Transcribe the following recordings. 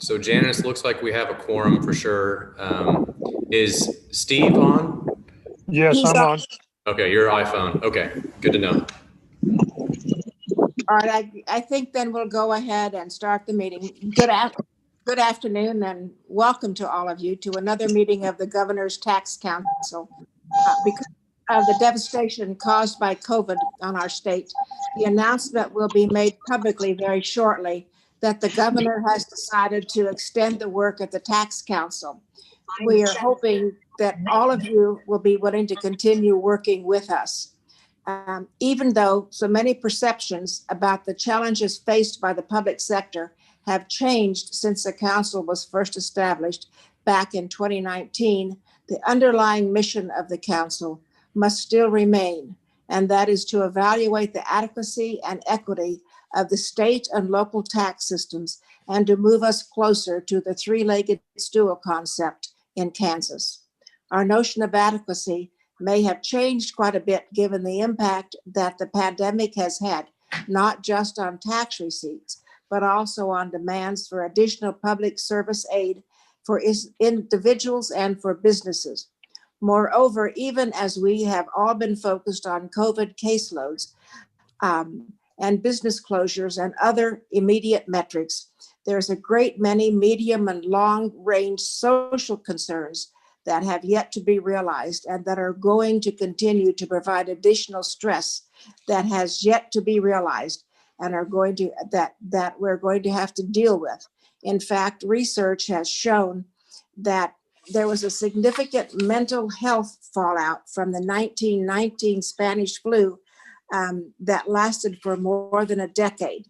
So Janice, looks like we have a quorum for sure. Is Steve on? Yes, I'm on. Okay, your iPhone. Okay, good to know. All right, I think then we'll go ahead and start the meeting. Good afternoon and welcome to all of you to another meeting of the Governor's Tax Council. Because of the devastation caused by COVID on our state, the announcement will be made publicly very shortly that the governor has decided to extend the work of the Tax Council. We are hoping that all of you will be willing to continue working with us. Even though so many perceptions about the challenges faced by the public sector have changed since the council was first established back in 2019, the underlying mission of the council must still remain, and that is to evaluate the adequacy and equity of the state and local tax systems and to move us closer to the three-legged stool concept in Kansas. Our notion of adequacy may have changed quite a bit given the impact that the pandemic has had, not just on tax receipts, but also on demands for additional public service aid for individuals and for businesses. Moreover, even as we have all been focused on COVID caseloads and business closures and other immediate metrics, there's a great many medium and long-range social concerns that have yet to be realized and that are going to continue to provide additional stress that has yet to be realized and are going to that we're going to have to deal with. In fact, research has shown that there was a significant mental health fallout from the 1919 Spanish flu that lasted for more than a decade.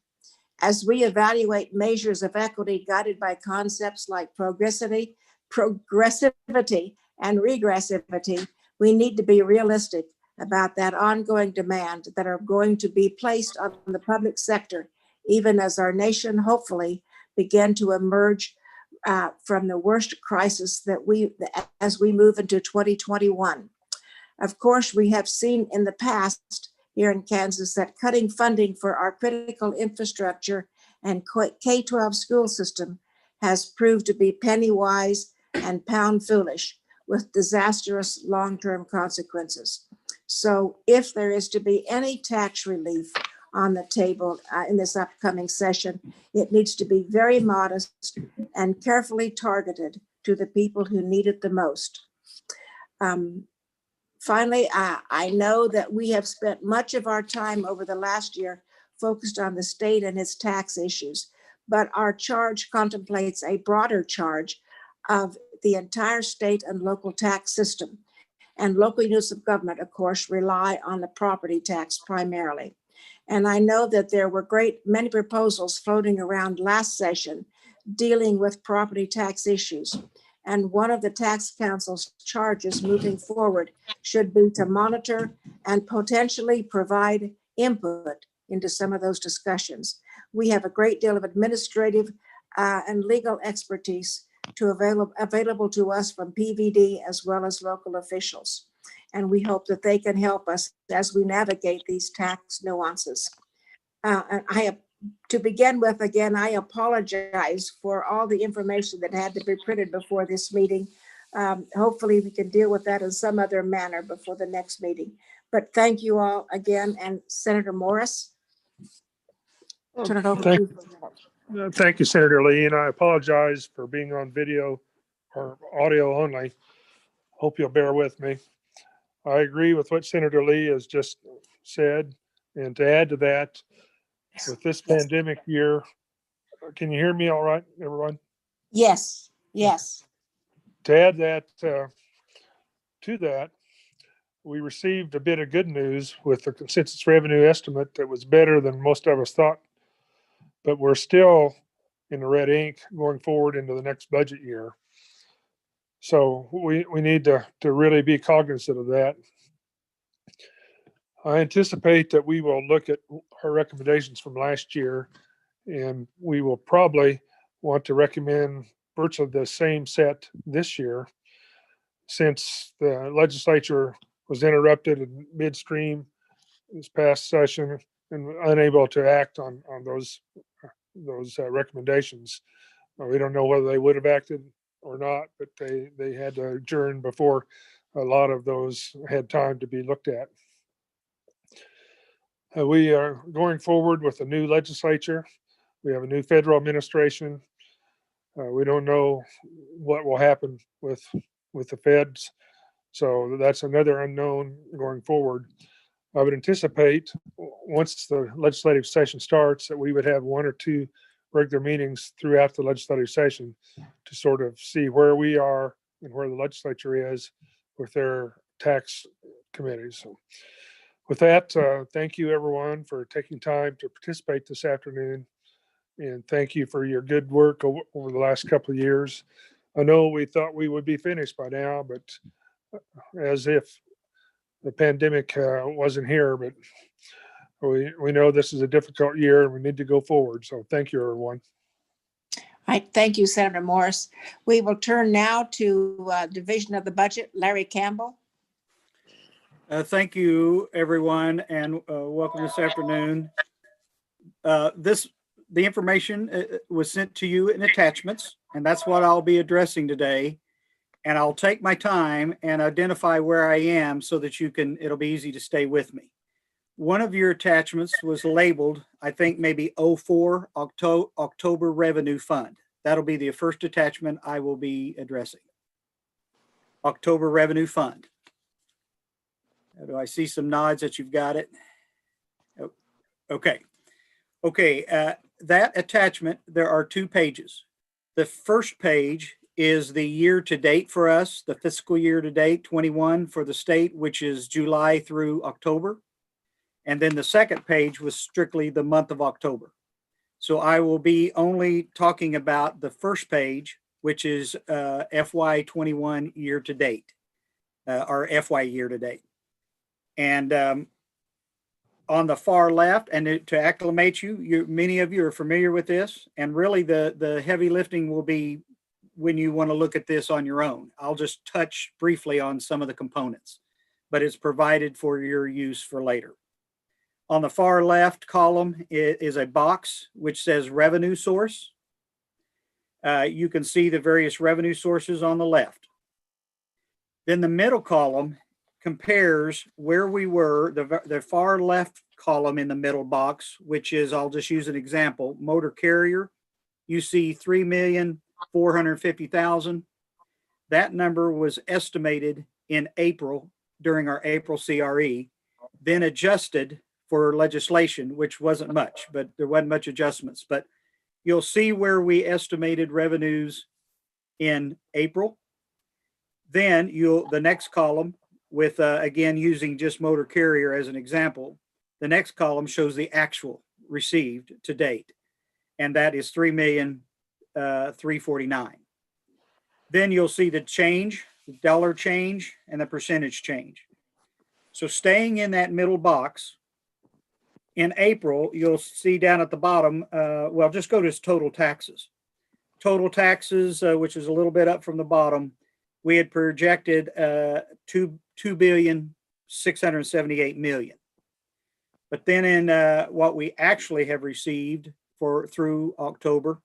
As we evaluate measures of equity guided by concepts like progressivity and regressivity, we need to be realistic about that ongoing demand that are going to be placed on the public sector, even as our nation hopefully begin to emerge from the worst crisis as we move into 2021. Of course, we have seen in the past here in Kansas that cutting funding for our critical infrastructure and K-12 school system has proved to be penny wise and pound foolish with disastrous long-term consequences. So if there is to be any tax relief on the table in this upcoming session, it needs to be very modest and carefully targeted to the people who need it the most. Finally, I know that we have spent much of our time over the last year focused on the state and its tax issues, but our charge contemplates a broader charge of the entire state and local tax system. And local units of government, of course, rely on the property tax primarily. And I know that there were many proposals floating around last session dealing with property tax issues. And one of the tax council's charges moving forward should be to monitor and potentially provide input into some of those discussions. We have a great deal of administrative and legal expertise available to us from PVD as well as local officials. And we hope that they can help us as we navigate these tax nuances. And to begin with, again, I apologize for all the information that had to be printed before this meeting. Hopefully we can deal with that in some other manner before the next meeting. But thank you all again. And Senator Morris, turn it over to you for a minute. Thank you, Senator Lee, and I apologize for being on video or audio only. Hope you'll bear with me. I agree with what Senator Lee has just said, and to add to that, with this pandemic year, can you hear me all right, everyone? Yes, yes. To add that to that, we received a bit of good news with the consensus revenue estimate that was better than most of us thought, but we're still in the red ink going forward into the next budget year. So we need to really be cognizant of that. I anticipate that we will look at our recommendations from last year, and we will probably want to recommend virtually the same set this year, since the legislature was interrupted in midstream this past session and unable to act on those recommendations. We don't know whether they would have acted or not, but they had to adjourn before a lot of those had time to be looked at. We are going forward with a new legislature. We have a new federal administration. We don't know what will happen with the feds. So that's another unknown going forward. I would anticipate once the legislative session starts that we would have 1 or 2 regular meetings throughout the legislative session to sort of see where we are and where the legislature is with their tax committees. So with that, thank you everyone for taking time to participate this afternoon. And thank you for your good work over the last couple of years. I know we thought we would be finished by now, but as if the pandemic wasn't here, but we know this is a difficult year and we need to go forward. So thank you, everyone. All right, thank you, Senator Morris. We will turn now to division of the budget. Larry Campbell. Thank you, everyone, and welcome this afternoon. The information was sent to you in attachments, and that's what I'll be addressing today. And I'll take my time and identify where I am so that it'll be easy to stay with me. One of your attachments was labeled, I think maybe 04 October Revenue Fund. That'll be the first attachment I will be addressing. October Revenue Fund. Do I see some nods that you've got it? Oh, okay. Okay, that attachment, there are 2 pages. The first page is the year to date for us, the fiscal year to date 21 for the state, which is July through October. And then the second page was strictly the month of October. So I will be only talking about the first page, which is FY21 year to date, or FY year to date. And on the far left, and to acclimate you, many of you are familiar with this, and really the heavy lifting will be when you want to look at this on your own. I'll just touch briefly on some of the components, but it's provided for your use for later. On the far left column is a box which says revenue source. You can see the various revenue sources on the left. Then the middle column compares where we were, the far left column in the middle box, which is, I'll just use an example, motor carrier. You see 3,450,000. That number was estimated in April during our April CRE, then adjusted for legislation, which wasn't much, but there wasn't much adjustments. But you'll see where we estimated revenues in April. Then the next column with, again, using just motor carrier as an example, the next column shows the actual received to date. And that is 3,349,000. Then you'll see the change, the dollar change, and the percentage change. So staying in that middle box, in April, you'll see down at the bottom, well, just go to total taxes. Total taxes, which is a little bit up from the bottom, we had projected $2,678,000,000. But then in what we actually have received through October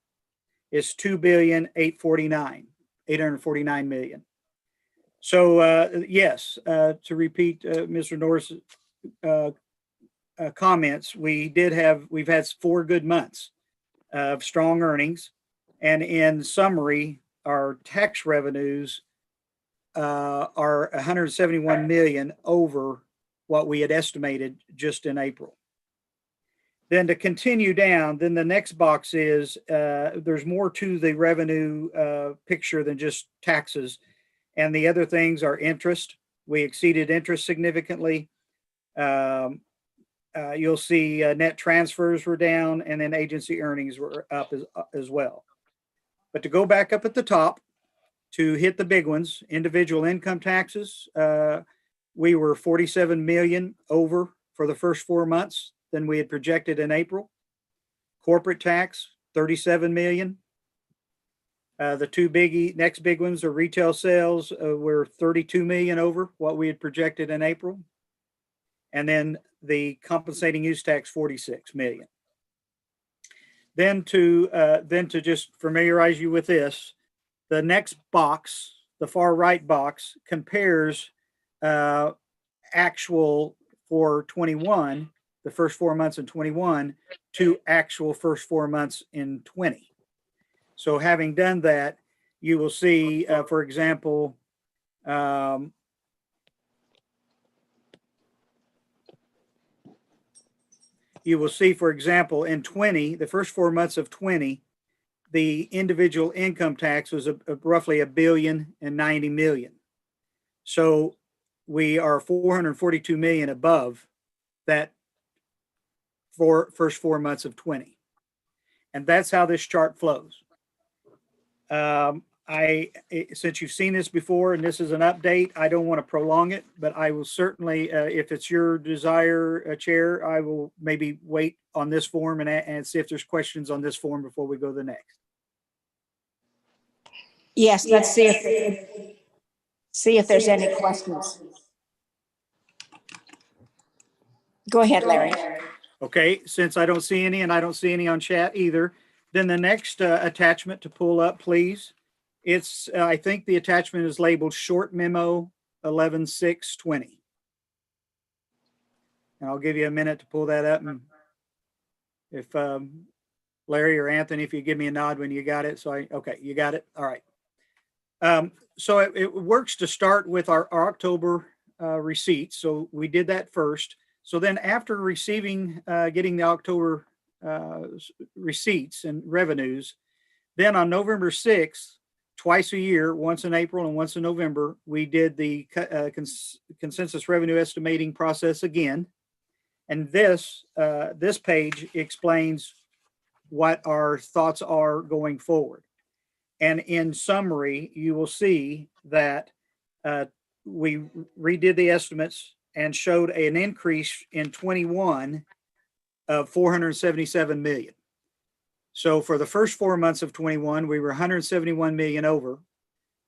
is $2,849,000,000. So yes, to repeat Mr. Norris' comments, we've had 4 good months of strong earnings, and in summary, our tax revenues are 171 million over what we had estimated just in April. Then to continue down, then the next box is there's more to the revenue picture than just taxes. And the other things are interest. We exceeded interest significantly. You'll see net transfers were down, and then agency earnings were up as well. But to go back up at the top, to hit the big ones, individual income taxes, we were 47 million over for the first 4 months than we had projected in April. Corporate tax, 37 million. The 2 next big ones are retail sales, were 32 million over what we had projected in April. And then the compensating use tax, 46 million. Then to just familiarize you with this, the next box, the far right box, compares actual for 21, the first 4 months in 21, to actual first 4 months in 20. So having done that, you will see, for example, you will see, for example, in 20, the first 4 months of 20, the individual income tax was roughly $1,090,000,000. So we are 442 million above that for first 4 months of 20. And that's how this chart flows. Since you've seen this before and this is an update, I don't want to prolong it, but I will certainly, if it's your desire, Chair, I will maybe wait on this form and see if there's questions on this form before we go to the next. Yes, let's see if there's any questions. Go ahead, Larry. Okay, since I don't see any and I don't see any on chat either, then the next attachment to pull up, please. It's, I think the attachment is labeled Short Memo 11-6-20. And I'll give you a minute to pull that up. And if Larry or Anthony, if you give me a nod when you got it. Okay, you got it. All right. So it works to start with our October receipts. So we did that first. So then after receiving, getting the October receipts and revenues, then on November 6th, twice a year, once in April and once in November, we did the consensus revenue estimating process again. And this page explains what our thoughts are going forward. And in summary, you will see that we redid the estimates and showed an increase in 21 of 477 million. So for the first 4 months of 21, we were 171 million over.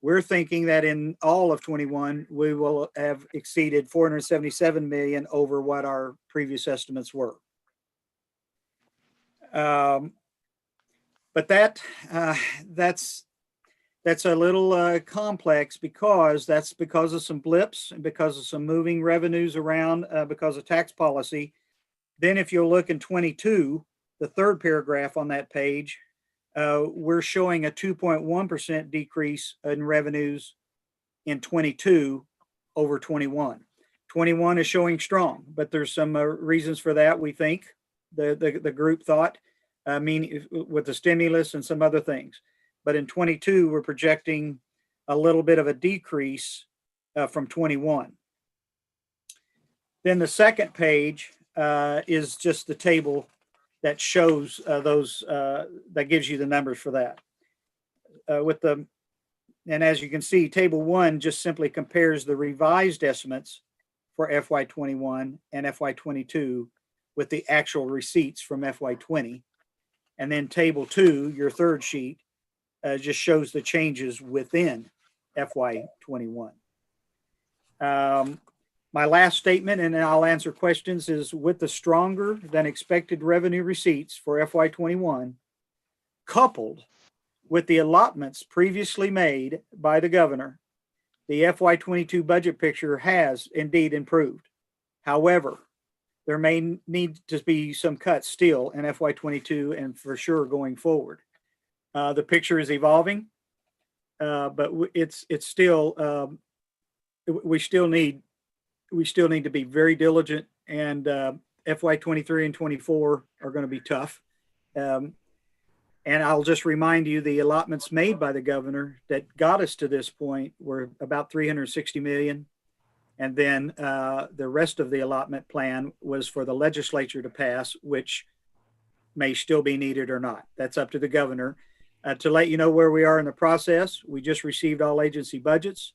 We're thinking that in all of 21, we will have exceeded 477 million over what our previous estimates were. But that's a little complex because that's because of some blips and because of some moving revenues around because of tax policy. Then if you'll look in 22, the third paragraph on that page, we're showing a 2.1% decrease in revenues in 22 over 21. 21 is showing strong, but there's some reasons for that, we think. The group thought, with the stimulus and some other things. But in 22, we're projecting a little bit of a decrease from 21. Then the second page is just the table that shows that gives you the numbers for that. And as you can see, table 1 just simply compares the revised estimates for FY21 and FY22 with the actual receipts from FY20. And then table 2, your third sheet, just shows the changes within FY21. My last statement, and then I'll answer questions, is with the stronger than expected revenue receipts for FY21, coupled with the allotments previously made by the governor, the FY22 budget picture has indeed improved. However, there may need to be some cuts still in FY22 and for sure going forward. The picture is evolving, but it's still, we still need to be very diligent, and FY23 and 24 are going to be tough. And I'll just remind you, the allotments made by the governor that got us to this point were about 360 million. And then the rest of the allotment plan was for the legislature to pass, which may still be needed or not. That's up to the governor. To let you know where we are in the process, we just received all agency budgets.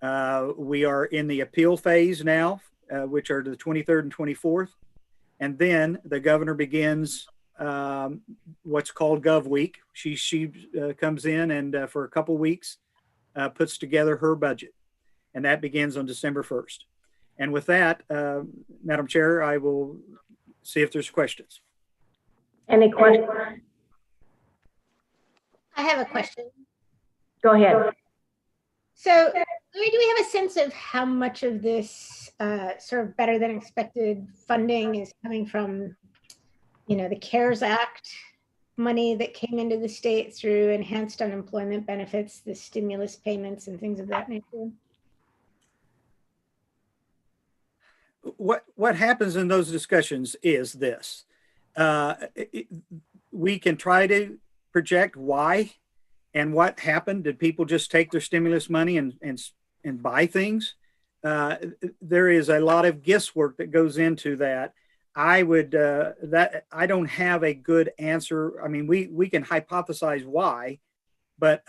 We are in the appeal phase now, which are the 23rd and 24th. And then the governor begins what's called Gov Week. She comes in and for a couple weeks puts together her budget. And that begins on December 1st. And with that, Madam Chair, I will see if there's questions. Any questions? I have a question. Go ahead. So, Larry, do we have a sense of how much of this sort of better than expected funding is coming from, the CARES Act money that came into the state through enhanced unemployment benefits, the stimulus payments and things of that nature? What happens in those discussions is this. We can try to project why and what happened. Did people just take their stimulus money and buy things? There is a lot of guesswork that goes into that. I don't have a good answer. I mean, we can hypothesize why, but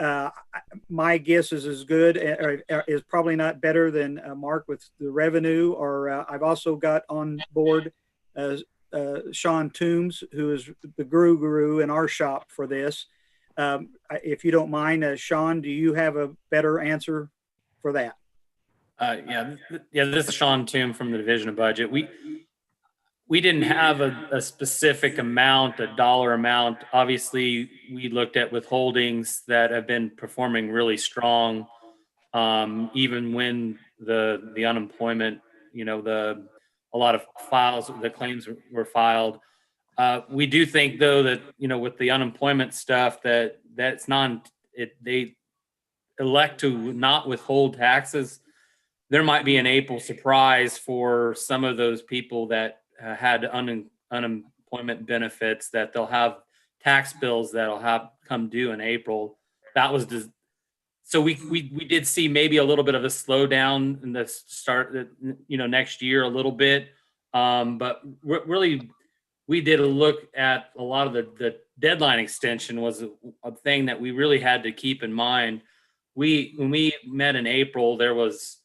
my guess is as good, or is probably not better than Mark with the revenue. Or I've also got on board Sean Toombs, who is the guru in our shop for this. If you don't mind, Sean, do you have a better answer for that? Yeah. This is Sean Toom from the Division of Budget. We didn't have a specific amount, a dollar amount. Obviously, we looked at withholdings that have been performing really strong, even when the unemployment, a lot of the claims were filed. We do think, though, that with the unemployment stuff, that's they elect to not withhold taxes. There might be an April surprise for some of those people that had unemployment benefits, that they'll have tax bills that'll have come due in April. That was so we did see maybe a little bit of a slowdown in the start, next year a little bit, but really we did a look at a lot of the deadline extension was a thing that we really had to keep in mind. When we met in April, there was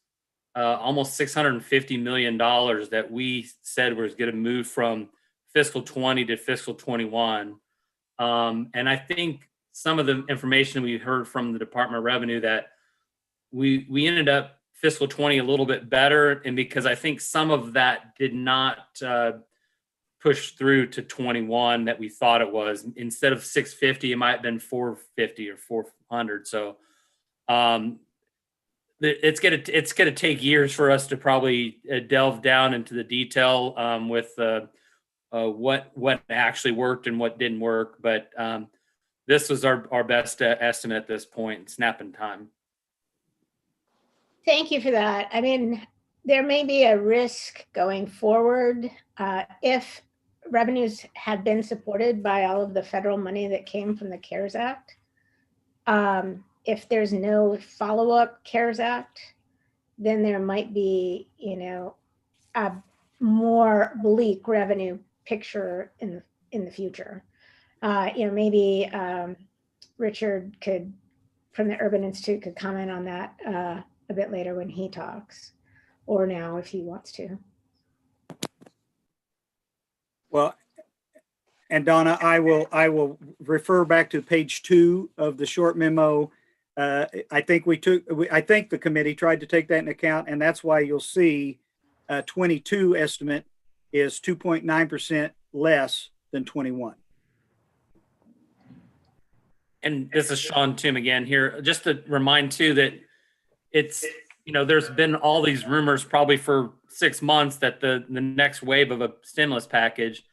almost $650 million that we said was going to move from fiscal 20 to fiscal 21. And I think some of the information we heard from the Department of Revenue that we ended up fiscal 20 a little bit better. And because I think some of that did not push through to 21 that we thought it was. Instead of 650, it might have been 450 or 400. So it's gonna take years for us to probably delve down into the detail with what actually worked and what didn't work. But this was our best estimate at this point, snap in time. Thank you for that. I mean, there may be a risk going forward if revenues have been supported by all of the federal money that came from the CARES Act. If there's no follow-up CARES Act, then there might be, a more bleak revenue picture in the future. Maybe Richard from the Urban Institute could comment on that a bit later when he talks, or now if he wants to. Well, and Donna, I will refer back to page 2 of the short memo. I think the committee tried to take that into account, and that's why you'll see 22 estimate is 2.9% less than 21. And this is Sean Tim again here. Just to remind too that it's, there's been all these rumors probably for 6 months that the next wave of a stimulus package,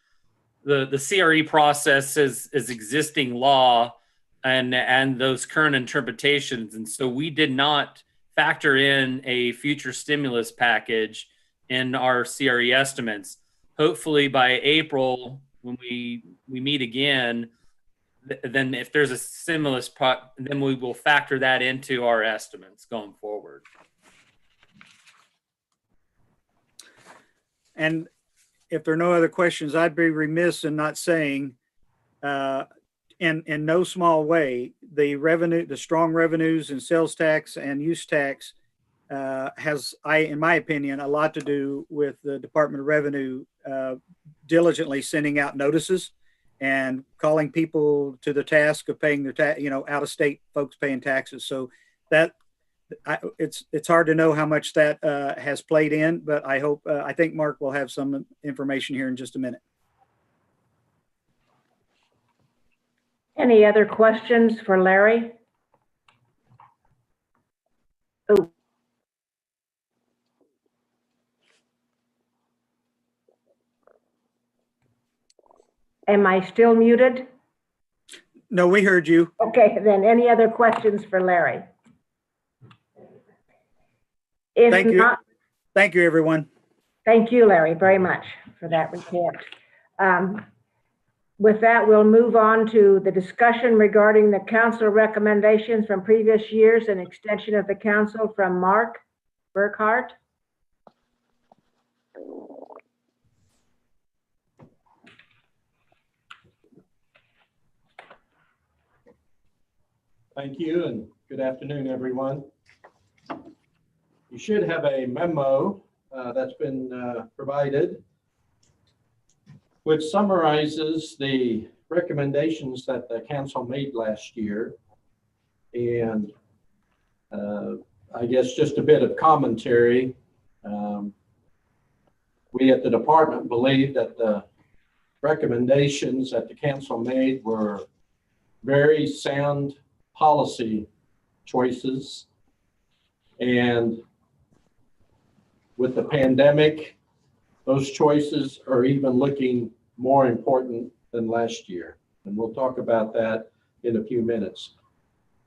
the CRE process is existing law and those current interpretations. And so we did not factor in a future stimulus package in our CRE estimates. Hopefully by April, when we meet again, then if there's a stimulus then we will factor that into our estimates going forward. And if there are no other questions, I'd be remiss in not saying, in no small way, the strong revenues in sales tax and use tax has, in my opinion, a lot to do with the Department of Revenue diligently sending out notices and calling people to the task of paying their out of state folks paying taxes. So that it's hard to know how much that has played in, but I think Mark will have some information here in just a minute. Any other questions for Larry? Oh. Am I still muted? No, we heard you. Okay, then any other questions for Larry? If Thank you. not, Thank you, everyone. thank you, Larry, very much for that report. With that, we'll move on to the discussion regarding the council recommendations from previous years and extension of the council from Mark Burkhart. Thank you and good afternoon, everyone. You should have a memo that's been provided, which summarizes the recommendations that the council made last year. And I guess just a bit of commentary. We at the department believe that the recommendations that the council made were very sound policy choices. And with the pandemic, those choices are even looking more important than last year. And we'll talk about that in a few minutes.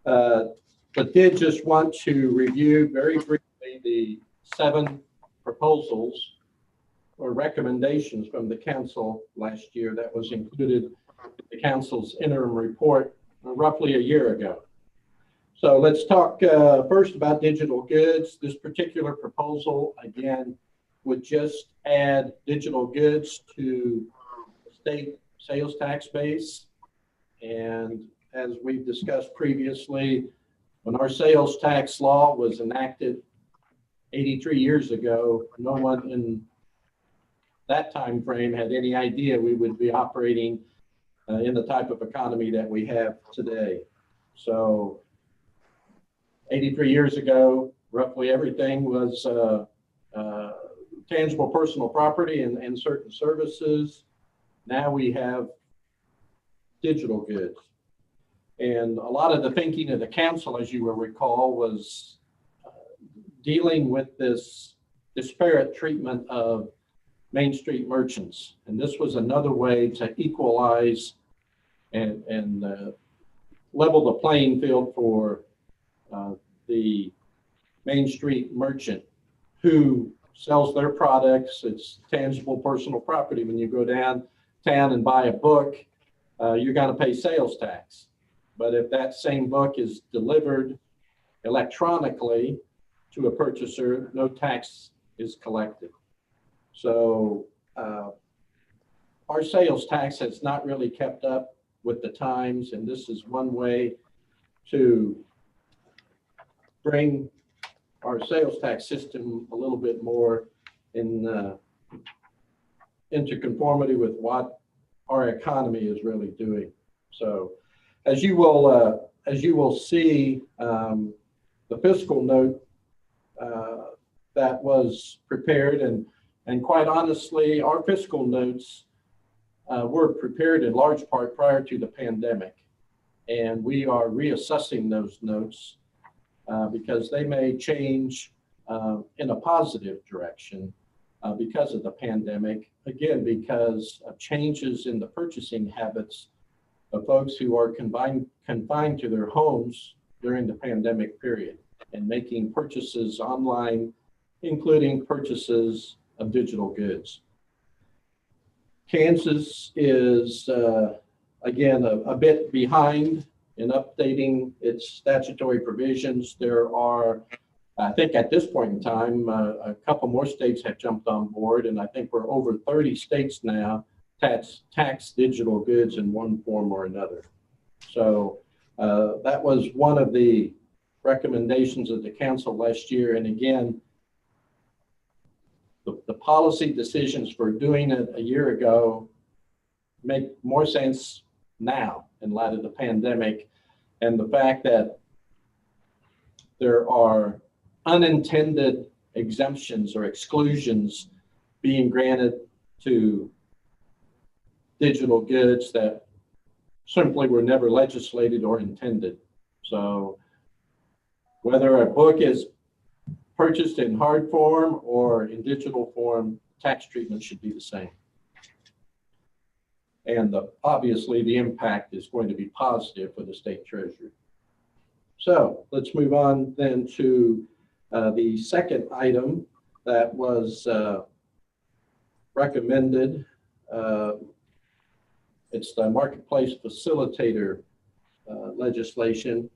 But did just want to review very briefly the 7 proposals or recommendations from the council last year that was included in the council's interim report roughly a year ago. So let's talk first about digital goods. This particular proposal, again, would just add digital goods to the state sales tax base. And as we've discussed previously, when our sales tax law was enacted 83 years ago, no one in that time frame had any idea we would be operating in the type of economy that we have today. So 83 years ago, roughly everything was tangible personal property and certain services. Now we have digital goods. And a lot of the thinking of the council, as you will recall, was dealing with this disparate treatment of Main Street merchants. And this was another way to equalize and level the playing field for the Main Street merchant who sells their products. It's tangible personal property. When you go downtown and buy a book, you're going to pay sales tax. But if that same book is delivered electronically to a purchaser, no tax is collected. So our sales tax has not really kept up with the times, and this is one way to bring our sales tax system a little bit more into conformity with what our economy is really doing. So as you will see, the fiscal note that was prepared, and quite honestly, our fiscal notes were prepared in large part prior to the pandemic. And we are reassessing those notes because they may change in a positive direction because of the pandemic. Again, because of changes in the purchasing habits of folks who are confined to their homes during the pandemic period and making purchases online, including purchases of digital goods. Kansas is, again, a bit behind in updating its statutory provisions. There are, I think at this point in time, a couple more states have jumped on board, and I think we're over 30 states now tax digital goods in one form or another. So that was one of the recommendations of the council last year. And again, the policy decisions for doing it a year ago make more sense now in light of the pandemic and the fact that there are unintended exemptions or exclusions being granted to digital goods that simply were never legislated or intended. So whether a book is purchased in hard form or in digital form, tax treatment should be the same. And obviously the impact is going to be positive for the state treasury. So let's move on then to the second item that was recommended. It's the marketplace facilitator legislation.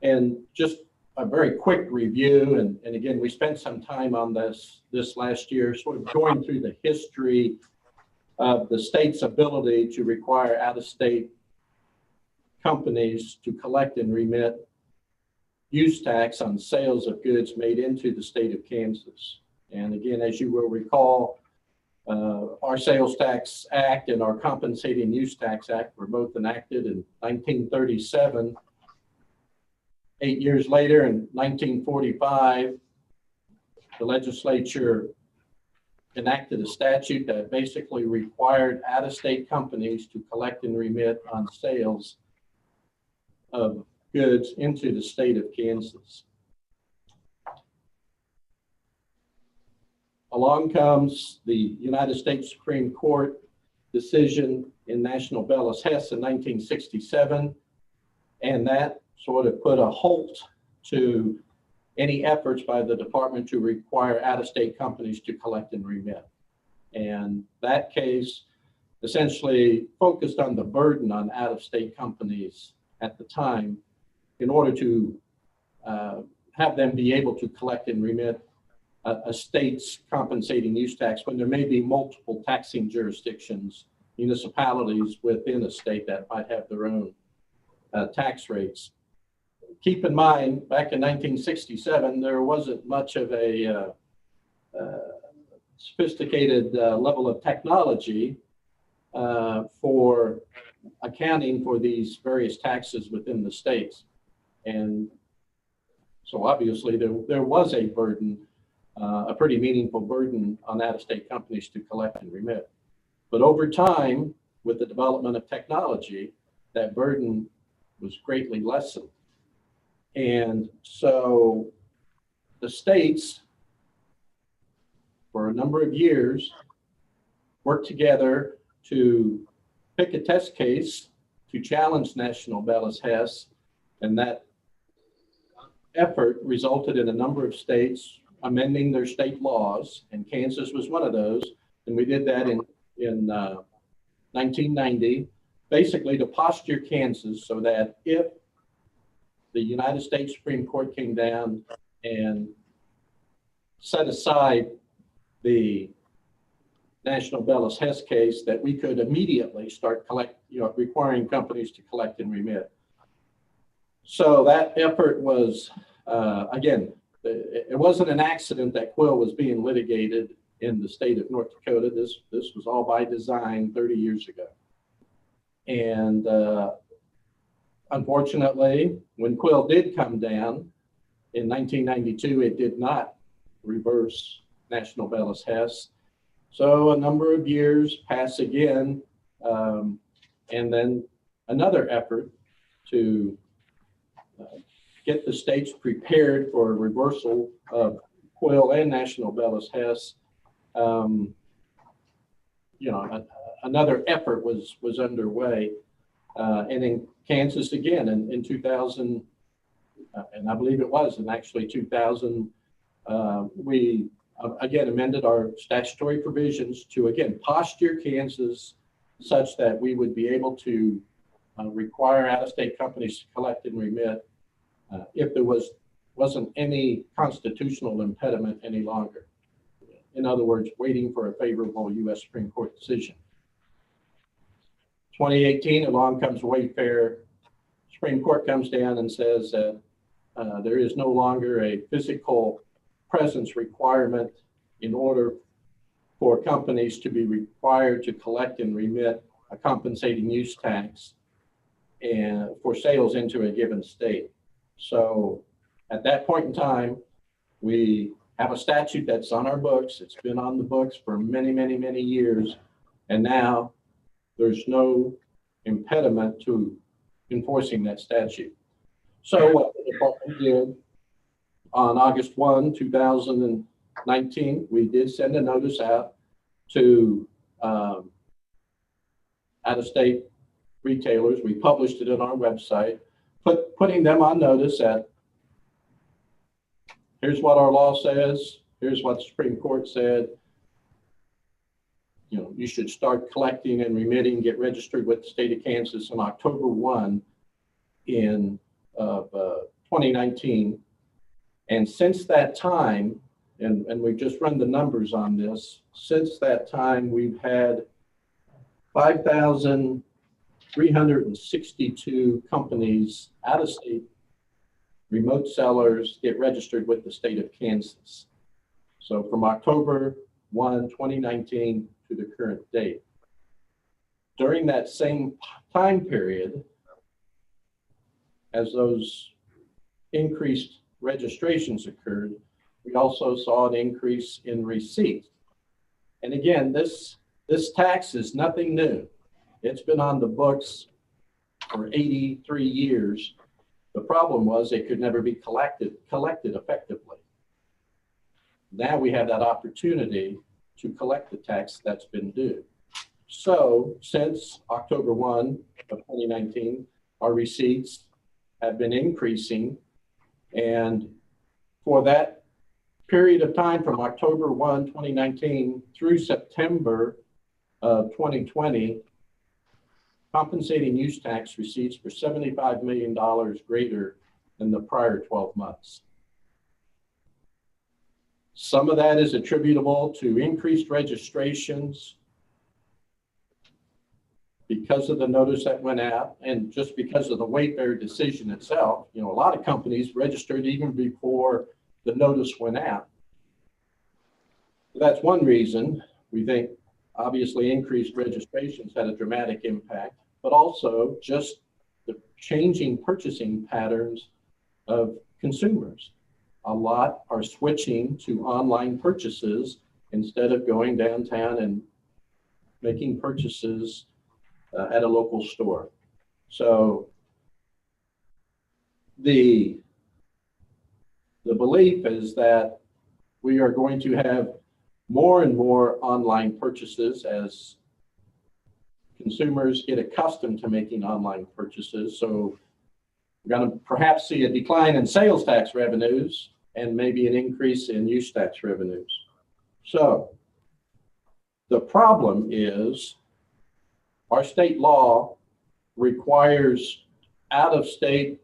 And just a very quick review, and again, we spent some time on this last year, sort of going through the history of the state's ability to require out-of-state companies to collect and remit use tax on sales of goods made into the state of Kansas. And again, as you will recall, our Sales Tax Act and our Compensating Use Tax Act were both enacted in 1937. 8 years later, in 1945, the legislature enacted a statute that basically required out-of-state companies to collect and remit on sales of goods into the state of Kansas. Along comes the United States Supreme Court decision in National Bellis Hess in 1967, and that sort of put a halt to any efforts by the department to require out-of-state companies to collect and remit. And that case essentially focused on the burden on out-of-state companies at the time in order to have them be able to collect and remit a state's compensating use tax when there may be multiple taxing jurisdictions, municipalities within a state that might have their own tax rates. Keep in mind, back in 1967, there wasn't much of a sophisticated level of technology for accounting for these various taxes within the states. And so obviously there was a burden, a pretty meaningful burden on out-of-state companies to collect and remit. But over time, with the development of technology, that burden was greatly lessened. And so the states, for a number of years, worked together to pick a test case to challenge National Bellis Hess, and that effort resulted in a number of states amending their state laws, and Kansas was one of those. And we did that in 1990, basically to posture Kansas so that if the United States Supreme Court came down and set aside the National Bellis Hess case, that we could immediately start requiring companies to collect and remit. So that effort was, again, it wasn't an accident that Quill was being litigated in the state of North Dakota. This was all by design 30 years ago. And unfortunately, when Quill did come down in 1992, it did not reverse National Bellis Hess. So a number of years pass again, and then another effort to get the states prepared for a reversal of Quill and National Bellis Hess. Another effort was underway. And in Kansas again in 2000, and I believe it was in actually 2000, we again amended our statutory provisions to again posture Kansas such that we would be able to require out-of-state companies to collect and remit if there wasn't any constitutional impediment any longer. In other words, waiting for a favorable U.S. Supreme Court decision. 2018, along comes Wayfair. Supreme Court comes down and says that there is no longer a physical presence requirement in order for companies to be required to collect and remit a compensating use tax and for sales into a given state. So at that point in time, we have a statute that's on our books. It's been on the books for many, many, many years. And now there's no impediment to enforcing that statute. So what the department did on August 1, 2019, we did send a notice out to out-of-state retailers. We published it on our website, putting them on notice that here's what our law says, here's what the Supreme Court said. You know, you should start collecting and remitting, get registered with the state of Kansas on October 1 in 2019. And since that time, and we've just run the numbers on this, since that time, we've had 5,362 companies out of state, remote sellers get registered with the state of Kansas. So from October 1, 2019 to the current date. During that same time period, as those increased registrations occurred, we also saw an increase in receipts. And again, this tax is nothing new. It's been on the books for 83 years. The problem was it could never be collected effectively. Now we have that opportunity to collect the tax that's been due. So since October 1 of 2019, our receipts have been increasing. And for that period of time from October 1, 2019 through September of 2020, compensating use tax receipts were $75 million greater than the prior 12 months. Some of that is attributable to increased registrations because of the notice that went out and just because of the Wayfair decision itself. You know, a lot of companies registered even before the notice went out. That's one reason. We think obviously increased registrations had a dramatic impact, but also just the changing purchasing patterns of consumers. A lot are switching to online purchases instead of going downtown and making purchases at a local store. So the belief is that we are going to have more and more online purchases as consumers get accustomed to making online purchases. So we're going to perhaps see a decline in sales tax revenues and maybe an increase in use tax revenues. So the problem is our state law requires out-of-state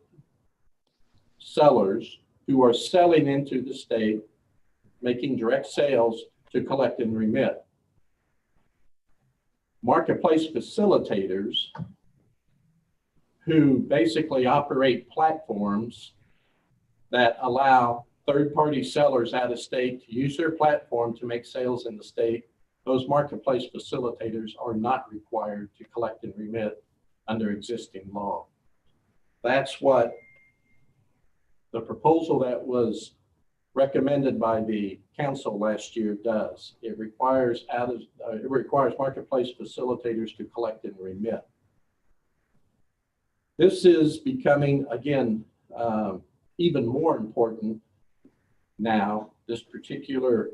sellers who are selling into the state, making direct sales, to collect and remit. Marketplace facilitators who basically operate platforms that allow third-party sellers out of state to use their platform to make sales in the state, those marketplace facilitators are not required to collect and remit under existing law. That's what the proposal that was recommended by the council last year does. It requires marketplace facilitators to collect and remit. This is becoming, again, even more important now, this particular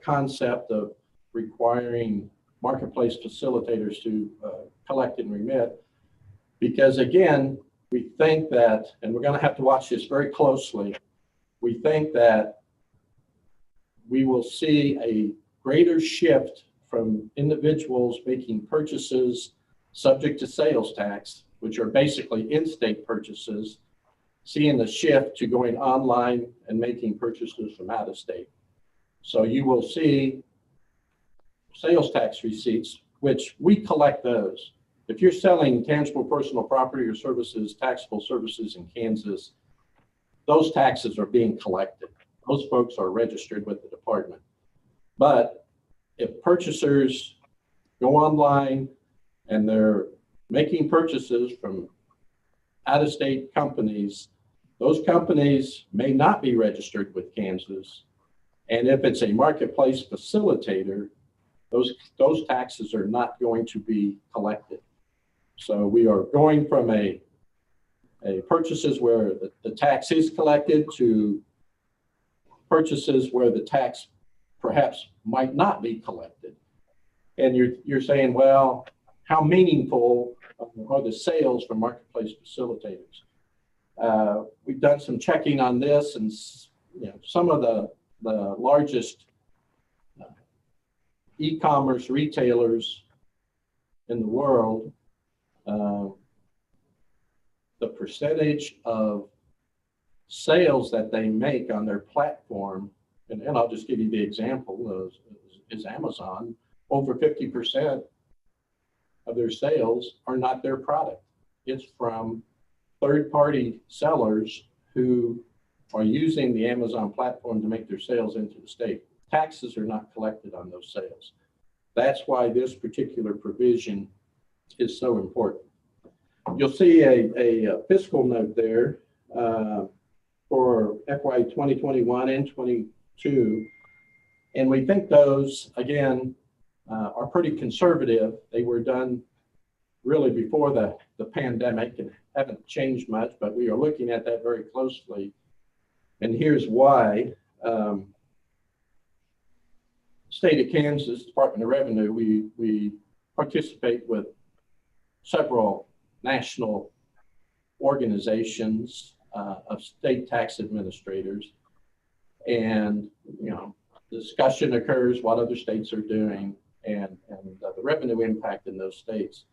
concept of requiring marketplace facilitators to collect and remit, because again, we think that, and we're going to have to watch this very closely, we think that we will see a greater shift from individuals making purchases subject to sales tax, which are basically in-state purchases, seeing the shift to going online and making purchases from out of state. So you will see sales tax receipts, which we collect those. If you're selling tangible personal property or services, taxable services in Kansas, those taxes are being collected. Those folks are registered with the department. But if purchasers go online and they're making purchases from out-of-state companies, those companies may not be registered with Kansas. And if it's a marketplace facilitator, those taxes are not going to be collected. So we are going from a purchases where the tax is collected to purchases where the tax perhaps might not be collected. And you're saying, well, how meaningful are the sales from marketplace facilitators? We've done some checking on this, and some of the largest e-commerce retailers in the world, the percentage of sales that they make on their platform, and I'll just give you the example, is Amazon. Over 50% of their sales are not their product. It's from third-party sellers who are using the Amazon platform to make their sales into the state. Taxes are not collected on those sales. That's why this particular provision is so important. You'll see a fiscal note there for FY 2021 and 22. And we think those, again, are pretty conservative. They were done really before the pandemic and haven't changed much, but we are looking at that very closely. And here's why. State of Kansas, Department of Revenue, we participate with several national organizations of state tax administrators. And, discussion occurs what other states are doing and the revenue impact in those states.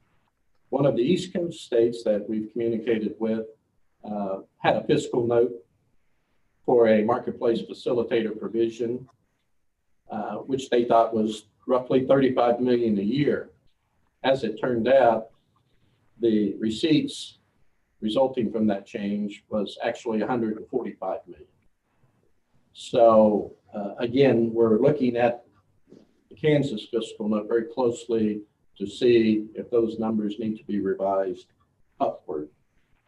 One of the East Coast states that we've communicated with had a fiscal note for a marketplace facilitator provision, which they thought was roughly $35 million a year. As it turned out, the receipts resulting from that change was actually $145 million. So again, we're looking at the Kansas fiscal note very closely to see if those numbers need to be revised upward.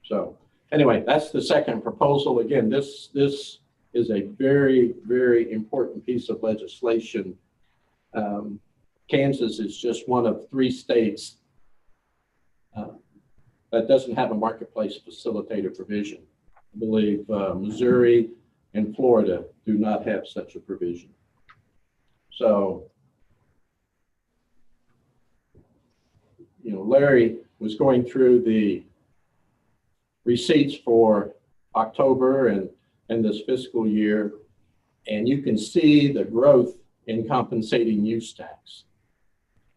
So anyway, that's the second proposal. Again, this is a very, very important piece of legislation. Kansas is just one of 3 states that doesn't have a marketplace facilitator provision. I believe Missouri and Florida do not have such a provision. So, Larry was going through the receipts for October and this fiscal year, and you can see the growth in compensating use tax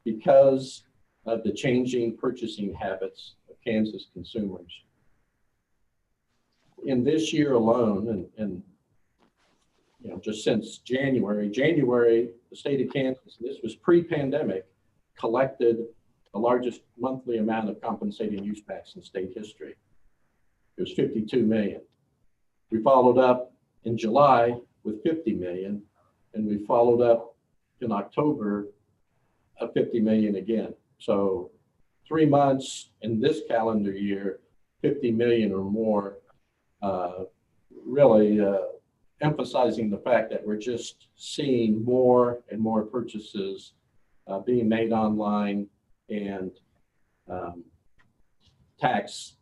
because of the changing purchasing habits of Kansas consumers. In this year alone, and just since January, the state of Kansas, and this was pre-pandemic, collected the largest monthly amount of compensating use tax in state history. It was 52 million. We followed up in July with 50 million, and we followed up in October of 50 million again. So 3 months in this calendar year, 50 million or more, really emphasizing the fact that we're just seeing more and more purchases being made online and tax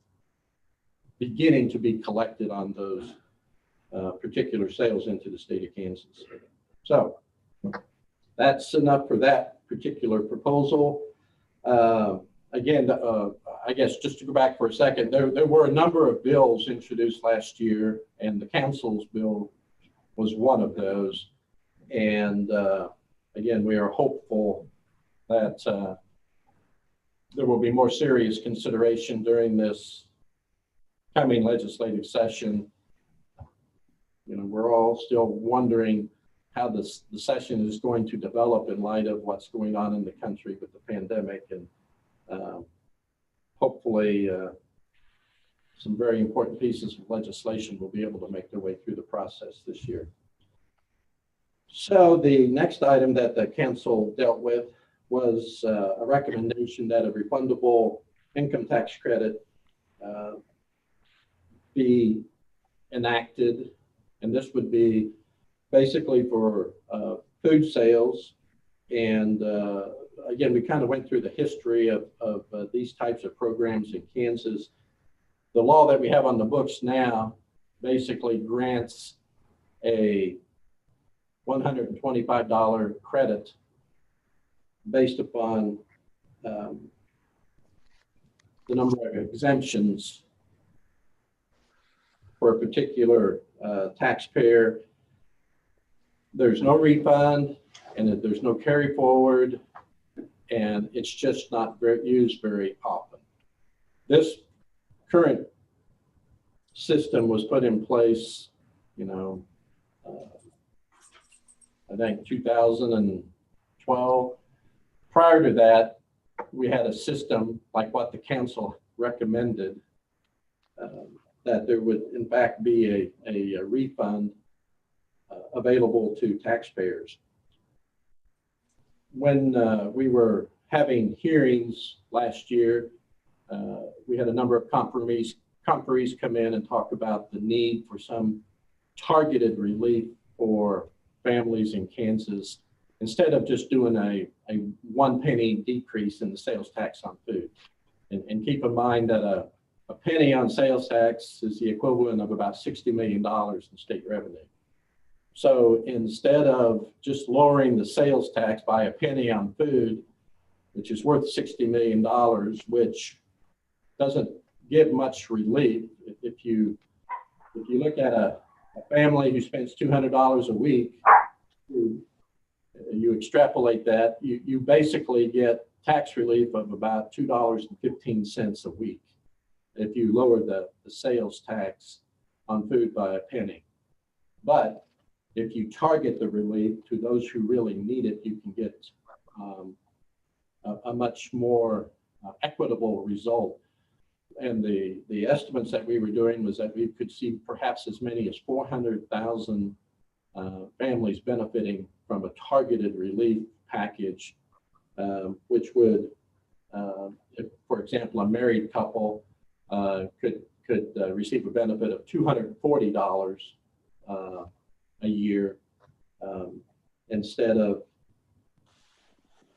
beginning to be collected on those particular sales into the state of Kansas. So that's enough for that particular proposal. Again, I guess just to go back for a second, there were a number of bills introduced last year, and the council's bill was one of those. And again, we are hopeful that there will be more serious consideration during this coming legislative session. We're all still wondering how the session is going to develop in light of what's going on in the country with the pandemic, and hopefully some very important pieces of legislation will be able to make their way through the process this year. So the next item that the council dealt with was a recommendation that a refundable income tax credit be enacted. And this would be basically for food sales and again, we kind of went through the history of these types of programs in Kansas. The law that we have on the books now basically grants a $125 credit based upon the number of exemptions for a particular taxpayer. There's no refund, and there's no carry forward, and it's just not used very often. This current system was put in place, I think 2012. Prior to that, we had a system like what the council recommended, that there would in fact be a refund available to taxpayers. When we were having hearings last year, we had a number of conferees come in and talk about the need for some targeted relief for families in Kansas, instead of just doing a 1 penny decrease in the sales tax on food. And keep in mind that a penny on sales tax is the equivalent of about $60 million in state revenue. So instead of just lowering the sales tax by a penny on food, which is worth $60 million, which doesn't give much relief. If you look at a family who spends $200 a week, you extrapolate that, you basically get tax relief of about $2.15 a week if you lower the sales tax on food by a penny. But if you target the relief to those who really need it, you can get a much more equitable result. And the estimates that we were doing was that we could see perhaps as many as 400,000 families benefiting from a targeted relief package, which would, if, for example, a married couple could receive a benefit of $240 a year, instead of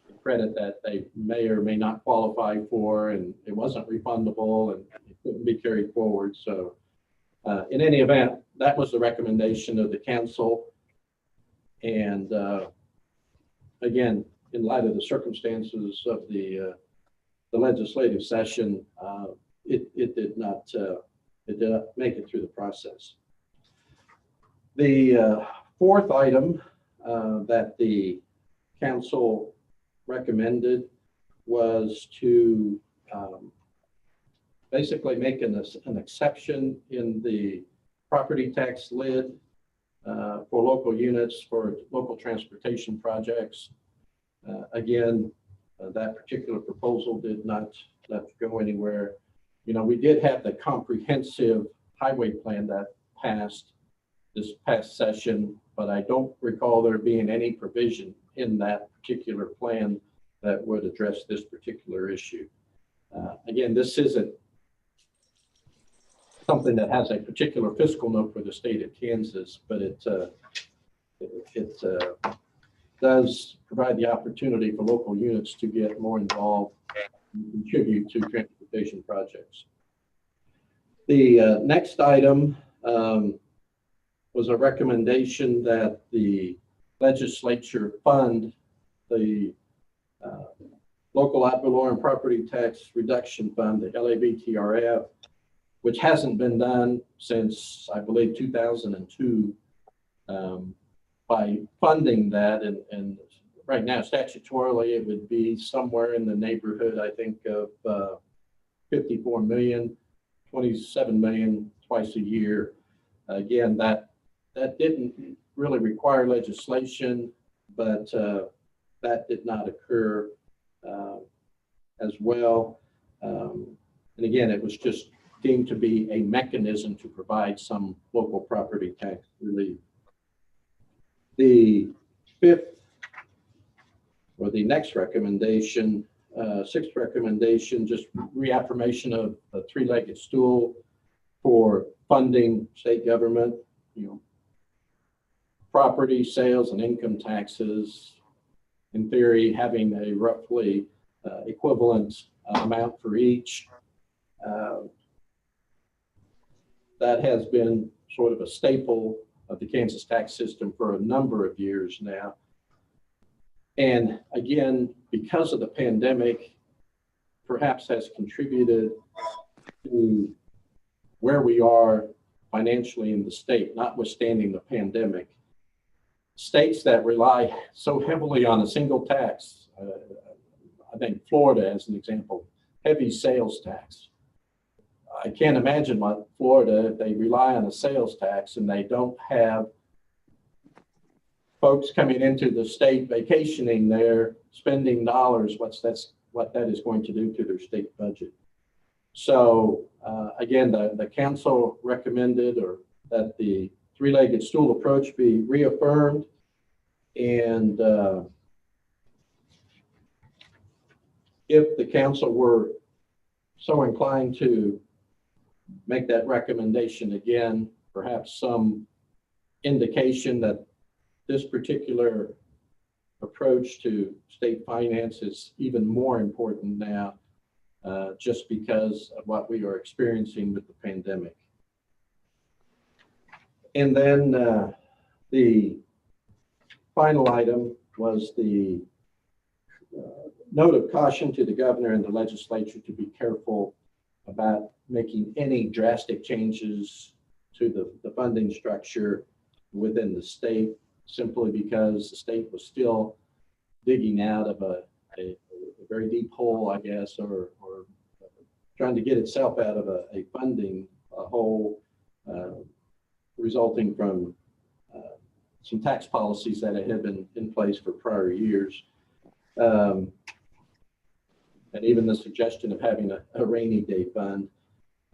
the credit that they may or may not qualify for, and it wasn't refundable and it couldn't be carried forward. So in any event, that was the recommendation of the council. And again, in light of the circumstances of the legislative session, it did not make it through the process. The fourth item that the council recommended was to basically make an exception in the property tax lid for local units for local transportation projects. Again, that particular proposal did not go anywhere. We did have the comprehensive highway plan that passed this past session, but I don't recall there being any provision in that particular plan that would address this particular issue. Again, this isn't something that has a particular fiscal note for the state of Kansas, but it does provide the opportunity for local units to get more involved and contribute to transportation projects. The next item was a recommendation that the legislature fund the local ad valorem property tax reduction fund, the LABTRF, which hasn't been done since, I believe, 2002, by funding that. And right now, statutorily, it would be somewhere in the neighborhood, I think, of 54 million, 27 million twice a year. Again, that didn't really require legislation, but that did not occur as well. And again, it was just deemed to be a mechanism to provide some local property tax relief. The fifth, or the next recommendation, sixth recommendation, just reaffirmation of a three-legged stool for funding state government, property sales and income taxes in theory, having a roughly equivalent amount for each. That has been sort of a staple of the Kansas tax system for a number of years now. And again, because of the pandemic, perhaps has contributed to where we are financially in the state, notwithstanding the pandemic. States that rely so heavily on a single tax, I think Florida as an example, heavy sales tax. I can't imagine what Florida, if they rely on a sales tax and they don't have folks coming into the state vacationing there, spending dollars, what that is going to do to their state budget. So again, the council recommended that the three-legged stool approach be reaffirmed, and if the council were so inclined to make that recommendation again, perhaps some indication that this particular approach to state finance is even more important now, just because of what we are experiencing with the pandemic. And then the final item was the note of caution to the governor and the legislature to be careful about making any drastic changes to the funding structure within the state, simply because the state was still digging out of a very deep hole, I guess, or trying to get itself out of a funding hole resulting from some tax policies that had been in place for prior years. And even the suggestion of having a rainy day fund.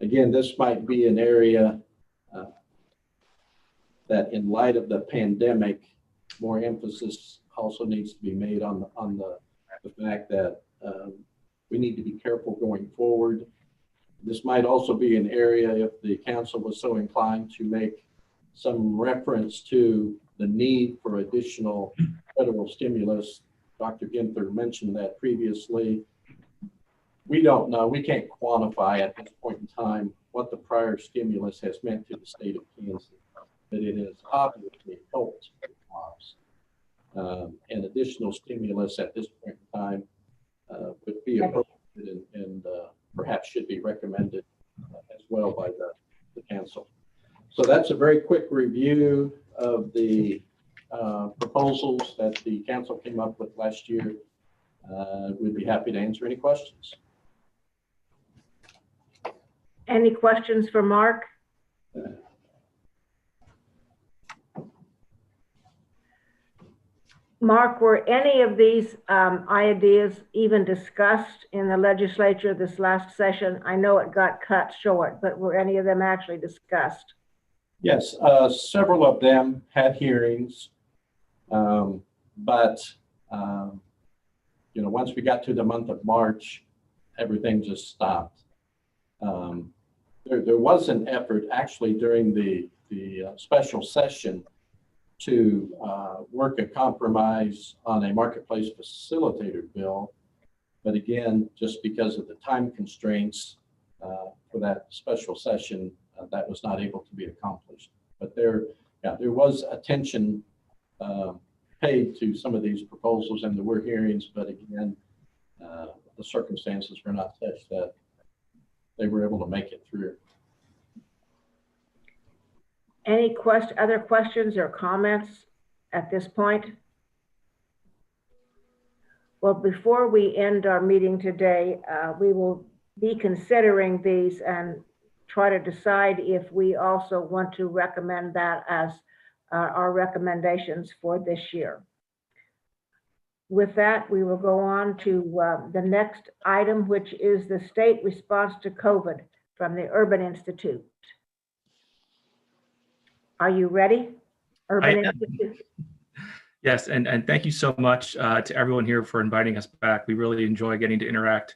Again, this might be an area that, in light of the pandemic, more emphasis also needs to be made on the fact that we need to be careful going forward. This might also be an area, if the council was so inclined, to make some reference to the need for additional federal stimulus. Dr. Ginther mentioned that previously. We don't know, we can't quantify at this point in time what the prior stimulus has meant to the state of Kansas, but it has obviously helped jobs. And additional stimulus at this point in time would be appropriate and perhaps should be recommended as well by the council. So that's a very quick review of the proposals that the council came up with last year. We'd be happy to answer any questions. Any questions for Mark? Mark, were any of these ideas even discussed in the legislature this last session? I know it got cut short, but were any of them actually discussed? Yes, several of them had hearings, but you know, once we got to the month of March, everything just stopped. There was an effort actually during the special session to work a compromise on a marketplace facilitator bill. But again, just because of the time constraints for that special session, that was not able to be accomplished. But there was attention paid to some of these proposals, and there were hearings, but again, the circumstances were not such that they were able to make it through. Any other questions or comments at this point? Well, before we end our meeting today, we will be considering these and try to decide if we also want to recommend that as our recommendations for this year. With that, we will go on to the next item, which is the state response to COVID from the Urban Institute. Are you ready, Urban Institute? Yes, and thank you so much to everyone here for inviting us back. We really enjoy getting to interact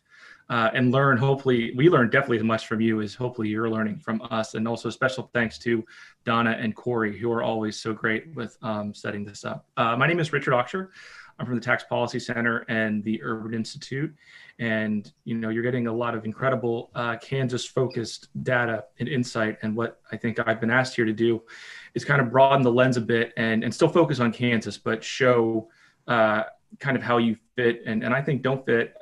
and learn. Hopefully, we learn definitely as much from you as hopefully you're learning from us. And also special thanks to Donna and Corey, who are always so great with setting this up. My name is Richard Oxher. I'm from the Tax Policy Center and the Urban Institute. And, you're getting a lot of incredible Kansas-focused data and insight. And what I think I've been asked here to do is kind of broaden the lens a bit and still focus on Kansas, but show kind of how you fit and I think don't fit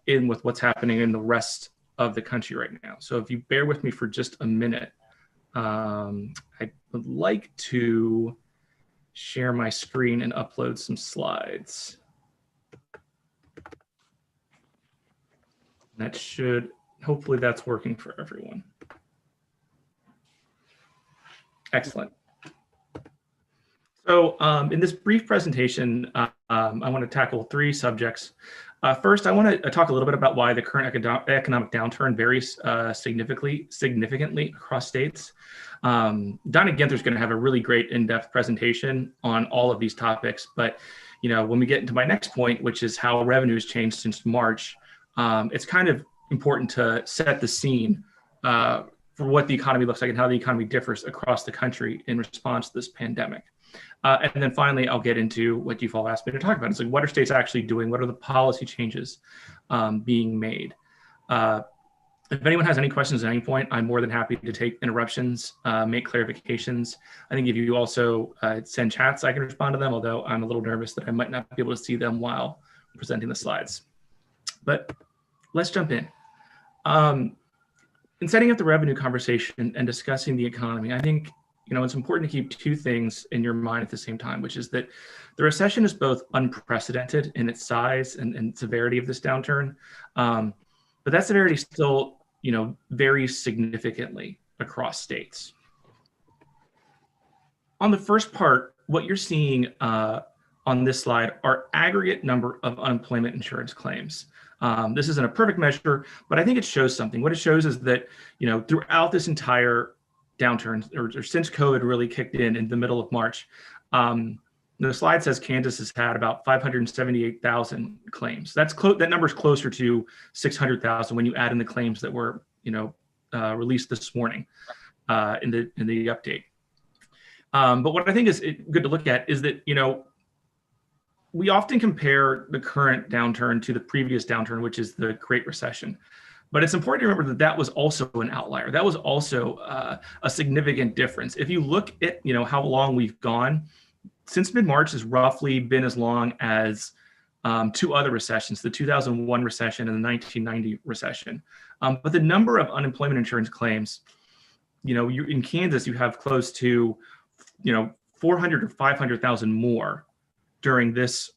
in with what's happening in the rest of the country right now. So if you bear with me for just a minute, I would like to share my screen and upload some slides. That should, hopefully that's working for everyone. Excellent. So in this brief presentation, I want to tackle 3 subjects. First, I want to talk a little bit about why the current economic downturn varies significantly across states. Donna Ginther's going to have a really great in-depth presentation on all of these topics. But when we get into my next point, which is how revenue has changed since March, it's kind of important to set the scene for what the economy looks like and how the economy differs across the country in response to this pandemic. And then finally, I'll get into what you've all asked me to talk about. It's like, what are states actually doing? What are the policy changes being made? If anyone has any questions at any point, I'm more than happy to take interruptions, make clarifications. I think if you also send chats, I can respond to them, although I'm a little nervous that I might not be able to see them while presenting the slides. But let's jump in. In setting up the revenue conversation and discussing the economy, I think it's important to keep 2 things in your mind at the same time, which is that the recession is both unprecedented in its size and severity of this downturn, but that severity still, varies significantly across states. On the first part, what you're seeing on this slide are aggregate number of unemployment insurance claims. This isn't a perfect measure, but I think it shows something. What it shows is that, throughout this entire downturn, or since COVID really kicked in the middle of March, the slide says Kansas has had about 578,000 claims. That number is closer to 600,000 when you add in the claims that were, released this morning in the update. But what I think is good to look at is that, we often compare the current downturn to the previous downturn, which is the Great Recession. But it's important to remember that that was also an outlier. That was also a significant difference. If you look at how long we've gone, since mid-March has roughly been as long as 2 other recessions, the 2001 recession and the 1990 recession. But the number of unemployment insurance claims, in Kansas, you have close to 400 or 500,000 more during this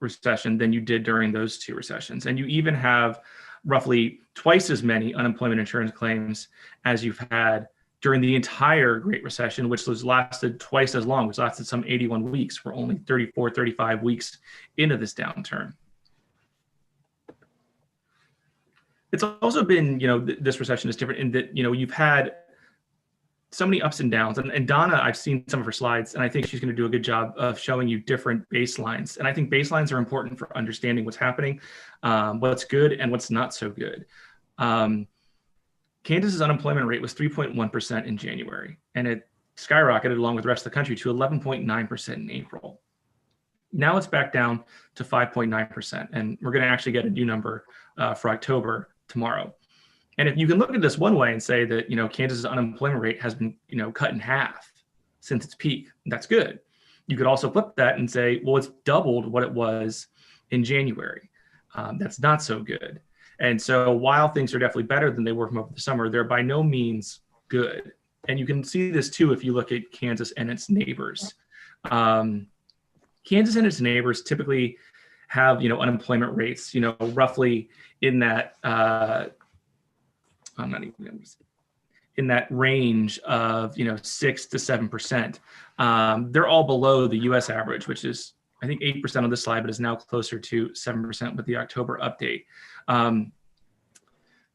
recession than you did during those 2 recessions. And you even have roughly twice as many unemployment insurance claims as you've had during the entire Great Recession, which was lasted twice as long, which lasted some 81 weeks. We're only 34, 35 weeks into this downturn. It's also been, this recession is different in that, you've had so many ups and downs. And Donna, I've seen some of her slides, and I think she's going to do a good job of showing you different baselines. And I think baselines are important for understanding what's happening, what's good and what's not so good. Kansas's unemployment rate was 3.1% in January, and it skyrocketed along with the rest of the country to 11.9% in April. Now it's back down to 5.9%, and we're going to actually get a new number for October tomorrow. And if you can look at this one way and say that, Kansas's unemployment rate has been, cut in half since its peak, that's good. You could also flip that and say, well, it's doubled what it was in January. That's not so good. And so while things are definitely better than they were from over the summer, they're by no means good. And you can see this too if you look at Kansas and its neighbors. Kansas and its neighbors typically have, unemployment rates, roughly in that, in that range of 6 to 7%. They're all below the U.S. average, which is I think 8% on this slide, but is now closer to 7% with the October update.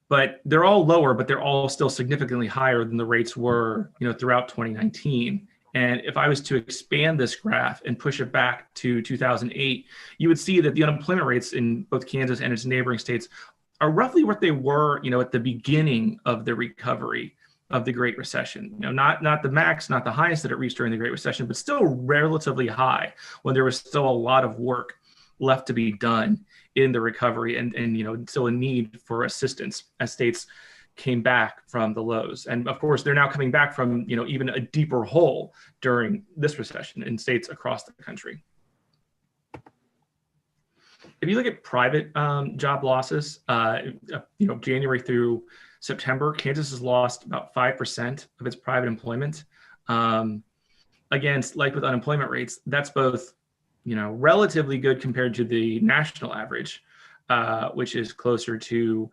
But they're all lower, but they're all still significantly higher than the rates were throughout 2019. And if I was to expand this graph and push it back to 2008, you would see that the unemployment rates in both Kansas and its neighboring states are roughly what they were, at the beginning of the recovery of the Great Recession. Not the max, not the highest that it reached during the Great Recession, but still relatively high when there was still a lot of work left to be done in the recovery and still a need for assistance as states came back from the lows. And of course, they're now coming back from, even a deeper hole during this recession in states across the country. If you look at private job losses, January through September, Kansas has lost about 5% of its private employment. Again, like with unemployment rates, that's both, relatively good compared to the national average, which is closer to,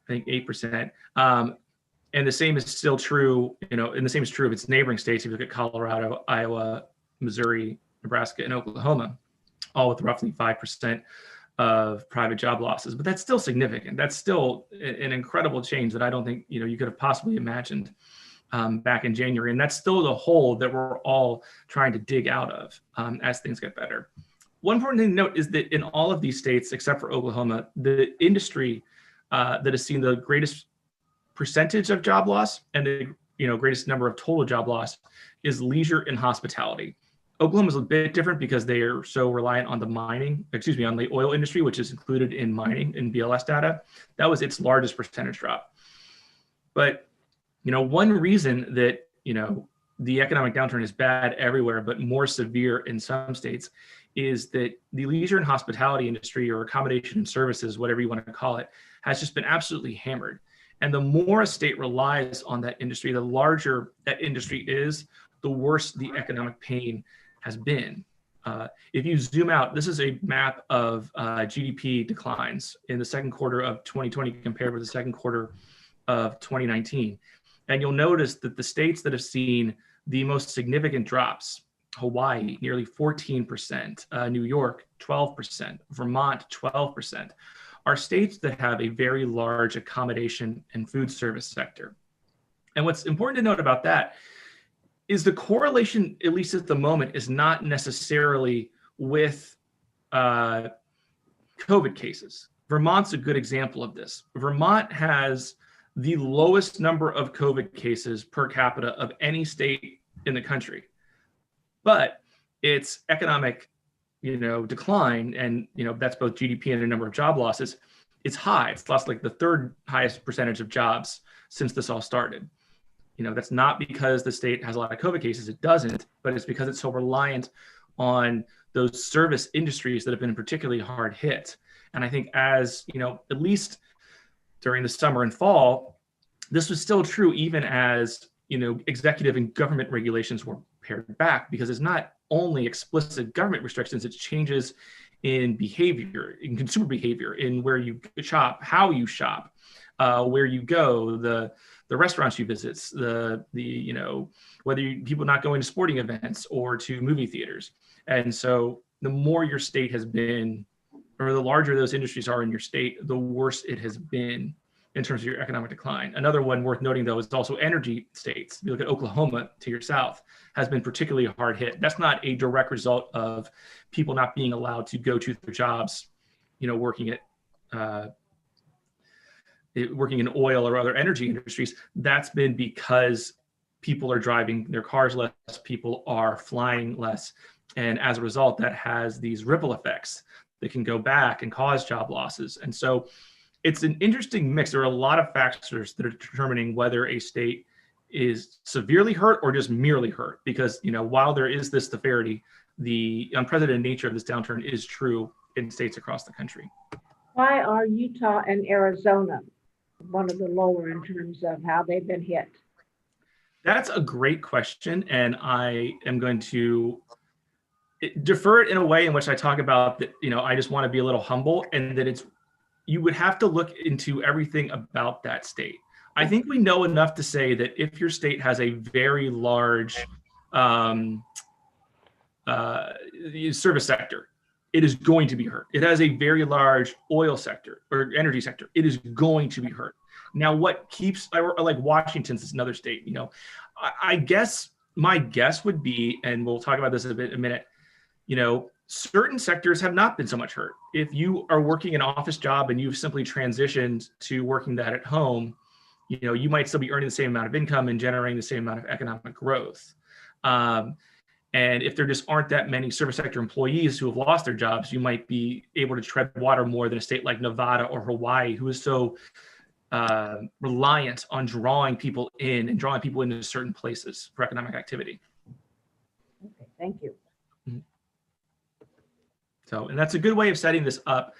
I think, 8%. And the same is still true, and the same is true of its neighboring states. If you look at Colorado, Iowa, Missouri, Nebraska, and Oklahoma, all with roughly 5% of private job losses. But that's still significant. That's still an incredible change that I don't think, you could have possibly imagined back in January. And that's still the hole that we're all trying to dig out of as things get better. One important thing to note is that in all of these states, except for Oklahoma, the industry that has seen the greatest percentage of job loss and the greatest number of total job loss is leisure and hospitality. Oklahoma is a bit different because they are so reliant on on the oil industry, which is included in mining in BLS data. That was its largest percentage drop. But, one reason that, the economic downturn is bad everywhere, but more severe in some states, is that the leisure and hospitality industry, or accommodation and services, whatever you want to call it, has just been absolutely hammered. And the more a state relies on that industry, the larger that industry is, the worse the economic pain has been. If you zoom out, this is a map of GDP declines in the second quarter of 2020 compared with the second quarter of 2019. And you'll notice that the states that have seen the most significant drops, Hawaii, nearly 14%, New York, 12%, Vermont, 12%, are states that have a very large accommodation and food service sector. And what's important to note about that is the correlation, at least at the moment, is not necessarily with COVID cases. Vermont's a good example of this. Vermont has the lowest number of COVID cases per capita of any state in the country. But its economic, decline, and, that's both GDP and the number of job losses, it's high. It's lost like the third highest percentage of jobs since this all started. That's not because the state has a lot of COVID cases. It doesn't, but it's because it's so reliant on those service industries that have been particularly hard hit. And I think as, at least during the summer and fall, this was still true even as, executive and government regulations were pared back, because it's not only explicit government restrictions, it's changes in behavior, in consumer behavior, in where you shop, how you shop, where you go, the restaurants you visit, whether people not going to sporting events or to movie theaters. And so the more your state has been, or the larger those industries are in your state, the worse it has been in terms of your economic decline. Another one worth noting, though, is also energy states. If you look at Oklahoma to your south, has been particularly hard hit. That's not a direct result of people not being allowed to go to their jobs, working in oil or other energy industries. That's been because people are driving their cars less, people are flying less. And as a result, that has these ripple effects that can go back and cause job losses. And so it's an interesting mix. There are a lot of factors that are determining whether a state is severely hurt or just merely hurt. Because, while there is this severity, the unprecedented nature of this downturn is true in states across the country. Why are Utah and Arizona one of the lower in terms of how they've been hit? That's a great question. And I am going to defer it in a way in which I talk about that, I just want to be a little humble, and that you would have to look into everything about that state. I think we know enough to say that if your state has a very large service sector, it is going to be hurt. It has a very large oil sector or energy sector. It is going to be hurt. Now, what keeps, like Washington's is another state, I guess my guess would be, and we'll talk about this in a minute, certain sectors have not been so much hurt. If you are working an office job and you've simply transitioned to working that at home, you might still be earning the same amount of income and generating the same amount of economic growth. And if there just aren't that many service sector employees who have lost their jobs, you might be able to tread water more than a state like Nevada or Hawaii, who is so reliant on drawing people in and drawing people into certain places for economic activity. Okay, thank you. So, and that's a good way of setting this up,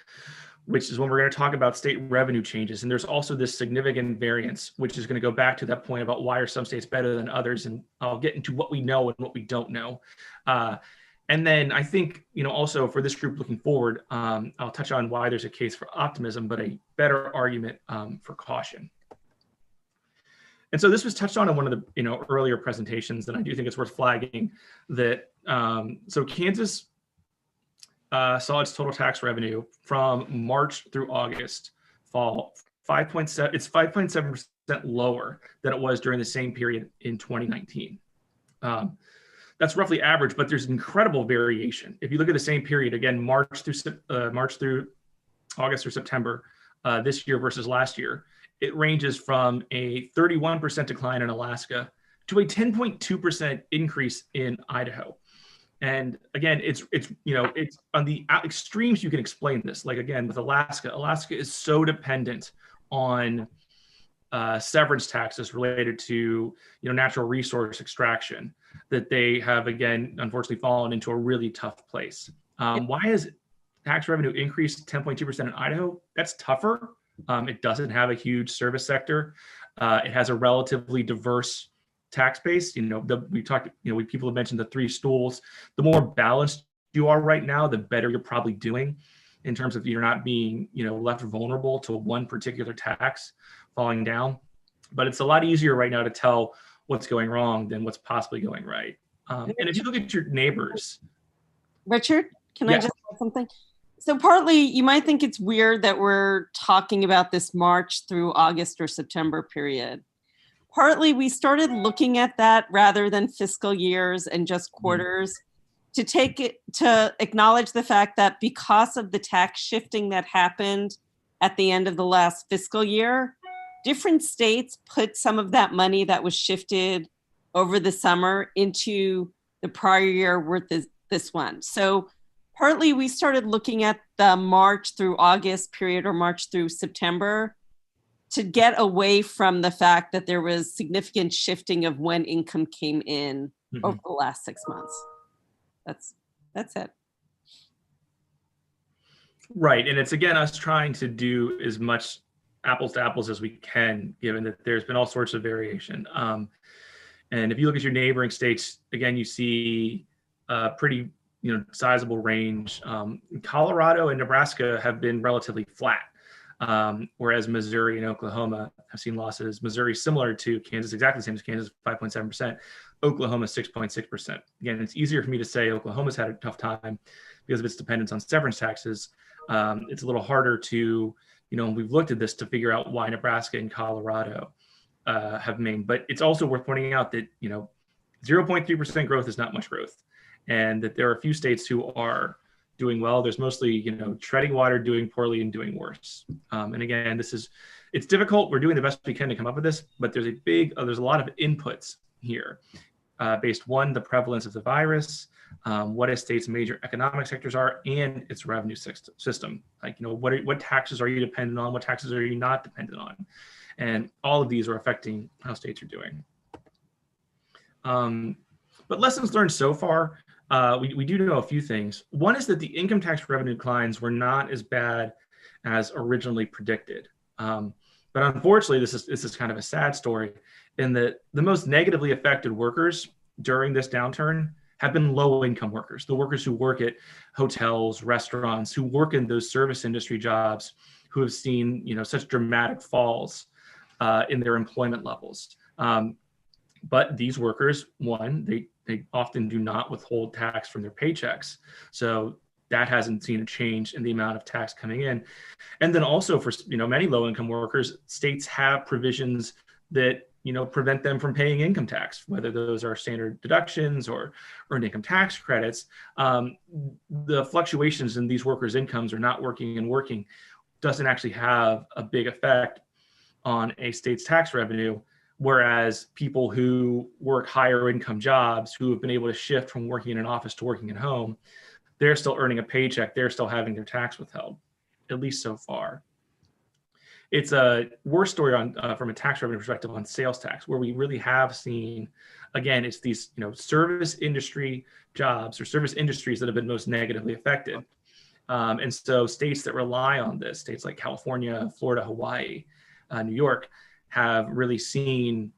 which is when we're going to talk about state revenue changes. And there's also this significant variance, which is going to go back to that point about why are some states better than others. And I'll get into what we know and what we don't know. And then I think, also for this group looking forward, I'll touch on why there's a case for optimism, but a better argument for caution. And so this was touched on in one of the earlier presentations, and I do think it's worth flagging that. So Kansas saw its total tax revenue from March through August fall 5.7. It's 5.7% lower than it was during the same period in 2019. That's roughly average, but there's incredible variation. If you look at the same period, again, March through August or September this year versus last year, it ranges from a 31% decline in Alaska to a 10.2% increase in Idaho. And again, it's on the extremes you can explain this. Like again, with Alaska is so dependent on severance taxes related to natural resource extraction that they have again unfortunately fallen into a really tough place. Why has tax revenue increased 10.2% in Idaho? That's tougher. It doesn't have a huge service sector. It has a relatively diverse tax base. People have mentioned the three stools. The more balanced you are right now, the better you're probably doing in terms of you're not being left vulnerable to one particular tax falling down. But it's a lot easier right now to tell what's going wrong than what's possibly going right. And if you look at your neighbors. Richard, can Yeah. I just add something? So partly you might think it's weird that we're talking about this March through August or September period. Partly we started looking at that rather than fiscal years and just quarters to acknowledge the fact that because of the tax shifting that happened at the end of the last fiscal year, different states put some of that money that was shifted over the summer into the prior year worth this one. So partly we started looking at the March through August period or March through September to get away from the fact that there was significant shifting of when income came in over the last 6 months. That's it. Right. And it's again, us trying to do as much apples to apples as we can, given that there's been all sorts of variation. And if you look at your neighboring states, again, you see a pretty sizable range. Colorado and Nebraska have been relatively flat. Whereas Missouri and Oklahoma have seen losses. Missouri similar to Kansas, exactly the same as Kansas, 5.7%. Oklahoma 6.6%. Again, it's easier for me to say Oklahoma's had a tough time because of its dependence on severance taxes. It's a little harder to, we've looked at this to figure out why Nebraska and Colorado have remained. But it's also worth pointing out that 0.3% growth is not much growth, and that there are a few states who are doing well. There's mostly, treading water, doing poorly, and doing worse. And again, it's difficult. We're doing the best we can to come up with this, but there's a lot of inputs here based on the prevalence of the virus, what a state's major economic sectors are, and its revenue system. Like, what taxes are you dependent on? What taxes are you not dependent on? And all of these are affecting how states are doing. But lessons learned so far, we do know a few things. One is that the income tax revenue declines were not as bad as originally predicted. But unfortunately, this is kind of a sad story in that the most negatively affected workers during this downturn have been low-income workers, the workers who work at hotels, restaurants, who work in those service industry jobs, who have seen such dramatic falls in their employment levels. But these workers, one, they often do not withhold tax from their paychecks. So that hasn't seen a change in the amount of tax coming in. And then also for many low-income workers, states have provisions that prevent them from paying income tax, whether those are standard deductions or earned income tax credits. The fluctuations in these workers' incomes are not working and working doesn't actually have a big effect on a state's tax revenue, whereas people who work higher income jobs, who have been able to shift from working in an office to working at home, they're still earning a paycheck. They're still having their tax withheld, at least so far. It's a worse story on from a tax revenue perspective on sales tax, where we really have seen, again, it's these service industry jobs or service industries that have been most negatively affected. And so states that rely on this, states like California, Florida, Hawaii, New York, have really seen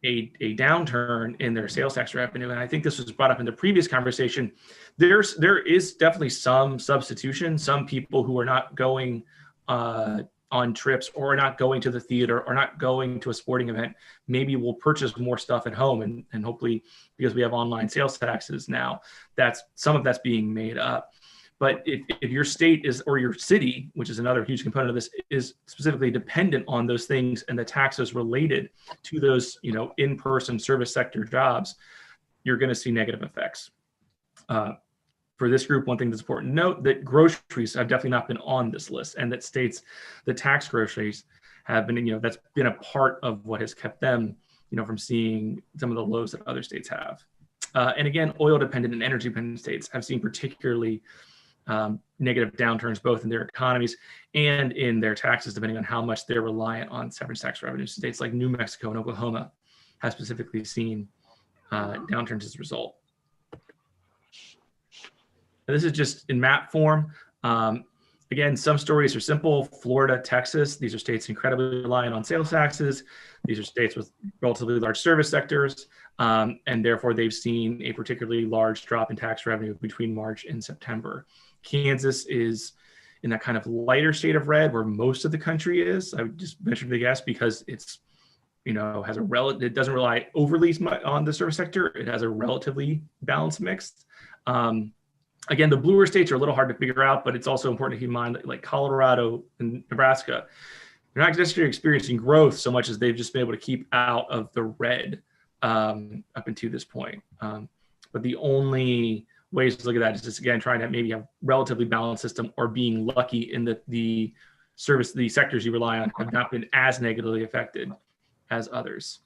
a downturn in their sales tax revenue. And I think this was brought up in the previous conversation. There is definitely some substitution. Some people who are not going on trips or are not going to the theater or not going to a sporting event, maybe will purchase more stuff at home. And hopefully, because we have online sales taxes now, some of that's being made up. But if your state is, or your city, which is another huge component of this, is specifically dependent on those things and the taxes related to those, in-person service sector jobs, you're going to see negative effects. For this group, one thing that's important to note, that groceries have definitely not been on this list, and that states, the tax groceries have been, that's been a part of what has kept them, from seeing some of the lows that other states have. And again, oil dependent and energy dependent states have seen particularly negative downturns, both in their economies and in their taxes, depending on how much they're reliant on severance tax revenue. States like New Mexico and Oklahoma have specifically seen downturns as a result. And this is just in map form. Again, some stories are simple. Florida, Texas, these are states incredibly reliant on sales taxes. These are states with relatively large service sectors, and therefore they've seen a particularly large drop in tax revenue between March and September. Kansas is in that kind of lighter shade of red where most of the country is. I would just venture to guess because it's, has it doesn't rely overly on the service sector. It has a relatively balanced mix. Again, the bluer states are a little hard to figure out, but it's also important to keep in mind that like Colorado and Nebraska, they're not necessarily experiencing growth so much as they've just been able to keep out of the red up until this point. But the only ways to look at that is just, again, trying to maybe have relatively balanced system, or being lucky in that the sectors you rely on have not been as negatively affected as others.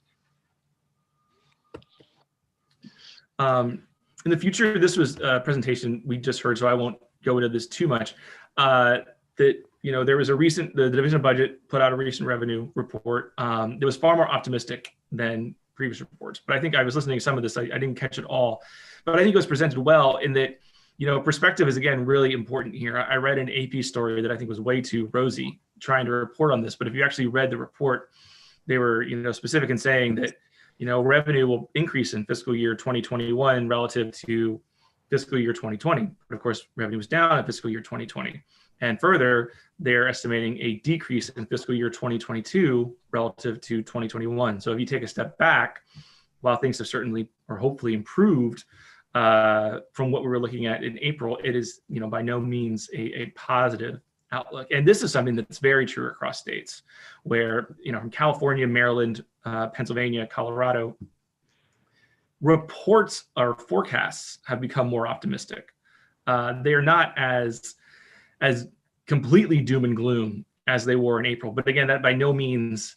In the future, this was a presentation we just heard, so I won't go into this too much. There was the Division of Budget put out a recent revenue report that was far more optimistic than previous reports. But I think I was listening to some of this, I didn't catch it all, but I think it was presented well in that, perspective is, again, really important here. I read an AP story that I think was way too rosy trying to report on this, but if you actually read the report, they were, specific in saying that, revenue will increase in fiscal year 2021 relative to fiscal year 2020. But of course, revenue was down in fiscal year 2020. And further, they're estimating a decrease in fiscal year 2022 relative to 2021. So if you take a step back, while things have certainly or hopefully improved from what we were looking at in April, it is, by no means a positive outlook. And this is something that's very true across states where, from California, Maryland, Pennsylvania, Colorado, reports or forecasts have become more optimistic. They're not as completely doom and gloom as they were in April. But again, that by no means,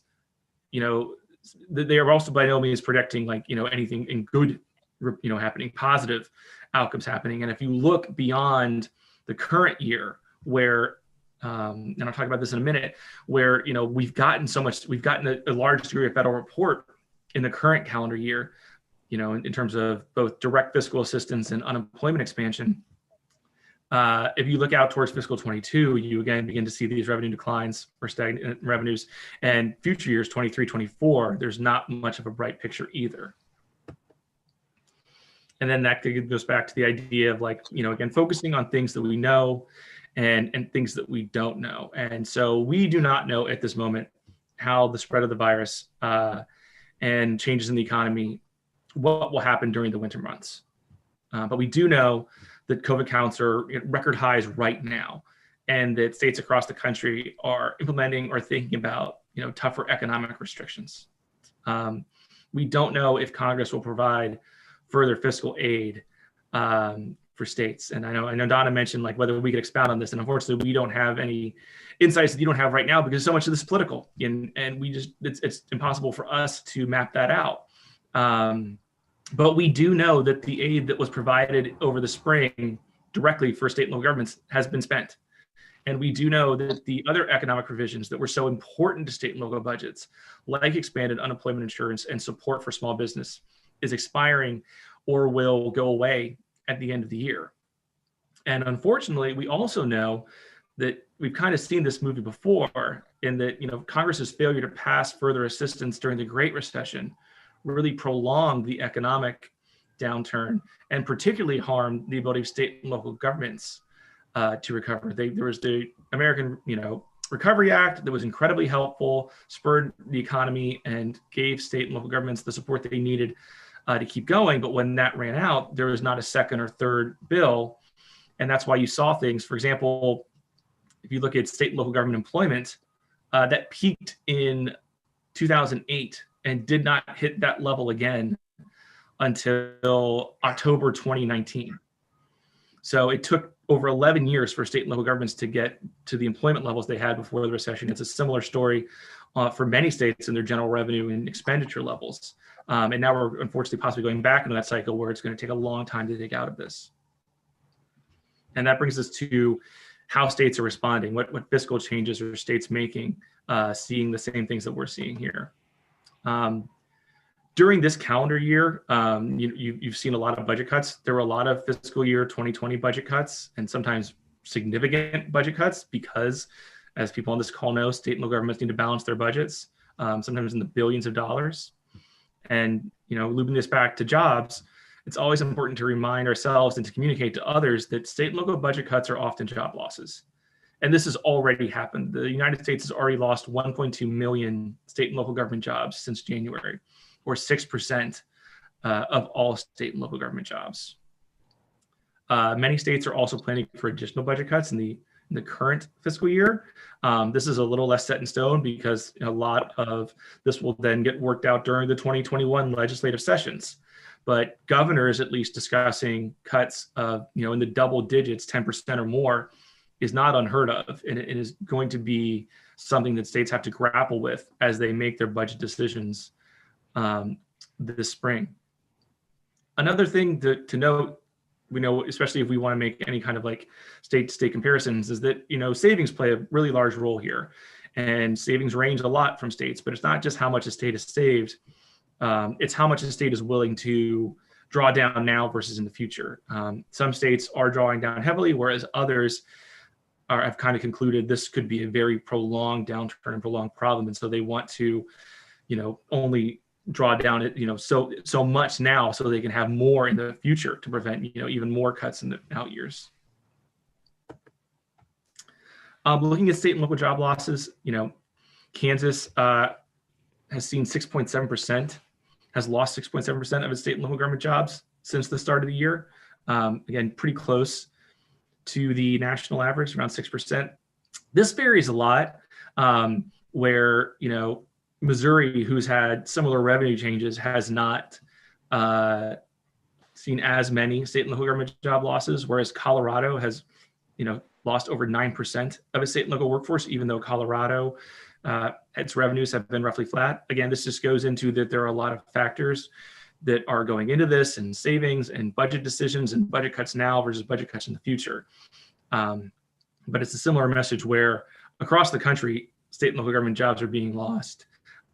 they are also by no means predicting anything in good, happening, positive outcomes happening. And if you look beyond the current year, where and I'll talk about this in a minute, where we've gotten a large degree of federal support in the current calendar year, in terms of both direct fiscal assistance and unemployment expansion. If you look out towards fiscal 22, you again begin to see these revenue declines or stagnant revenues, and future years 23, 24, there's not much of a bright picture either. And then that goes back to the idea of again, focusing on things that we know and things that we don't know. And so we do not know at this moment how the spread of the virus and changes in the economy, what will happen during the winter months. But we do know that COVID counts are at record highs right now, and that states across the country are implementing or thinking about tougher economic restrictions. We don't know if Congress will provide further fiscal aid for states. And I know Donna mentioned like whether we could expound on this, and unfortunately we don't have any insights that you don't have right now because so much of this is political, and we just it's impossible for us to map that out. But we do know that the aid that was provided over the spring directly for state and local governments has been spent. And we do know that the other economic provisions that were so important to state and local budgets, like expanded unemployment insurance and support for small business, is expiring or will go away at the end of the year. And unfortunately, we also know that we've kind of seen this movie before, in that, Congress's failure to pass further assistance during the Great Recession really prolonged the economic downturn and particularly harmed the ability of state and local governments to recover. There was the American, Recovery Act that was incredibly helpful, spurred the economy, and gave state and local governments the support that they needed to keep going. But when that ran out, there was not a second or third bill. And that's why you saw things, for example, if you look at state and local government employment, that peaked in 2008 and did not hit that level again until October 2019. So it took over 11 years for state and local governments to get to the employment levels they had before the recession. It's a similar story for many states in their general revenue and expenditure levels. And now we're unfortunately possibly going back into that cycle where it's going to take a long time to dig out of this. And that brings us to how states are responding, what fiscal changes are states making, seeing the same things that we're seeing here. During this calendar year, you've seen a lot of budget cuts. There were a lot of fiscal year 2020 budget cuts, and sometimes significant budget cuts because, as people on this call know, state and local governments need to balance their budgets, sometimes in the billions of dollars. And, looping this back to jobs, it's always important to remind ourselves and to communicate to others that state and local budget cuts are often job losses. And this has already happened. The United States has already lost 1.2 million state and local government jobs since January, or 6% of all state and local government jobs. Many states are also planning for additional budget cuts in the current fiscal year. This is a little less set in stone because a lot of this will then get worked out during the 2021 legislative sessions. But governors, at least discussing cuts of, in the double digits, 10% or more, is not unheard of. And it is going to be something that states have to grapple with as they make their budget decisions this spring. Another thing to note, especially if we want to make any kind of like state-to-state comparisons, is that, savings play a really large role here. And savings range a lot from states, but it's not just how much a state has saved. It's how much a state is willing to draw down now versus in the future. Some states are drawing down heavily, whereas others have kind of concluded this could be a very prolonged downturn and prolonged problem. And so they want to, only draw down it, so much now so they can have more in the future to prevent, even more cuts in the out years. Looking at state and local job losses, Kansas has seen 6.7%, has lost 6.7% of its state and local government jobs since the start of the year. Again, pretty close to the national average, around 6%. This varies a lot, where, Missouri, who's had similar revenue changes, has not seen as many state and local government job losses, whereas Colorado has, lost over 9% of its state and local workforce, even though Colorado, its revenues have been roughly flat. Again, this just goes into that there are a lot of factors that are going into this, and savings and budget decisions and budget cuts now versus budget cuts in the future. But it's a similar message where across the country, state and local government jobs are being lost.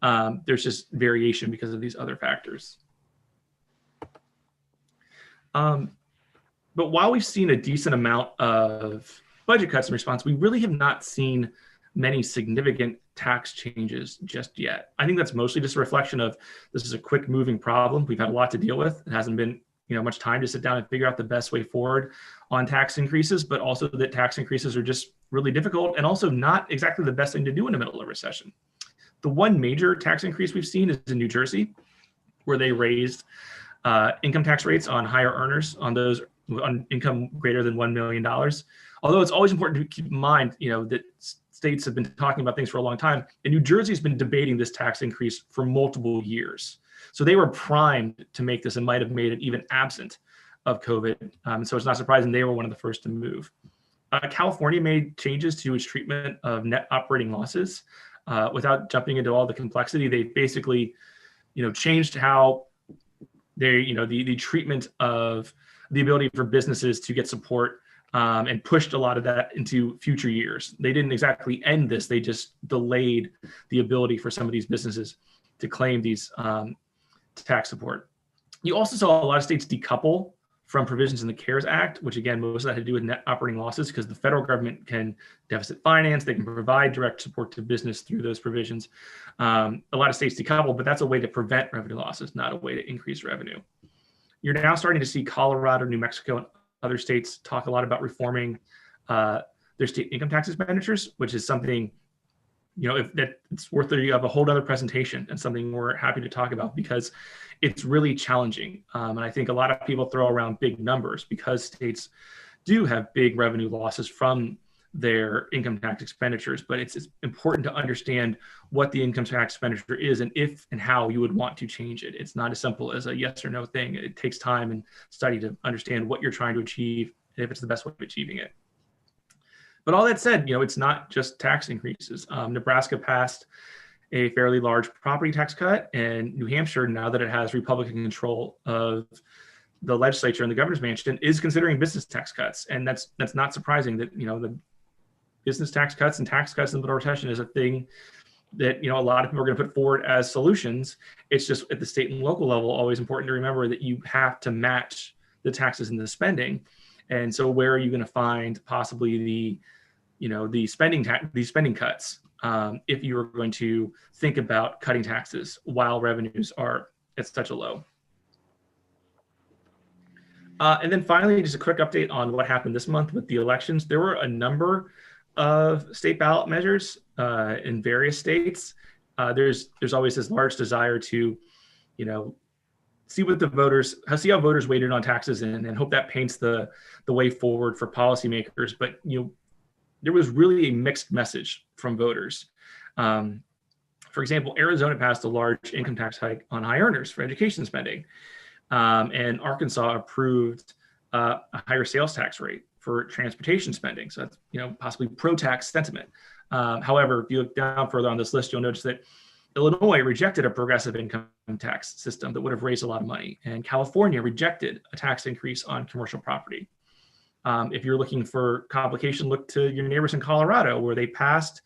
There's just variation because of these other factors. But while we've seen a decent amount of budget cuts in response, we really have not seen many significant tax changes just yet. I think that's mostly just a reflection of this is a quick moving problem. We've had a lot to deal with. It hasn't been much time to sit down and figure out the best way forward on tax increases, but also that tax increases are just really difficult and also not exactly the best thing to do in the middle of a recession. The one major tax increase we've seen is in New Jersey, where they raised income tax rates on higher earners, on those on income greater than $1 million. Although it's always important to keep in mind, that states have been talking about things for a long time, and New Jersey's been debating this tax increase for multiple years. So they were primed to make this and might have made it even absent of COVID. So it's not surprising they were one of the first to move. California made changes to its treatment of net operating losses. Without jumping into all the complexity, they basically, changed how they, the treatment of the ability for businesses to get support, and pushed a lot of that into future years. They didn't exactly end this; they just delayed the ability for some of these businesses to claim these tax support. You also saw a lot of states decouple from provisions in the CARES Act, which again, most of that had to do with net operating losses because the federal government can deficit finance, they can provide direct support to business through those provisions. A lot of states decouple, but that's a way to prevent revenue losses, not a way to increase revenue. You're now starting to see Colorado, New Mexico, and other states talk a lot about reforming their state income tax expenditures, which is something, if that it's worth of a whole other presentation and something we're happy to talk about because it's really challenging. And I think a lot of people throw around big numbers because states do have big revenue losses from their income tax expenditures, but it's important to understand what the income tax expenditure is and if and how you would want to change it. It's not as simple as a yes or no thing. It takes time and study to understand what you're trying to achieve and if it's the best way of achieving it. But all that said, it's not just tax increases. Nebraska passed a fairly large property tax cut, and New Hampshire, now that it has Republican control of the legislature and the governor's mansion, is considering business tax cuts. And that's not surprising that, the business tax cuts and tax cuts in the middle of recession is a thing that, a lot of people are going to put forward as solutions. It's just at the state and local level, always important to remember that you have to match the taxes and the spending. And so where are you going to find possibly the spending cuts if you are going to think about cutting taxes while revenues are at such a low? And then finally, just a quick update on what happened this month with the elections. There were a number of state ballot measures in various states. There's always this large desire to, see how voters weighted on taxes and hope that paints the way forward for policymakers. But there was really a mixed message from voters. For example, Arizona passed a large income tax hike on high earners for education spending. And Arkansas approved a higher sales tax rate for transportation spending. So that's, possibly pro-tax sentiment. However, if you look down further on this list, you'll notice that Illinois rejected a progressive income tax system that would have raised a lot of money. And California rejected a tax increase on commercial property. If you're looking for complication, look to your neighbors in Colorado, where they passed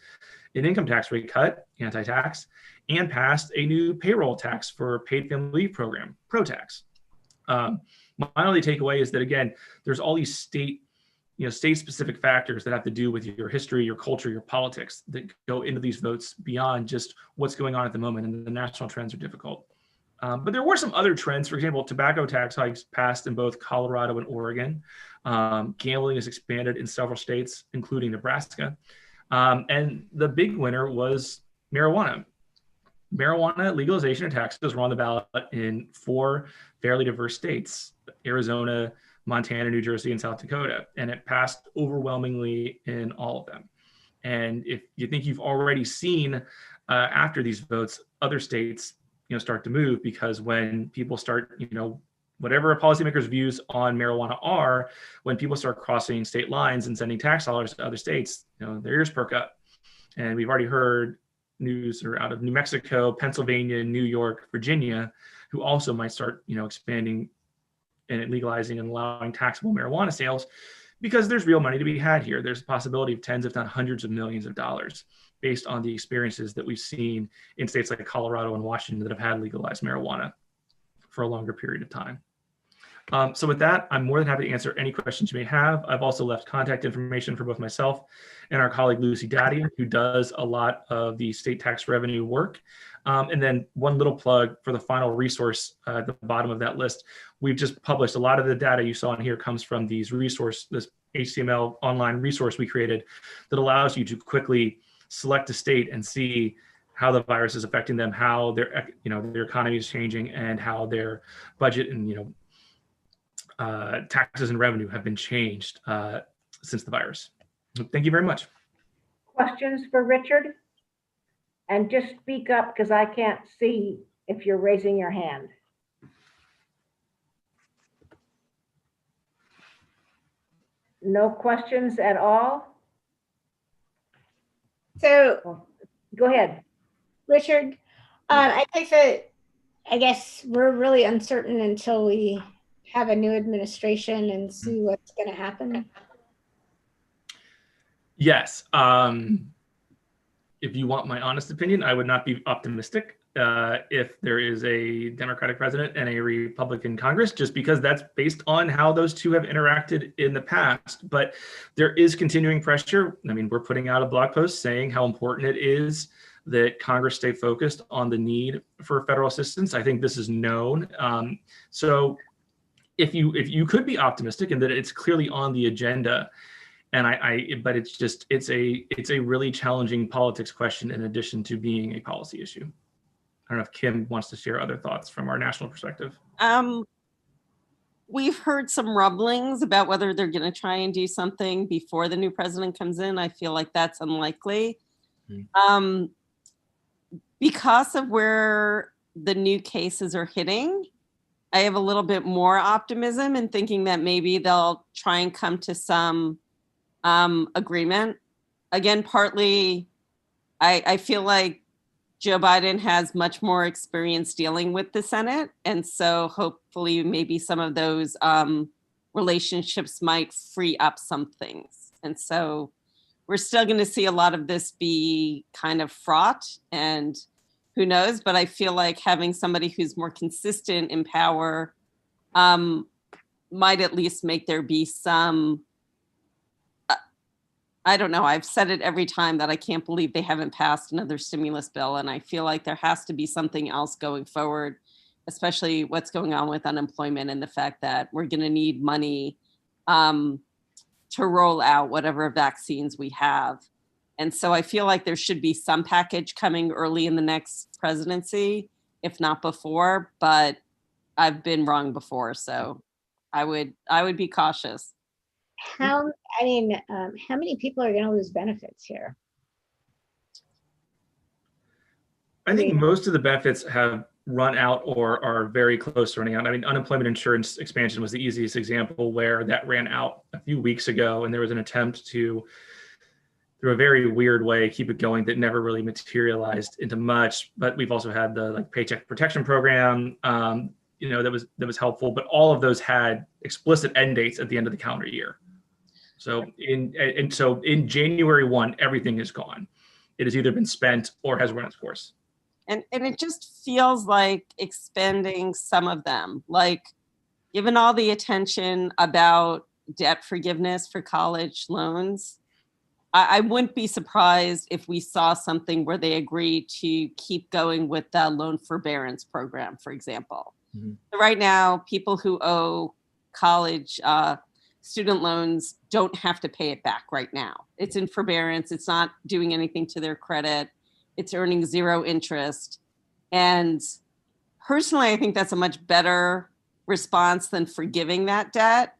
an income tax rate cut, anti-tax, and passed a new payroll tax for paid family leave program, pro-tax. My only takeaway is that, again, there's all these state-specific factors that have to do with your history, your culture, your politics that go into these votes beyond just what's going on at the moment, and the national trends are difficult. But there were some other trends. For example, tobacco tax hikes passed in both Colorado and Oregon. Gambling is expanded in several states, including Nebraska. And the big winner was marijuana. Marijuana legalization and taxes were on the ballot in 4 fairly diverse states: Arizona, Montana, New Jersey, and South Dakota. And it passed overwhelmingly in all of them. And if you think you've already seen after these votes, other states, start to move, because when people start, whatever a policymaker's views on marijuana are, when people start crossing state lines and sending tax dollars to other states, their ears perk up. And we've already heard news out of New Mexico, Pennsylvania, New York, Virginia, who also might start, expanding and legalizing and allowing taxable marijuana sales, because there's real money to be had here. There's a possibility of tens, if not hundreds of millions of dollars based on the experiences that we've seen in states like Colorado and Washington that have had legalized marijuana for a longer period of time. So with that, I'm more than happy to answer any questions you may have. I've also left contact information for both myself and our colleague Lucy Dadian, who does a lot of the state tax revenue work. And then one little plug for the final resource at the bottom of that list. We've just published a lot of the data you saw in here comes from this HTML online resource we created that allows you to quickly select a state and see how the virus is affecting them, how their economy is changing, and how their budget and taxes and revenue have been changed since the virus. Thank you very much. Questions for Richard? And just speak up, because I can't see if you're raising your hand. No questions at all? So, Go ahead. Richard, I think that I guess we're really uncertain until we have a new administration and see what's going to happen. Yes. If you want my honest opinion, I would not be optimistic if there is a Democratic president and a Republican Congress, just because that's based on how those two have interacted in the past. But there is continuing pressure. I mean, we're putting out a blog post saying how important it is that Congress stay focused on the need for federal assistance. I think this is known. So if you could be optimistic and that it's clearly on the agenda, and but it's a really challenging politics question in addition to being a policy issue. I don't know if Kim wants to share other thoughts from our national perspective. We've heard some rumblings about whether they're going to try and do something before the new president comes in. I feel like that's unlikely. Because of where the new cases are hitting, I have a little bit more optimism in thinking that maybe they'll try and come to some agreement. Again, partly, I feel like Joe Biden has much more experience dealing with the Senate. And so hopefully maybe some of those relationships might free up some things. And so we're still going to see a lot of this be kind of fraught, and who knows, but I feel like having somebody who's more consistent in power might at least make there be some, I don't know, I've said it every time that I can't believe they haven't passed another stimulus bill. And I feel like there has to be something else going forward, especially what's going on with unemployment and the fact that we're going to need money to roll out whatever vaccines we have. And so I feel like there should be some package coming early in the next presidency, if not before, but I've been wrong before. So I would be cautious. How many people are going to lose benefits here? I think most of the benefits have run out or are very close to running out. I mean, unemployment insurance expansion was the easiest example, where that ran out a few weeks ago, and there was an attempt to, through a very weird way, keep it going that never really materialized into much. But we've also had the paycheck protection program, that was helpful. But all of those had explicit end dates at the end of the calendar year. So in January 1, everything is gone. It has either been spent or has run its course. And it just feels like expending some of them, like given all the attention about debt forgiveness for college loans, I wouldn't be surprised if we saw something where they agree to keep going with the loan forbearance program, for example. Mm-hmm. So right now, people who owe college student loans don't have to pay it back right now. It's in forbearance. It's not doing anything to their credit. It's earning zero interest. And personally, I think that's a much better response than forgiving that debt.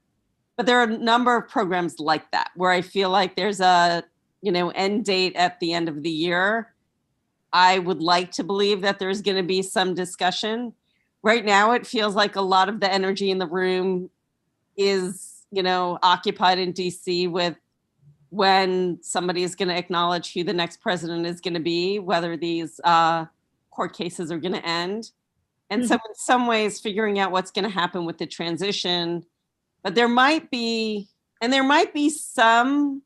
But there are a number of programs like that where I feel like there's a, end date at the end of the year. I would like to believe that there's going to be some discussion. Right now, it feels like a lot of the energy in the room is, occupied in DC with when somebody is going to acknowledge who the next president is going to be, whether these court cases are going to end. And so in some ways, figuring out what's going to happen with the transition. But there might be some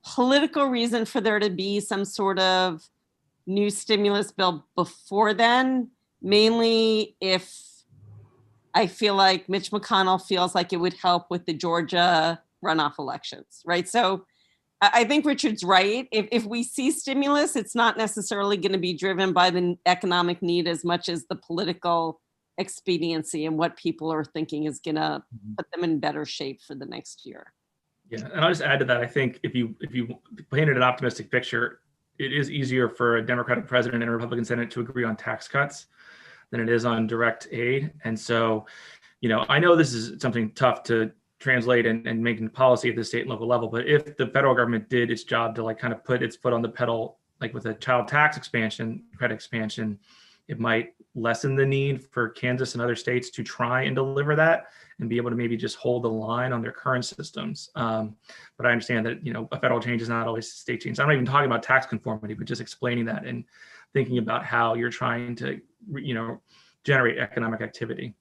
political reason for there to be some sort of new stimulus bill before then, mainly if I feel like Mitch McConnell feels like it would help with the Georgia runoff elections, right? So I think Richard's right. If we see stimulus, it's not necessarily going to be driven by the economic need as much as the political expediency and what people are thinking is going to put them in better shape for the next year. Yeah, and I'll just add to that. I think if you painted an optimistic picture, it is easier for a Democratic president and a Republican Senate to agree on tax cuts than it is on direct aid. And so, I know this is something tough to translate and make into policy at the state and local level, but if the federal government did its job to kind of put its foot on the pedal, like with a child tax expansion, credit expansion, it might lessen the need for Kansas and other states to try and deliver that and be able to maybe just hold the line on their current systems. But I understand that, a federal change is not always a state change. I'm not even talking about tax conformity, but just explaining that and thinking about how you're trying to, generate economic activity.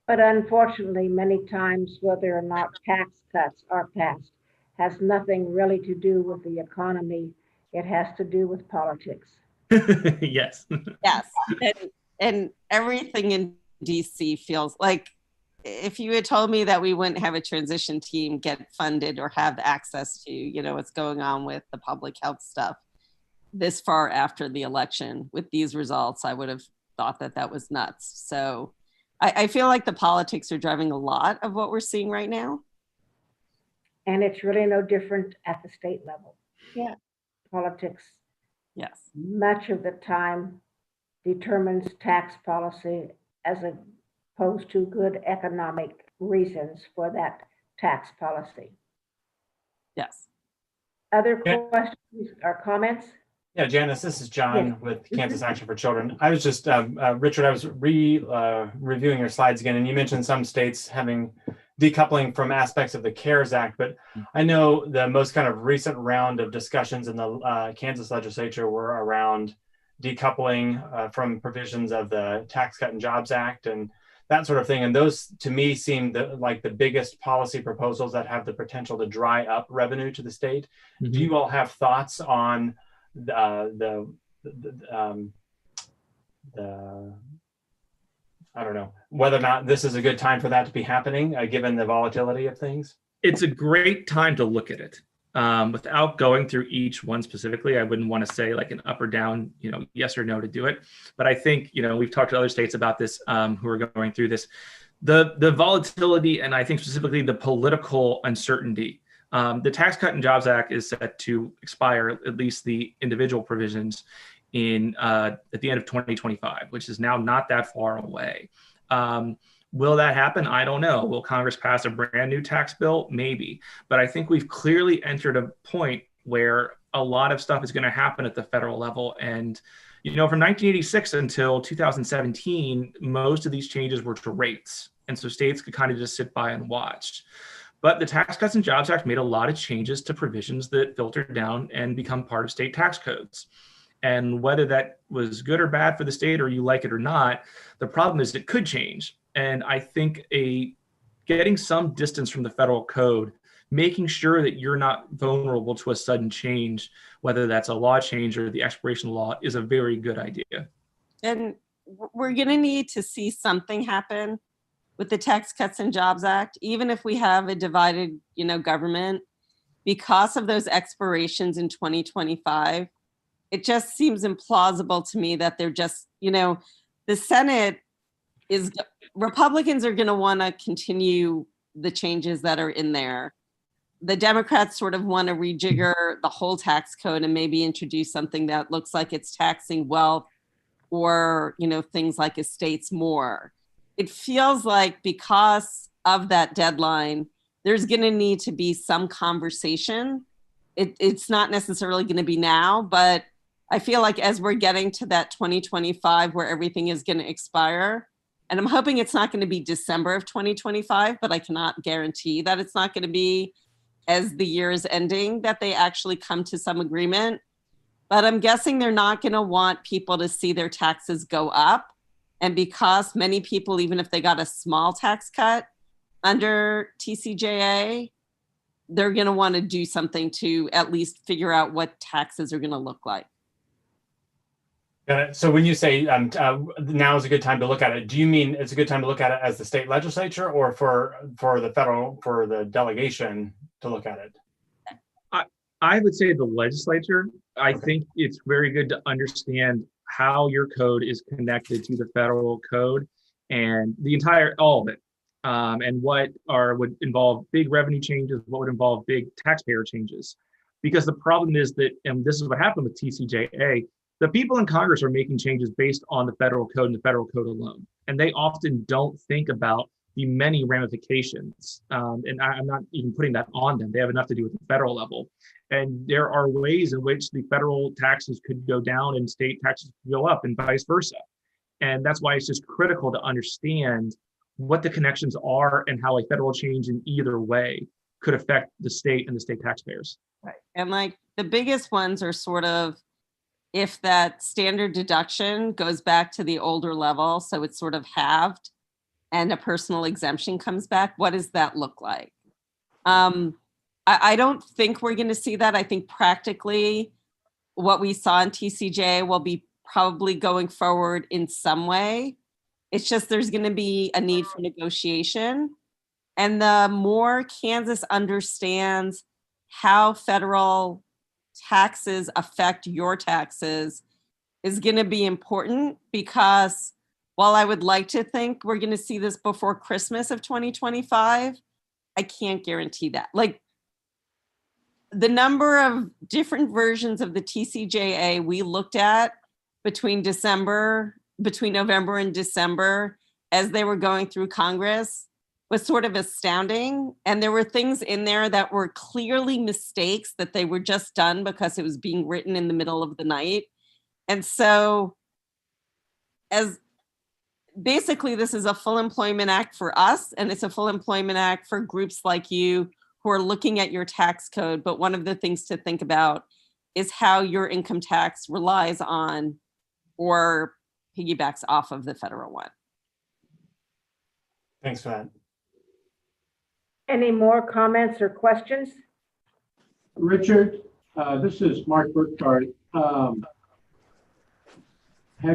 But unfortunately, many times whether or not tax cuts are passed has nothing really to do with the economy. It has to do with politics. Yes. Yes. And everything in DC feels like, if you had told me that we wouldn't have a transition team get funded or have access to, what's going on with the public health stuff this far after the election with these results, I would have thought that was nuts. So I feel like the politics are driving a lot of what we're seeing right now. And it's really no different at the state level. Yeah. Politics, Yes. much of the time, determines tax policy as opposed to good economic reasons for that tax policy. Yes. Other Yeah. questions or comments? Yeah, Janice, this is John Yes. with Kansas Action for Children. I was just, Richard, I was reviewing your slides again, and you mentioned some states having decoupling from aspects of the CARES Act, but I know the most kind of recent round of discussions in the Kansas legislature were around decoupling from provisions of the Tax Cut and Jobs Act and that sort of thing. And those, to me, seem like the biggest policy proposals that have the potential to dry up revenue to the state. Mm-hmm. Do you all have thoughts on I don't know, whether or not this is a good time for that to be happening, given the volatility of things? It's a great time to look at it. Without going through each one specifically, I wouldn't want to say like an up or down, yes or no to do it. But I think, we've talked to other states about this who are going through this. The volatility, and I think specifically the political uncertainty. The Tax Cut and Jobs Act is set to expire, at least the individual provisions, at the end of 2025, which is now not that far away. Will that happen? I don't know. Will Congress pass a brand new tax bill? Maybe. But I think we've clearly entered a point where a lot of stuff is going to happen at the federal level. And, from 1986 until 2017, most of these changes were to rates. And so states could kind of just sit by and watch. But the Tax Cuts and Jobs Act made a lot of changes to provisions that filtered down and become part of state tax codes. And whether that was good or bad for the state, or you like it or not, the problem is it could change. And I think getting some distance from the federal code, making sure that you're not vulnerable to a sudden change, whether that's a law change or the expiration law, is a very good idea. And we're going to need to see something happen with the Tax Cuts and Jobs Act, even if we have a divided, government, because of those expirations in 2025. It just seems implausible to me that they're just, the Senate Republicans are going to want to continue the changes that are in there. The Democrats sort of want to rejigger the whole tax code and maybe introduce something that looks like it's taxing wealth or, things like estates more. It feels like because of that deadline, there's going to need to be some conversation. It's not necessarily going to be now, but I feel like as we're getting to that 2025 where everything is going to expire, and I'm hoping it's not going to be December of 2025, but I cannot guarantee that it's not going to be as the year is ending, that they actually come to some agreement. But I'm guessing they're not going to want people to see their taxes go up. And because many people, even if they got a small tax cut under TCJA, they're going to want to do something to at least figure out what taxes are going to look like. So when you say now is a good time to look at it, do you mean it's a good time to look at it as the state legislature, or for the delegation to look at it? I would say the legislature. I think it's very good to understand how your code is connected to the federal code and all of it, and what would involve big revenue changes, what would involve big taxpayer changes. Because the problem is that, and this is what happened with TCJA, the people in Congress are making changes based on the federal code and the federal code alone. And they often don't think about the many ramifications. And I'm not even putting that on them. They have enough to do with the federal level. And there are ways in which the federal taxes could go down and state taxes could go up and vice versa. And that's why it's just critical to understand what the connections are and how a federal change in either way could affect the state and the state taxpayers. Right. And like the biggest ones are sort of if that standard deduction goes back to the older level, so it's sort of halved, and a personal exemption comes back, what does that look like? I don't think we're going to see that. I think practically what we saw in TCJ will be probably going forward in some way. It's just there's going to be a need for negotiation. And the more Kansas understands how federal taxes affect your taxes is going to be important, because while I would like to think we're going to see this before Christmas of 2025, I can't guarantee that. Like the number of different versions of the TCJA we looked at between November and December as they were going through Congress was sort of astounding. And there were things in there that were clearly mistakes that they were just done because it was being written in the middle of the night. And so as basically this is a full employment act for us, and it's a full employment act for groups like you who are looking at your tax code. But one of the things to think about is how your income tax relies on or piggybacks off of the federal one. Thanks for that. Any more comments or questions? Richard, this is Mark Burkhardt. Have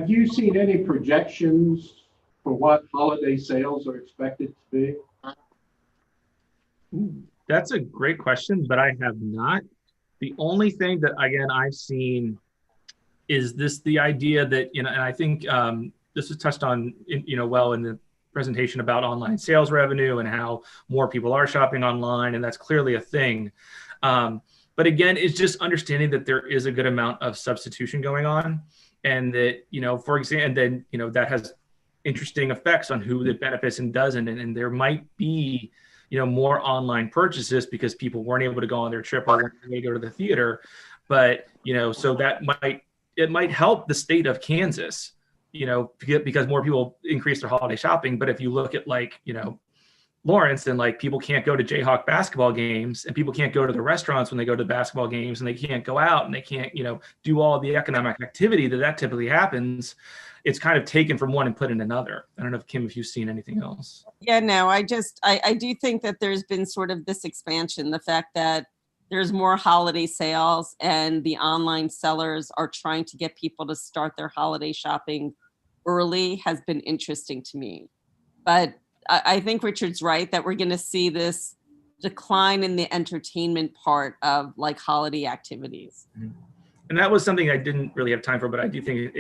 you seen any projections for what holiday sales are expected to be? That's a great question, but I have not. The only thing that, again, I've seen is the idea that, and I think this was touched on, well in the presentation about online sales revenue and how more people are shopping online, and that's clearly a thing. But again, it's just understanding that there is a good amount of substitution going on, and that, for example, and then, that has interesting effects on who it benefits and doesn't. And there might be, more online purchases because people weren't able to go on their trip or weren't able to go to the theater. But, so that might help the state of Kansas, because more people increase their holiday shopping. But if you look at Lawrence, and people can't go to Jayhawk basketball games, and people can't go to the restaurants when they go to the basketball games, and they can't go out, and they can't, do all the economic activity that typically happens. It's kind of taken from one and put in another. I don't know if Kim, if you've seen anything else. Yeah, no, I do think that there's been sort of this expansion, the fact that there's more holiday sales and the online sellers are trying to get people to start their holiday shopping early has been interesting to me. But I think Richard's right that we're going to see this decline in the entertainment part of holiday activities. Mm-hmm. And that was something I didn't really have time for, but I do think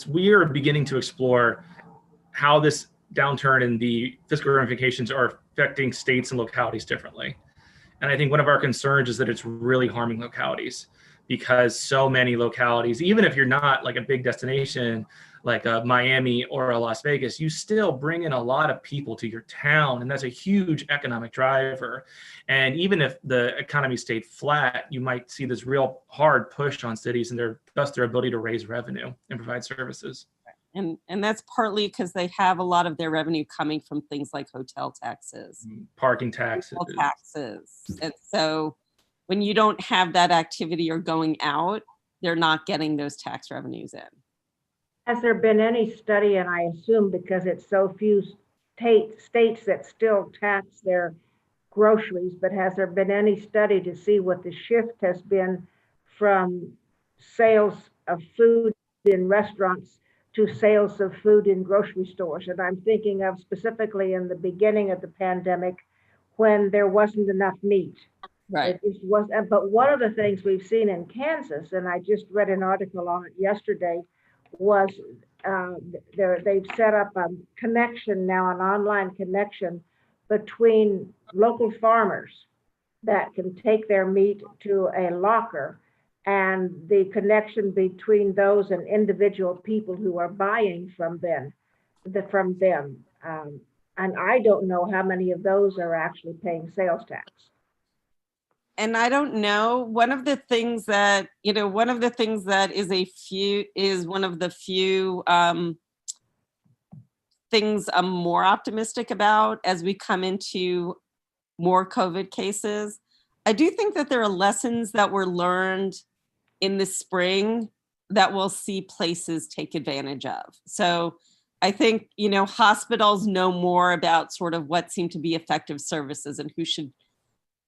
we are beginning to explore how this downturn in the fiscal ramifications are affecting states and localities differently. And I think one of our concerns is that it's really harming localities, because so many localities, even if you're not a big destination like a Miami or a Las Vegas, you still bring in a lot of people to your town, and that's a huge economic driver. And even if the economy stayed flat, you might see this real hard push on cities and their ability to raise revenue and provide services. And that's partly because they have a lot of their revenue coming from things like hotel taxes, parking taxes. And so when you don't have that activity or going out, they're not getting those tax revenues in. Has there been any study, and I assume because it's so few states that still tax their groceries, but has there been any study to see what the shift has been from sales of food in restaurants to sales of food in grocery stores? And I'm thinking of specifically in the beginning of the pandemic when there wasn't enough meat. Right. It was, but one of the things we've seen in Kansas, and I just read an article on it yesterday, was they've set up a connection now, an online connection between local farmers that can take their meat to a locker, and the connection between those and individual people who are buying from them. And I don't know how many of those are actually paying sales tax. And I don't know, one of the things that is one of the few things I'm more optimistic about as we come into more COVID cases. I do think that there are lessons that were learned in the spring that we'll see places take advantage of. So I think, hospitals know more about sort of what seem to be effective services and who should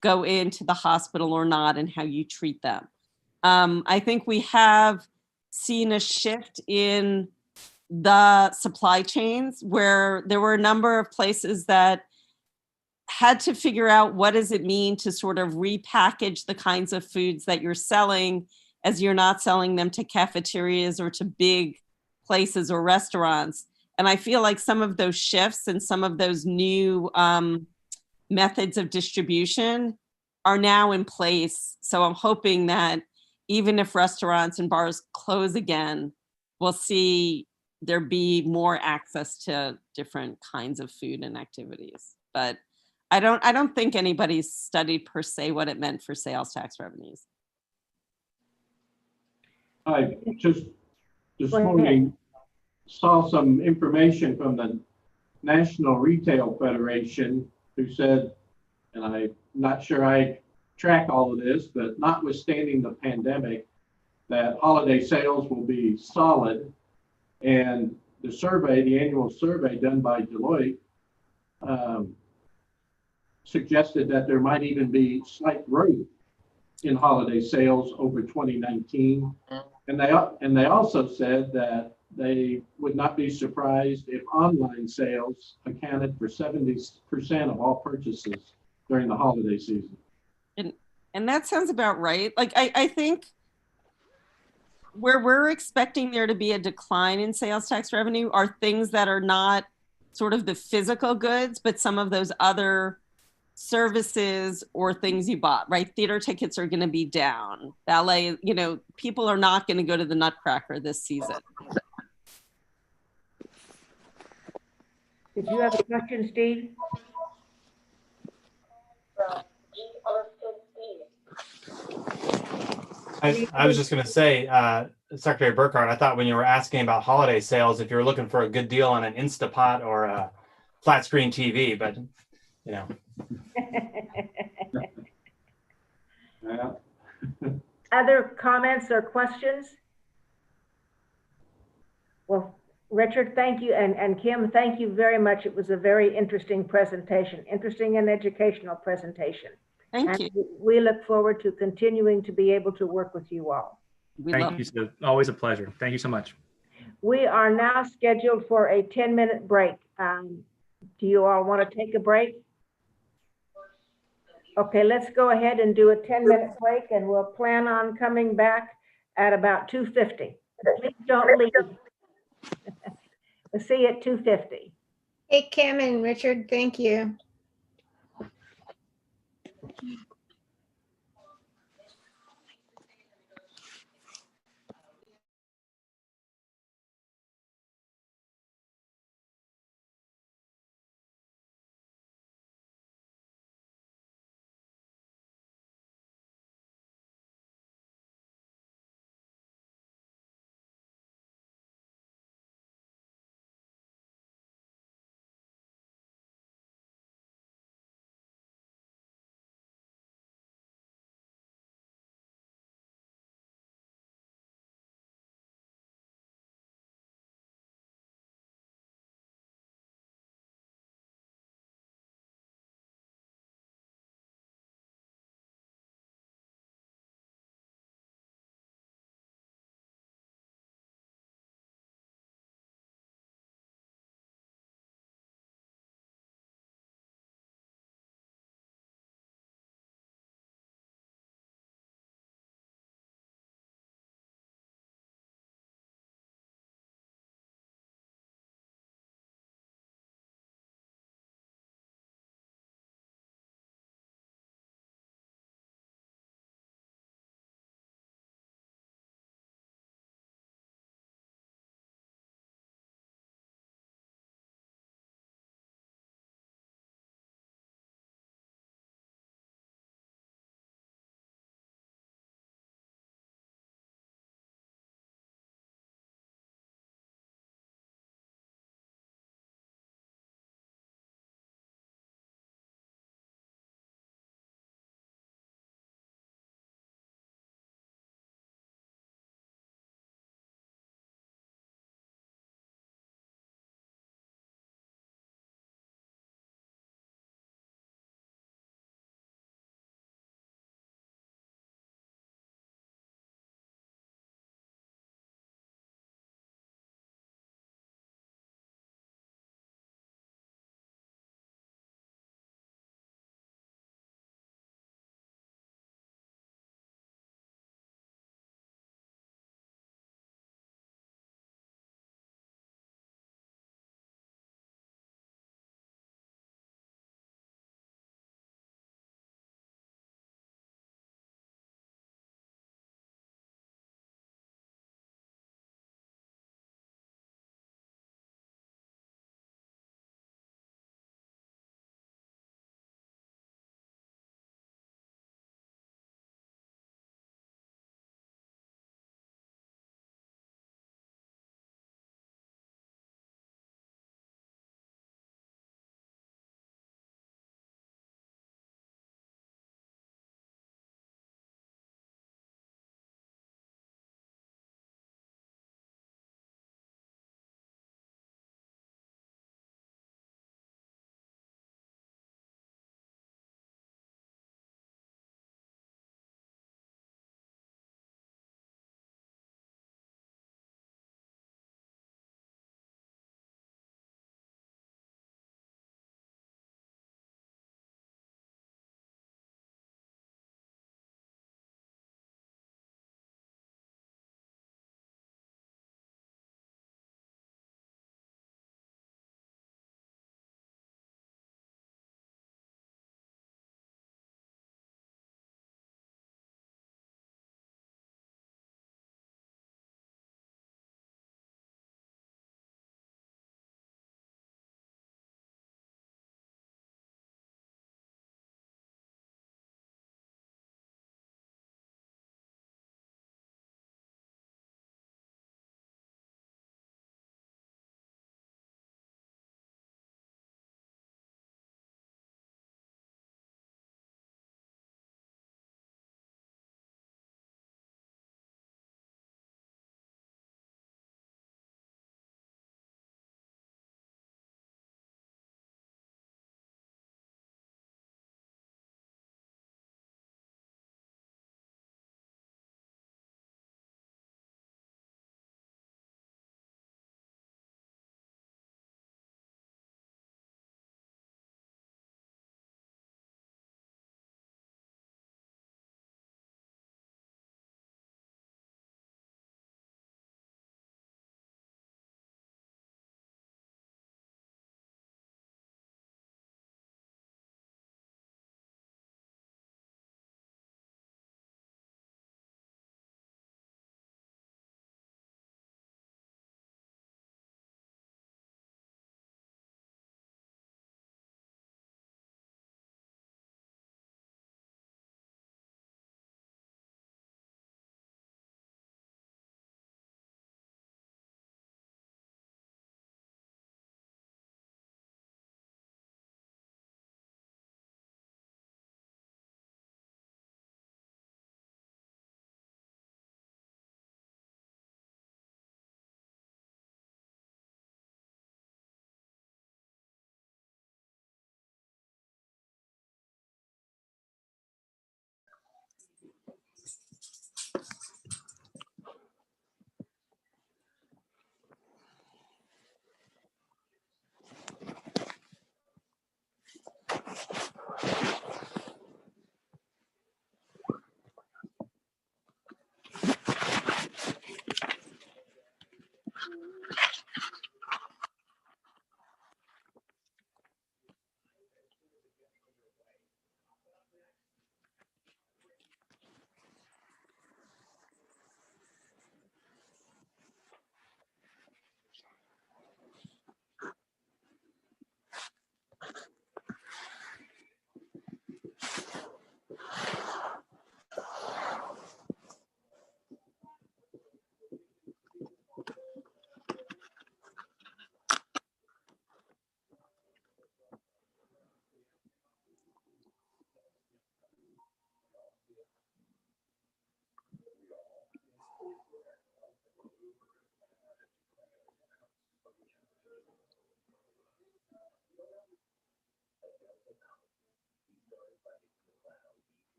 go into the hospital or not and how you treat them. I think we have seen a shift in the supply chains where there were a number of places that had to figure out what does it mean to sort of repackage the kinds of foods that you're selling as you're not selling them to cafeterias or to big places or restaurants. And I feel like some of those shifts and some of those new methods of distribution are now in place. So I'm hoping that even if restaurants and bars close again, we'll see there be more access to different kinds of food and activities. But I don't think anybody's studied per se what it meant for sales tax revenues. I just this Go ahead. morning saw some information from the National Retail Federation who said, and I'm not sure I track all of this, but notwithstanding the pandemic, that holiday sales will be solid. And the survey, the annual survey done by Deloitte, suggested that there might even be slight growth in holiday sales over 2019. And they also said that they would not be surprised if online sales accounted for 70% of all purchases during the holiday season. And that sounds about right. Like, I think where we're expecting there to be a decline in sales tax revenue are things that are not sort of the physical goods, but some of those other services or things you bought, right? Theater tickets are going to be down. Ballet, people are not going to go to the Nutcracker this season. Did you have a question, Steve? I was just going to say, Secretary Burkhardt, I thought when you were asking about holiday sales, if you were looking for a good deal on an Instapot or a flat screen TV, but Yeah. Other comments or questions? Well, Richard, thank you. And Kim, thank you very much. It was a very interesting presentation, interesting and educational presentation. Thank you. We look forward to continuing to be able to work with you all. Thank you, Sue. Always a pleasure. Thank you so much. We are now scheduled for a 10-minute break. Do you all want to take a break? Okay, let's go ahead and do a 10-minute break, and we'll plan on coming back at about 2:50. Please don't leave. We'll see you at 2:50. Hey, Kim and Richard, thank you.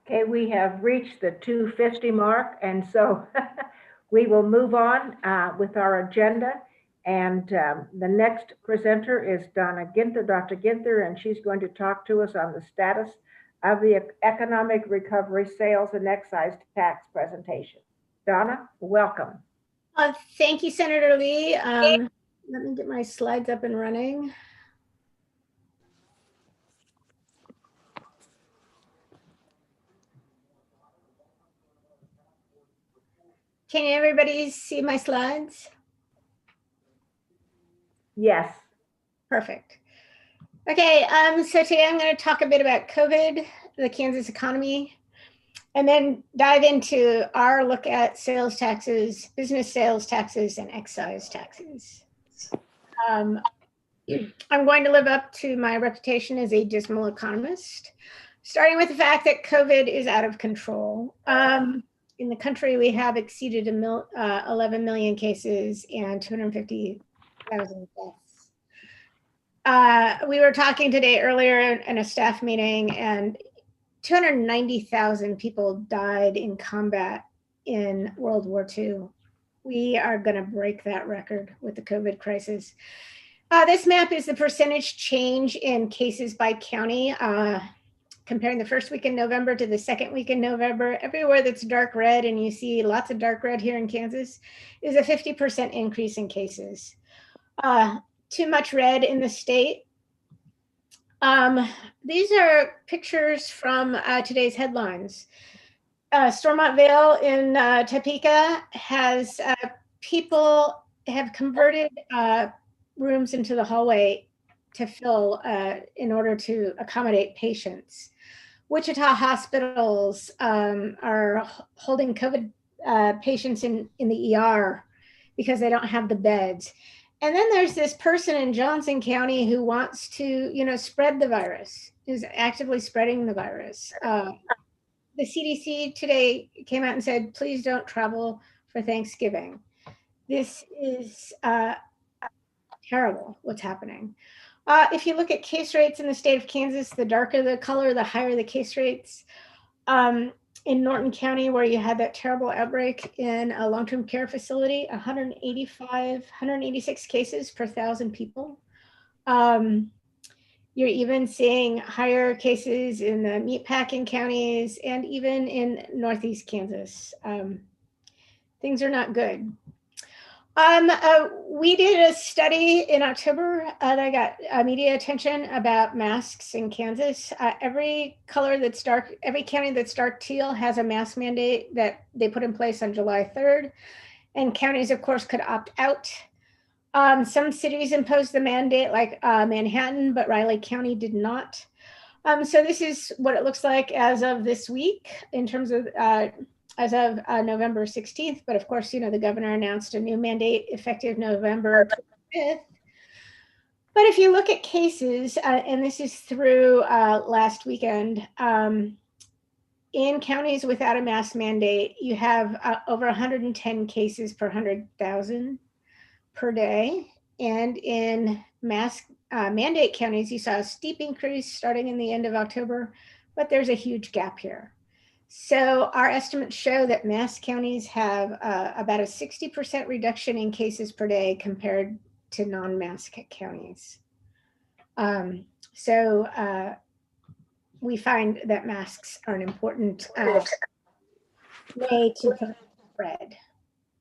Okay, we have reached the 2:50 mark, and so we will move on with our agenda. And the next presenter is Donna Ginther, Dr. Ginther, and she's going to talk to us on the status of the economic recovery sales and excise tax presentation. Donna, welcome. Thank you, Senator Lee. Let me get my slides up and running. Can everybody see my slides? Yes. Perfect. Okay, so today I'm going to talk a bit about COVID, the Kansas economy, and then dive into our look at sales taxes, business sales taxes, and excise taxes. I'm going to live up to my reputation as a dismal economist, starting with the fact that COVID is out of control. In the country, we have exceeded 11 million cases and 250,000 deaths. We were talking today earlier in a staff meeting, and 290,000 people died in combat in World War II. We are going to break that record with the COVID crisis. This map is the percentage change in cases by county, comparing the first week in November to the second week in November. Everywhere that's dark red, and you see lots of dark red here in Kansas, is a 50% increase in cases. Too much red in the state. These are pictures from today's headlines. Stormont Vale in Topeka has people have converted rooms into the hallway to fill in order to accommodate patients. Wichita hospitals are holding COVID patients in the ER because they don't have the beds. And then there's this person in Johnson County who wants to, spread the virus, who's actively spreading the virus. The CDC today came out and said, please don't travel for Thanksgiving. This is terrible what's happening. If you look at case rates in the state of Kansas, the darker the color, the higher the case rates. In Norton County, where you had that terrible outbreak in a long-term care facility, 186 cases per 1,000 people. You're even seeing higher cases in the meatpacking counties and even in Northeast Kansas. Things are not good. We did a study in October that got media attention about masks in Kansas. Every color that's dark, every county that's dark teal has a mask mandate that they put in place on July 3rd. And counties, of course, could opt out. Some cities imposed the mandate, like Manhattan, but Riley County did not. So this is what it looks like as of this week in terms of as of November 16th. But of course, the governor announced a new mandate effective November 25th. But if you look at cases, and this is through last weekend, in counties without a mask mandate, you have over 110 cases per 100,000 per day. And in mask mandate counties, you saw a steep increase starting in the end of October, but there's a huge gap here. So our estimates show that mask counties have about a 60% reduction in cases per day compared to non-mask counties. We find that masks are an important way to prevent spread.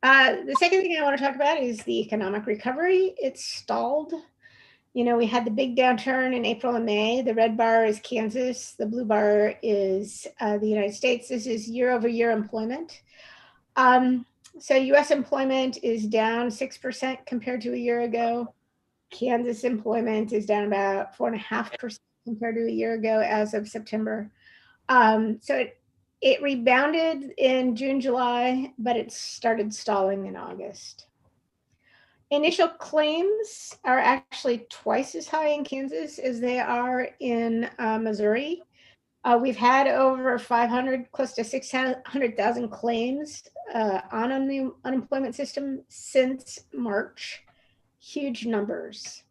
The second thing I want to talk about is the economic recovery. It's stalled. We had the big downturn in April and May. The red bar is Kansas. The blue bar is the United States. This is year-over-year employment. So US employment is down 6% compared to a year ago. Kansas employment is down about 4.5% compared to a year ago as of September. So it rebounded in June, July, but it started stalling in August. Initial claims are actually twice as high in Kansas as they are in Missouri. We've had over 500, close to 600,000 claims on the unemployment system since March. Huge numbers.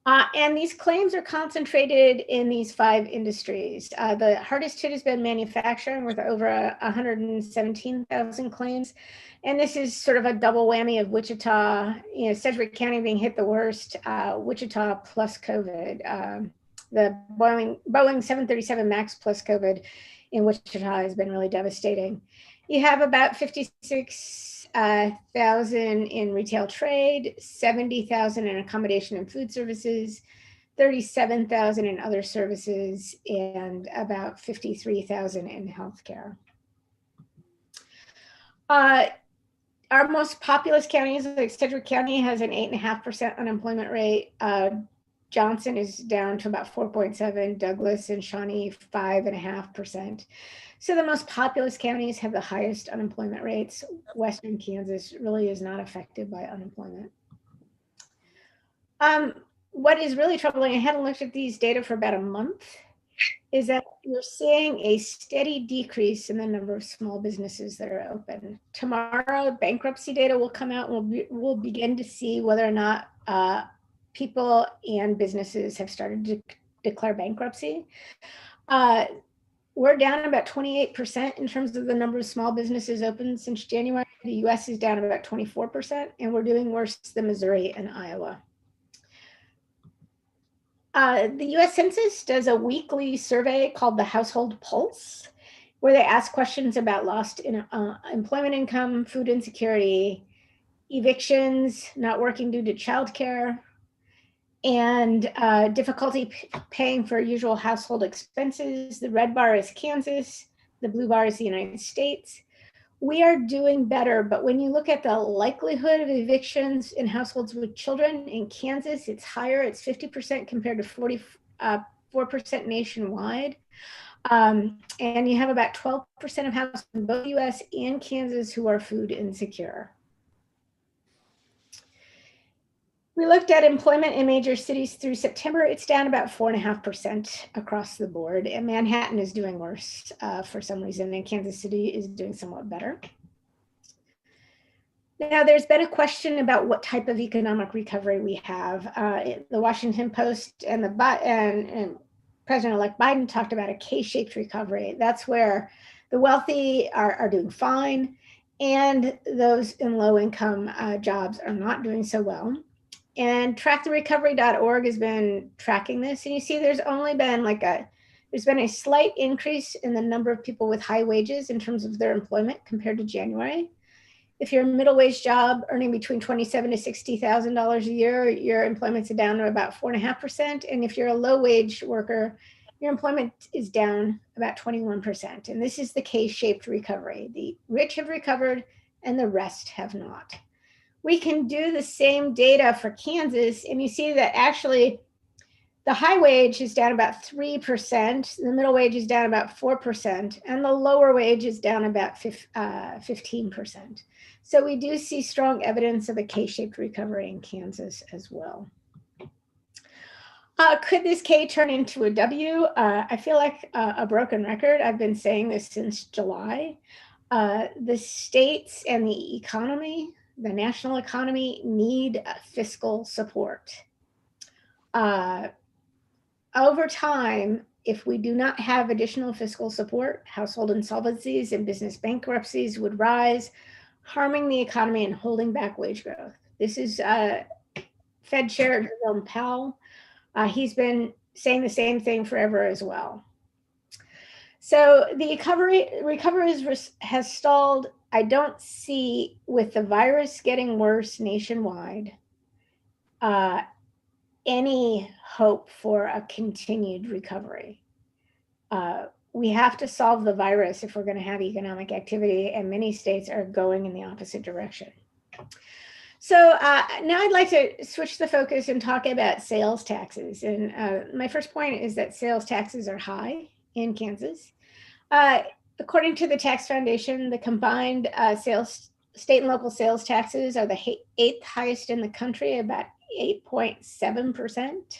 And these claims are concentrated in these 5 industries. The hardest hit has been manufacturing with over 117,000 claims. And this is sort of a double whammy of Wichita, Sedgwick County being hit the worst, Wichita plus COVID. The Boeing 737 MAX plus COVID in Wichita has been really devastating. You have about 56,000 in retail trade, 70,000 in accommodation and food services, 37,000 in other services, and about 53,000 in healthcare. Our most populous counties, like Sedgwick County, has an 8.5% unemployment rate. Johnson is down to about 4.7, Douglas and Shawnee 5.5%. So the most populous counties have the highest unemployment rates. Western Kansas really is not affected by unemployment. What is really troubling, I hadn't looked at these data for about a month, is that we're seeing a steady decrease in the number of small businesses that are open. Tomorrow, bankruptcy data will come out and we'll begin to see whether or not people and businesses have started to declare bankruptcy. We're down about 28% in terms of the number of small businesses open since January. The US is down about 24%, and we're doing worse than Missouri and Iowa. The US Census does a weekly survey called the Household Pulse, where they ask questions about lost employment income, food insecurity, evictions, not working due to childcare, and difficulty paying for usual household expenses. The red bar is Kansas, the blue bar is the United States. We are doing better, but when you look at the likelihood of evictions in households with children in Kansas, it's higher. It's 50% compared to 44% nationwide. And you have about 12% of households in both US and Kansas who are food insecure. We looked at employment in major cities through September. It's down about 4.5% across the board. And Manhattan is doing worse for some reason, and Kansas City is doing somewhat better. Now, there's been a question about what type of economic recovery we have. The Washington Post and President-elect Biden talked about a K-shaped recovery. That's where the wealthy are doing fine, and those in low-income jobs are not doing so well. And tracktherecovery.org has been tracking this. And you see there's only been there's been a slight increase in the number of people with high wages in terms of their employment compared to January. If you're a middle wage job earning between $27,000 to $60,000 a year, your employment's down to about 4.5%. And if you're a low wage worker, your employment is down about 21%. And this is the K-shaped recovery. The rich have recovered and the rest have not. We can do the same data for Kansas, and you see that actually the high wage is down about 3%, the middle wage is down about 4%, and the lower wage is down about 15%. So we do see strong evidence of a K-shaped recovery in Kansas as well. Could this K turn into a W? I feel like a broken record. I've been saying this since July. The states and the economy, the national economy, need fiscal support. Over time, if we do not have additional fiscal support, household insolvencies and business bankruptcies would rise, harming the economy and holding back wage growth. This is Fed Chair Jerome Powell. He's been saying the same thing forever as well. So the recovery has stalled. I don't see, with the virus getting worse nationwide, any hope for a continued recovery. We have to solve the virus if we're going to have economic activity, and many states are going in the opposite direction. So now I'd like to switch the focus and talk about sales taxes. And my first point is that sales taxes are high in Kansas. According to the Tax Foundation, the combined state and local sales taxes are the 8th highest in the country, about 8.7%.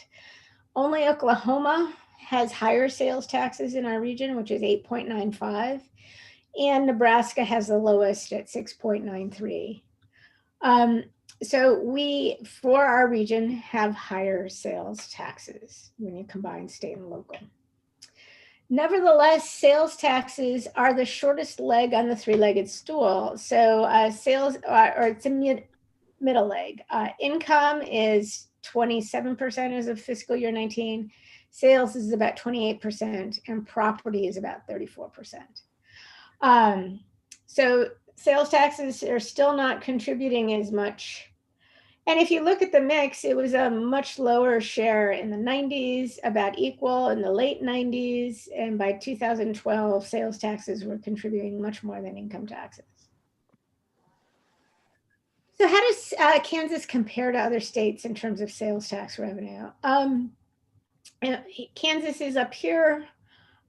Only Oklahoma has higher sales taxes in our region, which is 8.95%, and Nebraska has the lowest at 6.93%. So we, for our region, have higher sales taxes when you combine state and local. Nevertheless, sales taxes are the shortest leg on the three-legged stool. So sales, or it's a middle leg. Income is 27% as of fiscal year 19. Sales is about 28%, and property is about 34%. So sales taxes are still not contributing as much. And if you look at the mix, it was a much lower share in the 90s, about equal in the late 90s. And by 2012, sales taxes were contributing much more than income taxes. So how does Kansas compare to other states in terms of sales tax revenue? Kansas is up here.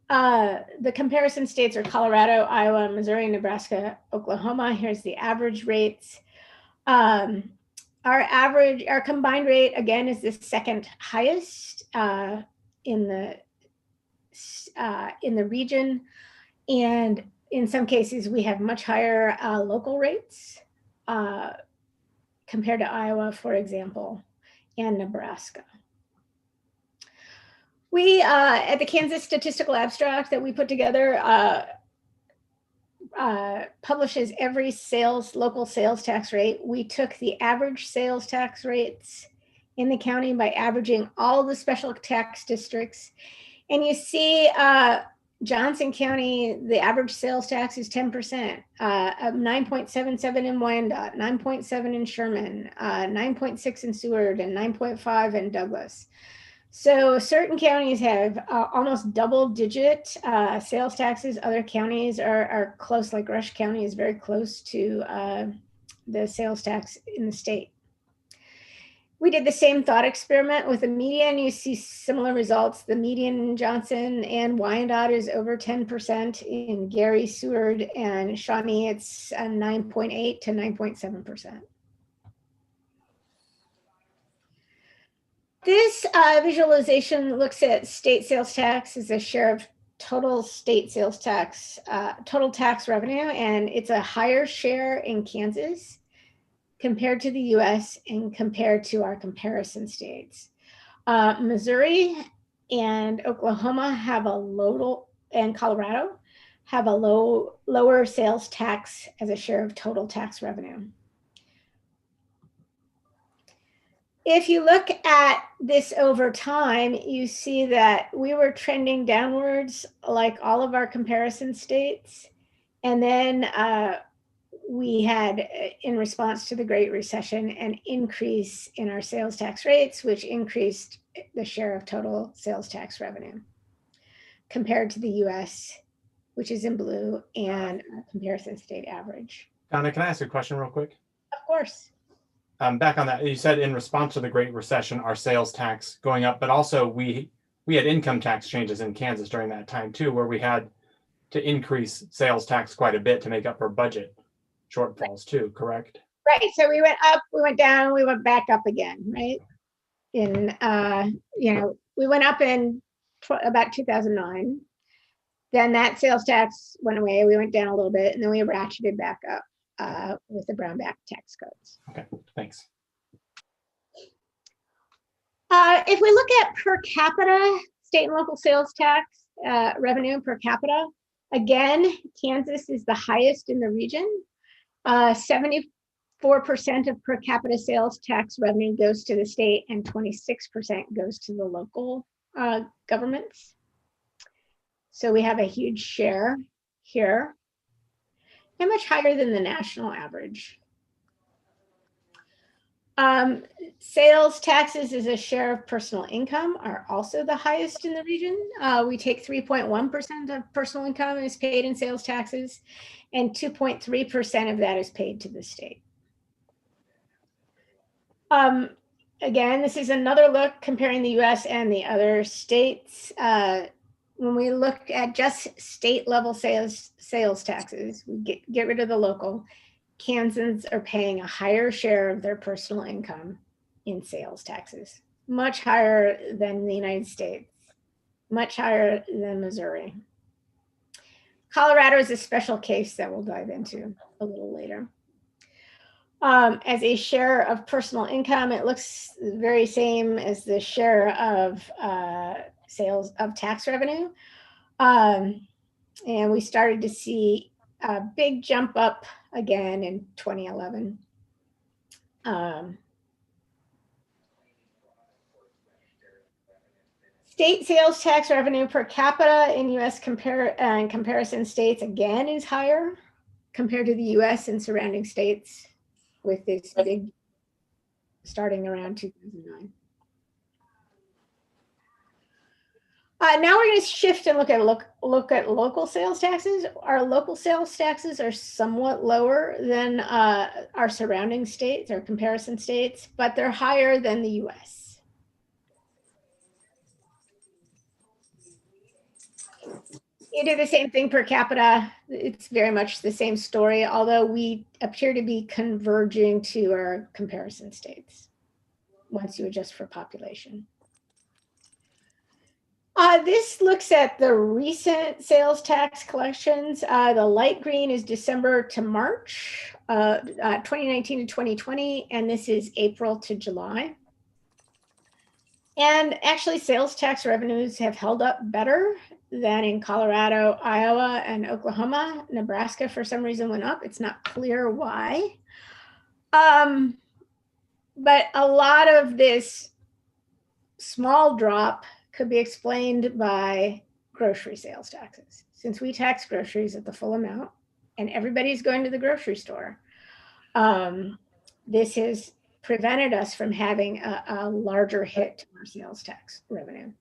The comparison states are Colorado, Iowa, Missouri, Nebraska, Oklahoma. Here's the average rates. Our combined rate, again, is the second highest in the region. And in some cases, we have much higher local rates compared to Iowa, for example, and Nebraska. We, at the Kansas Statistical Abstract that we put together, publishes every local sales tax rate. We took the average sales tax rates in the county by averaging all the special tax districts. And you see Johnson County, the average sales tax is 10%, 9.77 in Wyandotte, 9.7 in Sherman, 9.6 in Seward, and 9.5 in Douglas. So certain counties have almost double-digit sales taxes. Other counties are close, like Rush County is very close to the sales tax in the state. We did the same thought experiment with the median. You see similar results. The median in Johnson and Wyandotte is over 10%. In Gary, Seward, and Shawnee, it's 9.8 to 9.7%. This visualization looks at state sales tax as a share of total state sales tax, total tax revenue, and it's a higher share in Kansas compared to the US and compared to our comparison states. Missouri and Oklahoma have and Colorado have a lower sales tax as a share of total tax revenue. If you look at this over time, you see that we were trending downwards like all of our comparison states. And then we had, in response to the Great Recession, an increase in our sales tax rates, which increased the share of total sales tax revenue compared to the US, which is in blue, and comparison state average. Donna, can I ask a question real quick? Of course. Back on that, you said in response to the Great Recession, our sales tax going up, but also we had income tax changes in Kansas during that time too, where we had to increase sales tax quite a bit to make up for budget shortfalls too, correct? Right. So we went up, we went down, we went back up again, right? We went up in about 2009. Then that sales tax went away. We went down a little bit, and then we ratcheted back up with the Brown Back tax codes. Okay, thanks. If we look at per capita state and local sales tax revenue per capita, again, Kansas is the highest in the region. 74% of per capita sales tax revenue goes to the state and 26% goes to the local governments. So we have a huge share here, and much higher than the national average. Sales taxes as a share of personal income are also the highest in the region. We take 3.1% of personal income is paid in sales taxes, and 2.3% of that is paid to the state. Again, this is another look comparing the US and the other states. When we look at just state level sales taxes, we get rid of the local. Kansans are paying a higher share of their personal income in sales taxes, much higher than the United States, much higher than Missouri. Colorado is a special case that we'll dive into a little later. As a share of personal income, it looks very same as the share of sales of tax revenue. And we started to see a big jump up again in 2011. State sales tax revenue per capita in US comparison states again is higher compared to the US and surrounding states, with this big starting around 2009. Now we're going to shift and look at local sales taxes. Our local sales taxes are somewhat lower than our surrounding states, our comparison states, but they're higher than the US. You do the same thing per capita. It's very much the same story, although we appear to be converging to our comparison states once you adjust for population. This looks at the recent sales tax collections. The light green is December to March, 2019 to 2020, and this is April to July. And actually, sales tax revenues have held up better than in Colorado, Iowa, and Oklahoma. Nebraska, for some reason, went up. It's not clear why. But a lot of this small drop could be explained by grocery sales taxes. Since we tax groceries at the full amount and everybody's going to the grocery store, this has prevented us from having a larger hit to our sales tax revenue.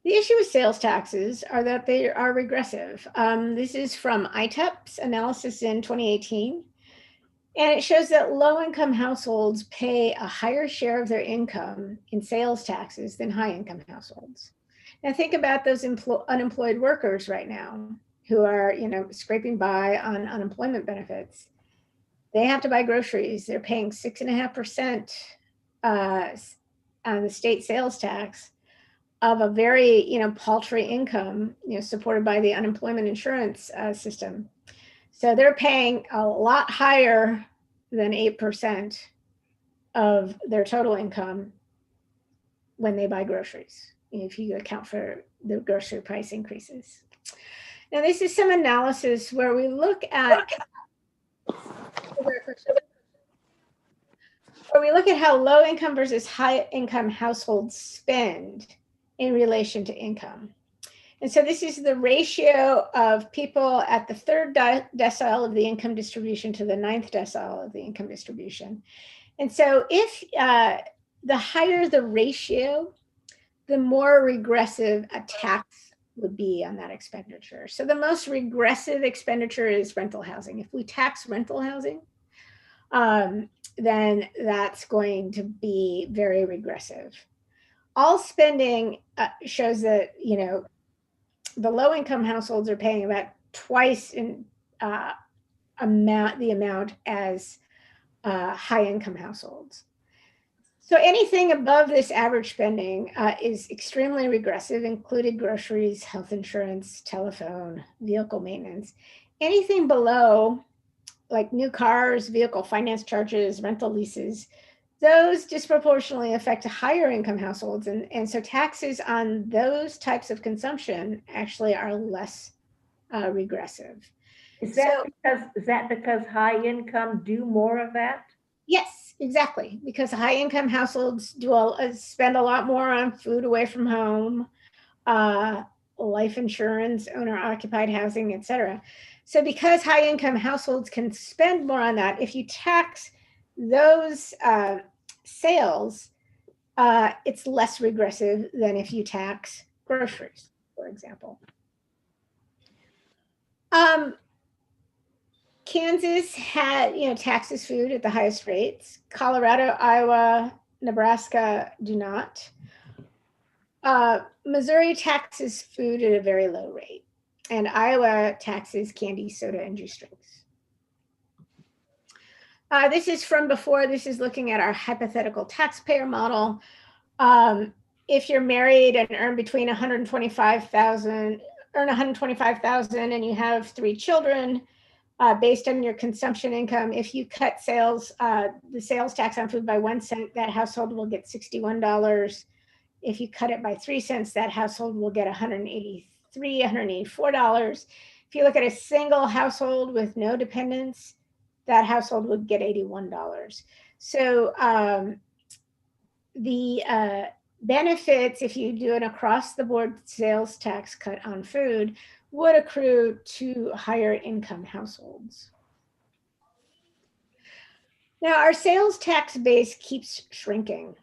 The issue with sales taxes are that they are regressive. This is from ITEP's analysis in 2018. And it shows that low-income households pay a higher share of their income in sales taxes than high-income households. Now think about those unemployed workers right now who are, scraping by on unemployment benefits. They have to buy groceries. They're paying 6.5% on the state sales tax of a very, paltry income, supported by the unemployment insurance system. So they're paying a lot higher than 8% of their total income when they buy groceries, if you account for the grocery price increases. Now, this is some analysis where we look at how low income versus high income households spend in relation to income. And so this is the ratio of people at the third decile of the income distribution to the ninth decile of the income distribution. And so if the higher the ratio, the more regressive a tax would be on that expenditure. So the most regressive expenditure is rental housing. If we tax rental housing, then that's going to be very regressive. All spending shows that, the low-income households are paying about twice in the amount as high-income households. So anything above this average spending is extremely regressive, including groceries, health insurance, telephone, vehicle maintenance. Anything below, like new cars, vehicle finance charges, rental leases, those disproportionately affect higher income households. And so taxes on those types of consumption actually are less regressive. Is that because high income do more of that? Yes, exactly. Because high income households spend a lot more on food away from home, life insurance, owner occupied housing, et cetera. So because high income households can spend more on that, if you tax those sales, it's less regressive than if you tax groceries, for example. Kansas taxes food at the highest rates. Colorado, Iowa, Nebraska do not. Missouri taxes food at a very low rate, and Iowa taxes candy, soda, and juice drinks. This is from before. This is looking at our hypothetical taxpayer model. If you're married and earn between $125,000 and you have 3 children, based on your consumption income, if you cut the sales tax on food by 1 cent, that household will get $61. If you cut it by 3 cents, that household will get $183, $184. If you look at a single household with no dependents, that household would get $81. So the benefits, if you do an across-the-board sales tax cut on food, would accrue to higher income households. Now, our sales tax base keeps shrinking.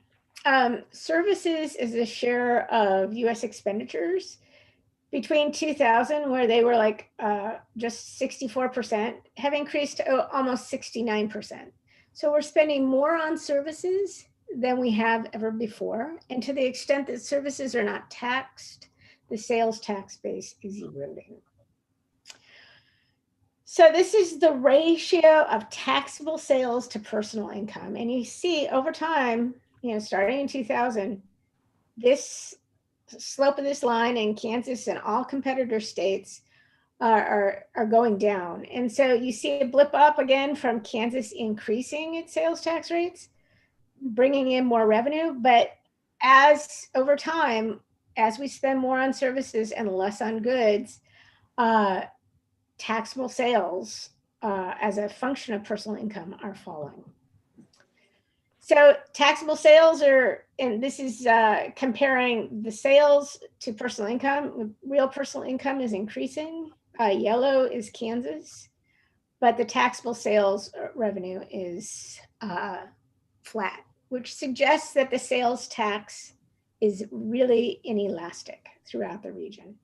Services is a share of US expenditures between 2000, where they were like just 64%, have increased to almost 69%. So we're spending more on services than we have ever before. And to the extent that services are not taxed, the sales tax base is eroding. So this is the ratio of taxable sales to personal income. And you see over time, starting in 2000, this slope of this line in Kansas and all competitor states are going down. And so you see a blip up again from Kansas increasing its sales tax rates, bringing in more revenue. But as over time, as we spend more on services and less on goods, taxable sales as a function of personal income are falling. So taxable sales are, and this is comparing the sales to personal income. Real personal income is increasing. Yellow is Kansas, but the taxable sales revenue is flat, which suggests that the sales tax is really inelastic throughout the region.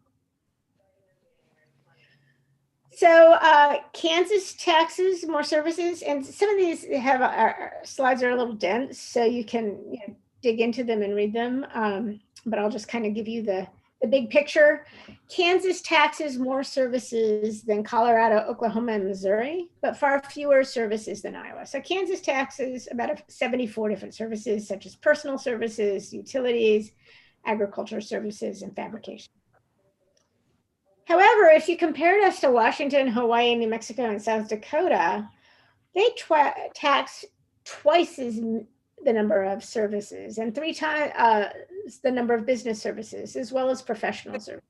So Kansas taxes more services, and some of these have slides are a little dense, so you can dig into them and read them. But I'll just kind of give you the big picture. Kansas taxes more services than Colorado, Oklahoma, and Missouri, but far fewer services than Iowa. So Kansas taxes about 74 different services, such as personal services, utilities, agriculture services, and fabrication. However, if you compared us to Washington, Hawaii, New Mexico, and South Dakota, they tax twice as the number of services and 3 times the number of business services, as well as professional services.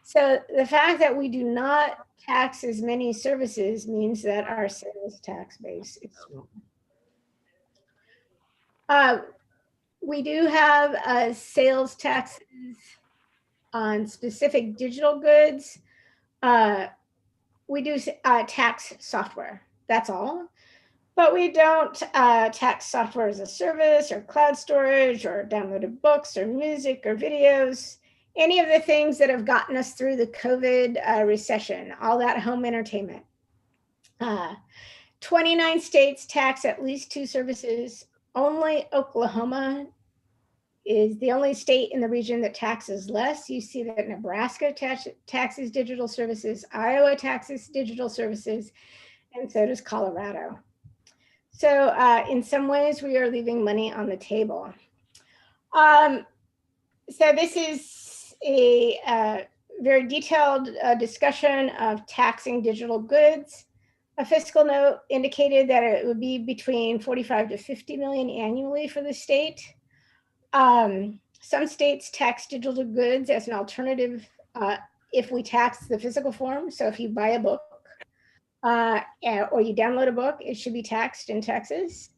So the fact that we do not tax as many services means that our sales tax base is small. We do have sales taxes on specific digital goods. We do tax software, that's all. But we don't tax software as a service or cloud storage or downloaded books or music or videos, any of the things that have gotten us through the COVID recession, all that home entertainment. 29 states tax at least 2 services. Only Oklahoma is the only state in the region that taxes less. You see that Nebraska taxes digital services, Iowa taxes digital services, and so does Colorado. So in some ways, we are leaving money on the table. So this is a very detailed discussion of taxing digital goods. A fiscal note indicated that it would be between 45 to 50 million annually for the state. Some states tax digital goods as an alternative if we tax the physical form. So if you buy a book or you download a book, it should be taxed in Texas.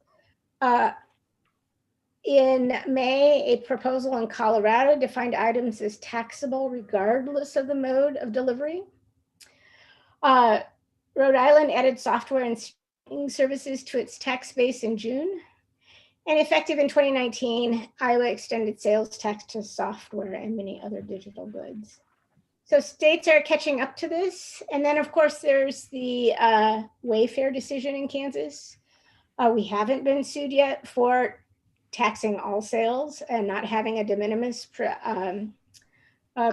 In May, a proposal in Colorado defined items as taxable regardless of the mode of delivery. Rhode Island added software and streaming services to its tax base in June. And effective in 2019, Iowa extended sales tax to software and many other digital goods. So states are catching up to this. And then, of course, there's the Wayfair decision in Kansas. We haven't been sued yet for taxing all sales and not having a de minimis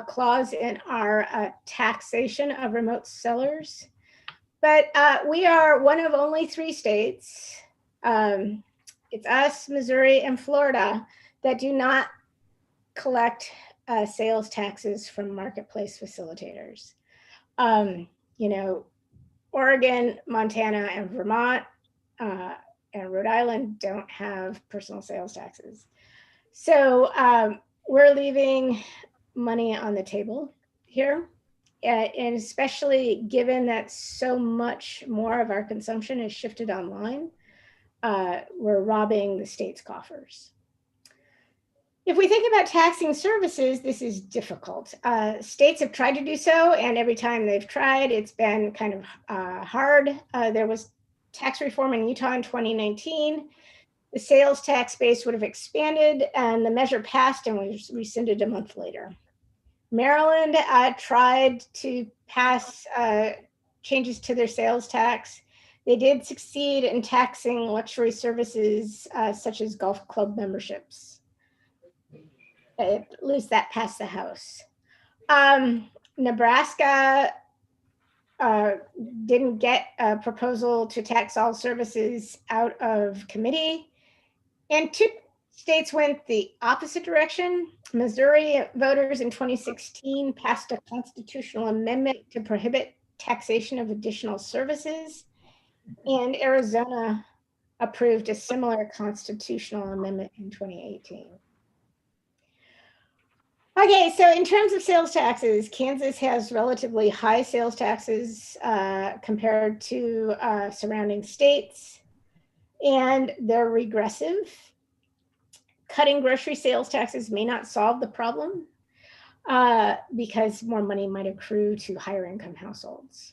clause in our taxation of remote sellers. But we are one of only 3 states, it's us, Missouri, and Florida, that do not collect sales taxes from marketplace facilitators. Oregon, Montana, and Vermont, and Rhode Island don't have personal sales taxes. So we're leaving money on the table here. And especially given that so much more of our consumption is shifted online, we're robbing the state's coffers. If we think about taxing services, this is difficult. States have tried to do so, and every time they've tried, it's been kind of hard. There was tax reform in Utah in 2019. the sales tax base would have expanded, and the measure passed and was rescinded a month later. Maryland tried to pass changes to their sales tax. They did succeed in taxing luxury services such as golf club memberships. At least that passed the House. Nebraska didn't get a proposal to tax all services out of committee. And two states went the opposite direction. Missouri voters in 2016 passed a constitutional amendment to prohibit taxation of additional services. And Arizona approved a similar constitutional amendment in 2018. Okay, so in terms of sales taxes, Kansas has relatively high sales taxes compared to surrounding states, and they're regressive. Cutting grocery sales taxes may not solve the problem because more money might accrue to higher income households.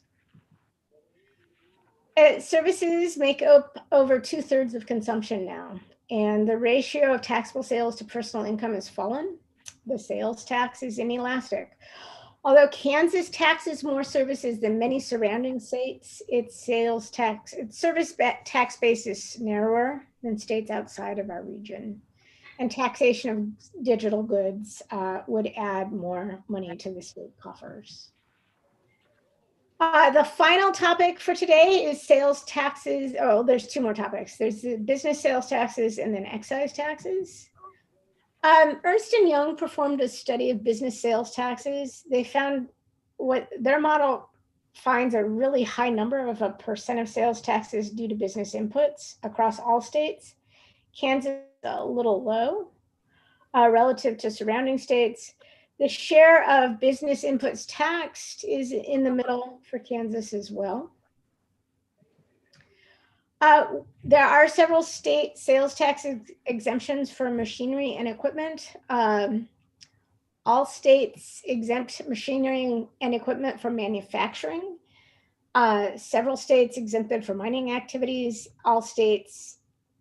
Services make up over 2/3 of consumption now, and the ratio of taxable sales to personal income has fallen. The sales tax is inelastic. Although Kansas taxes more services than many surrounding states, its service tax base is narrower than states outside of our region. And taxation of digital goods would add more money to the state coffers. The final topic for today is sales taxes. Oh, there's two more topics. There's the business sales taxes and then excise taxes. Ernst & Young performed a study of business sales taxes. They found what their model finds a really high number of a percent of sales taxes due to business inputs across all states. Kansas is a little low relative to surrounding states. The share of business inputs taxed is in the middle for Kansas as well. There are several state sales tax exemptions for machinery and equipment. All states exempt machinery and equipment from manufacturing. Several states exempted for mining activities. All states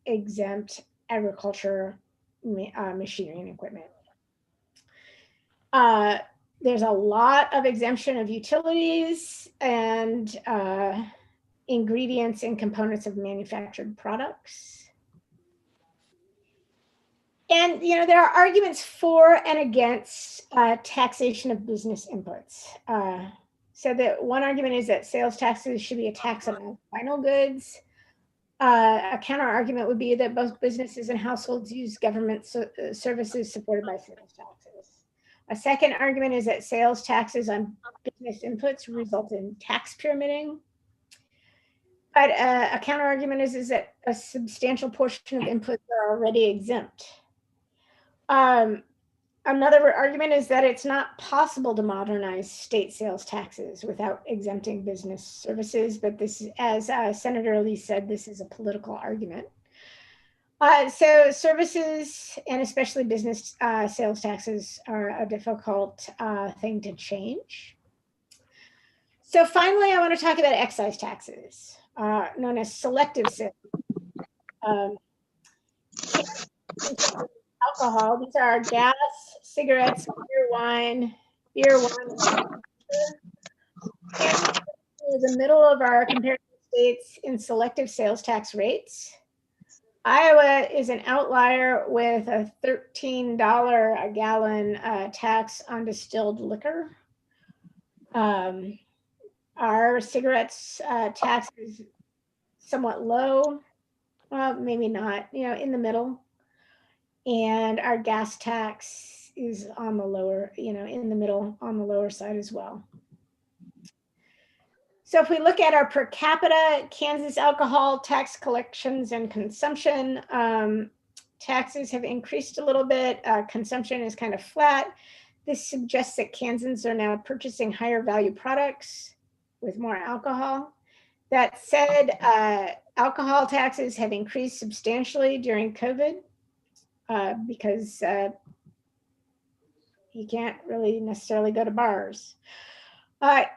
exempt agriculture, machinery and equipment. There's a lot of exemption of utilities and ingredients and components of manufactured products. And there are arguments for and against taxation of business inputs. So the one argument is that sales taxes should be a tax on final goods. A counter argument would be that both businesses and households use government services supported by sales taxes. A second argument is that sales taxes on business inputs result in tax pyramiding. But a counter argument is that a substantial portion of inputs are already exempt. Another argument is that it's not possible to modernize state sales taxes without exempting business services. But this, as Senator Lee said, this is a political argument. So services and especially business sales taxes are a difficult thing to change. So finally, I want to talk about excise taxes, known as selective sales. Alcohol, these are gas, cigarettes, beer, wine. The middle of our comparative states in selective sales tax rates. Iowa is an outlier with a $13 a gallon tax on distilled liquor. Our cigarettes tax is somewhat low, well, maybe not, in the middle. And our gas tax is on the lower, in the middle, on the lower side as well. So if we look at our per capita Kansas alcohol tax collections and consumption, taxes have increased a little bit. Consumption is kind of flat. This suggests that Kansans are now purchasing higher value products with more alcohol. That said, alcohol taxes have increased substantially during COVID. Because you can't really necessarily go to bars.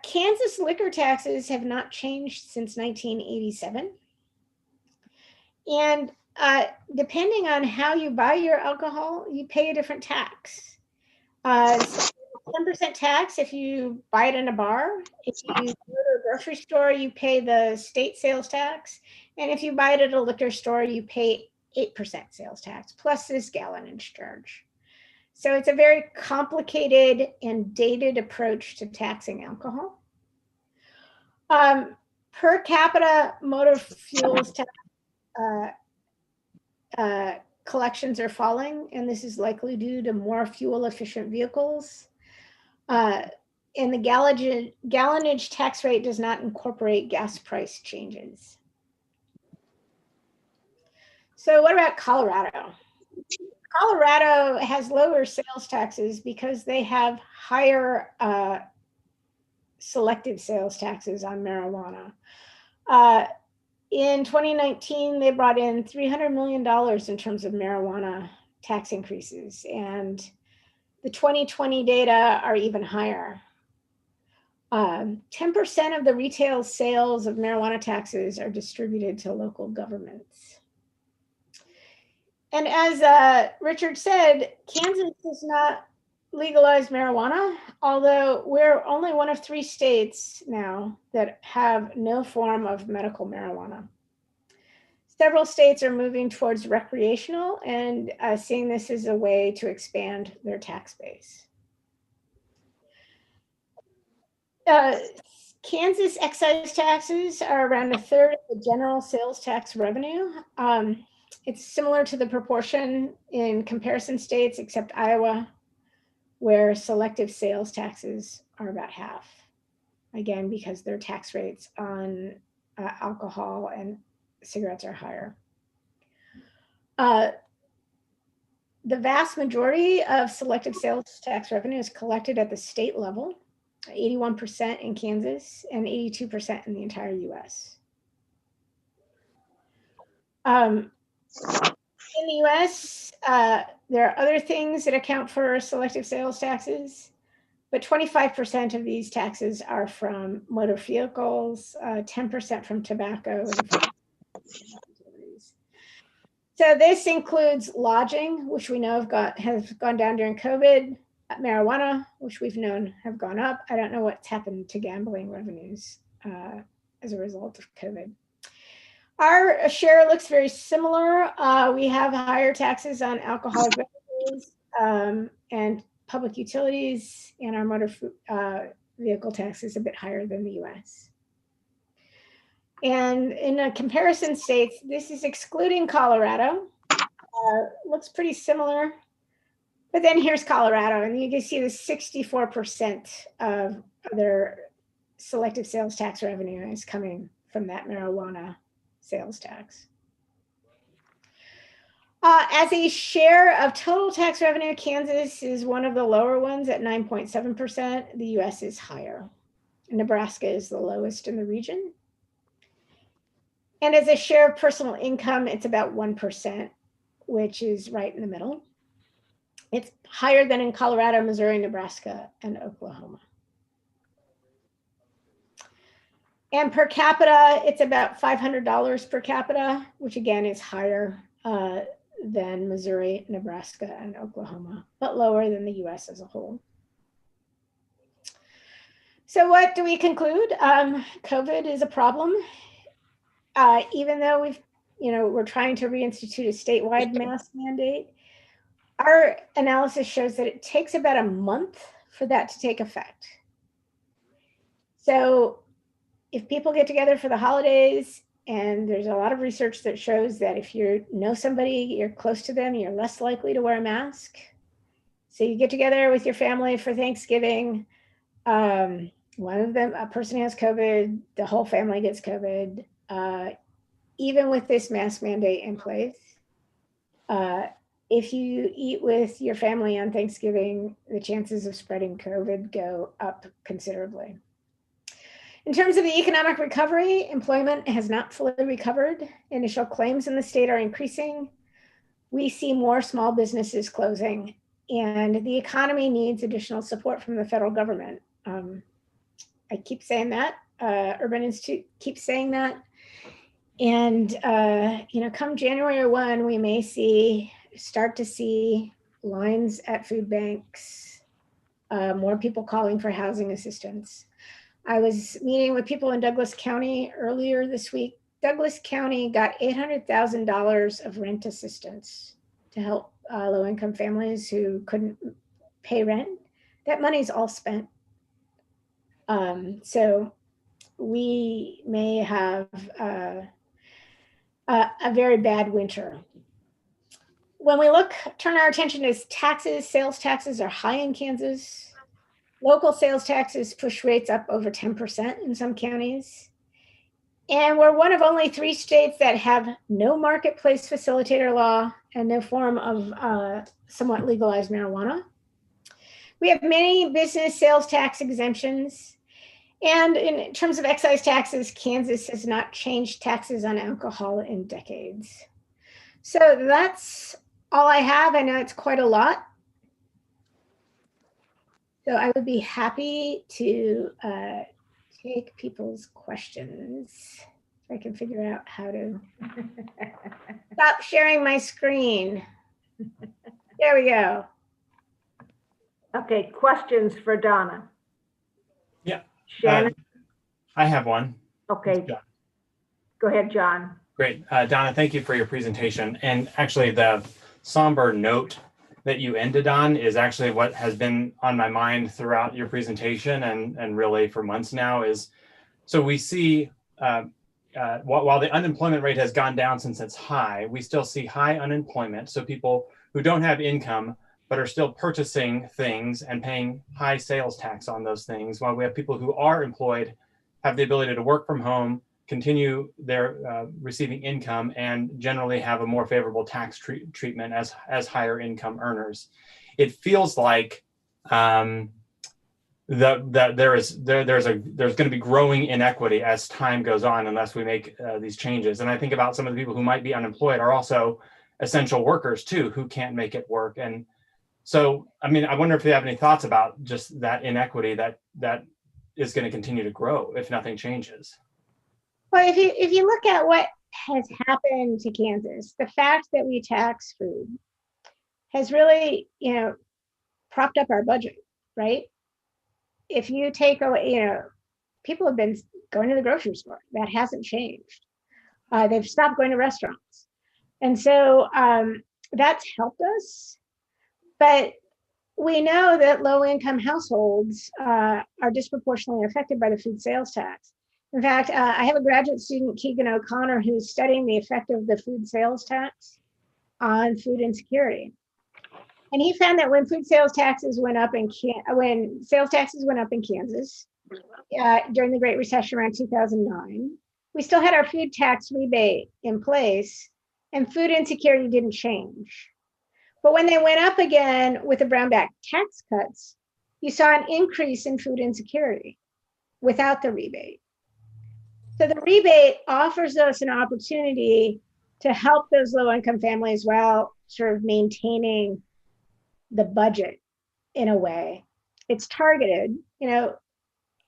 Kansas liquor taxes have not changed since 1987. And depending on how you buy your alcohol, you pay a different tax. 10% tax if you buy it in a bar. If you go to a grocery store, you pay the state sales tax. And if you buy it at a liquor store, you pay 8% sales tax, plus this gallonage charge. So it's a very complicated and dated approach to taxing alcohol. Per capita motor fuels tax collections are falling, and this is likely due to more fuel efficient vehicles. And the gallonage tax rate does not incorporate gas price changes. So what about Colorado? Colorado has lower sales taxes because they have higher selective sales taxes on marijuana. In 2019, they brought in $300 million in terms of marijuana tax increases, and the 2020 data are even higher. 10% of the retail sales of marijuana taxes are distributed to local governments. And as Richard said, Kansas does not legalize marijuana, although we're only one of 3 states now that have no form of medical marijuana. Several states are moving towards recreational and seeing this as a way to expand their tax base. Kansas excise taxes are around 1/3 of the general sales tax revenue. It's similar to the proportion in comparison states, except Iowa, where selective sales taxes are about half. Again, because their tax rates on alcohol and cigarettes are higher. The vast majority of selective sales tax revenue is collected at the state level, 81% in Kansas and 82% in the entire US. In the US, there are other things that account for selective sales taxes, but 25% of these taxes are from motor vehicles, 10% from tobacco. So this includes lodging, which we know has gone down during COVID, marijuana, which we've known have gone up. I don't know what's happened to gambling revenues as a result of COVID. Our share looks very similar. We have higher taxes on alcoholic beverages and public utilities, and our motor vehicle tax is a bit higher than the US. And in a comparison states, this is excluding Colorado, looks pretty similar. But then here's Colorado, and you can see the 64% of their selective sales tax revenue is coming from that marijuana sales tax. As a share of total tax revenue, Kansas is one of the lower ones at 9.7%. The US is higher. Nebraska is the lowest in the region. And as a share of personal income, it's about 1%, which is right in the middle. It's higher than in Colorado, Missouri, Nebraska, and Oklahoma. And per capita, it's about $500 per capita, which again is higher than Missouri, Nebraska, and Oklahoma, but lower than the US as a whole. So what do we conclude? COVID is a problem. Even though we're trying to reinstitute a statewide mask mandate, our analysis shows that it takes about a month for that to take effect. So if people get together for the holidays, and there's a lot of research that shows that if you know somebody, you're close to them, you're less likely to wear a mask. So you get together with your family for Thanksgiving. One of them, a person has COVID, the whole family gets COVID. Even with this mask mandate in place, if you eat with your family on Thanksgiving, the chances of spreading COVID go up considerably. In terms of the economic recovery, employment has not fully recovered. Initial claims in the state are increasing. We see more small businesses closing, and the economy needs additional support from the federal government. I keep saying that. Urban Institute keeps saying that. And, come January 1, we may start to see lines at food banks, more people calling for housing assistance. I was meeting with people in Douglas County earlier this week. Douglas County got $800,000 of rent assistance to help low-income families who couldn't pay rent. That money's all spent. So we may have a very bad winter. When we turn our attention to taxes, sales taxes are high in Kansas. Local sales taxes push rates up over 10% in some counties. And we're one of only 3 states that have no marketplace facilitator law and no form of somewhat legalized marijuana. We have many business sales tax exemptions. And in terms of excise taxes, Kansas has not changed taxes on alcohol in decades. So that's all I have. I know it's quite a lot. So I would be happy to take people's questions. If I can figure out how to stop sharing my screen. There we go. Okay, questions for Donna? Yeah. Shannon? I have one. Okay. Go ahead, John. Great. Donna, thank you for your presentation. And actually the somber note that you ended on is actually what has been on my mind throughout your presentation and really for months now is, so we see, while the unemployment rate has gone down since it's high, we still see high unemployment. So people who don't have income, but are still purchasing things and paying high sales tax on those things, while we have people who are employed, have the ability to work from home, continue their receiving income, and generally have a more favorable tax treatment as higher income earners. It feels like there's going to be growing inequity as time goes on unless we make these changes. And I think about some of the people who might be unemployed are also essential workers too, who can't make it work. And so, I mean, I wonder if you have any thoughts about just that inequity that is going to continue to grow if nothing changes. Well, if you look at what has happened to Kansas, the fact that we tax food has really, propped up our budget, right? If you take away, people have been going to the grocery store. That hasn't changed. They've stopped going to restaurants. And so that's helped us. But we know that low-income households are disproportionately affected by the food sales tax. In fact, I have a graduate student, Keegan O'Connor, who's studying the effect of the food sales tax on food insecurity. And he found that when sales taxes went up in Kansas during the Great Recession around 2009, we still had our food tax rebate in place, and food insecurity didn't change. But when they went up again with the Brownback tax cuts, you saw an increase in food insecurity without the rebate. So the rebate offers us an opportunity to help those low-income families while sort of maintaining the budget in a way. It's targeted.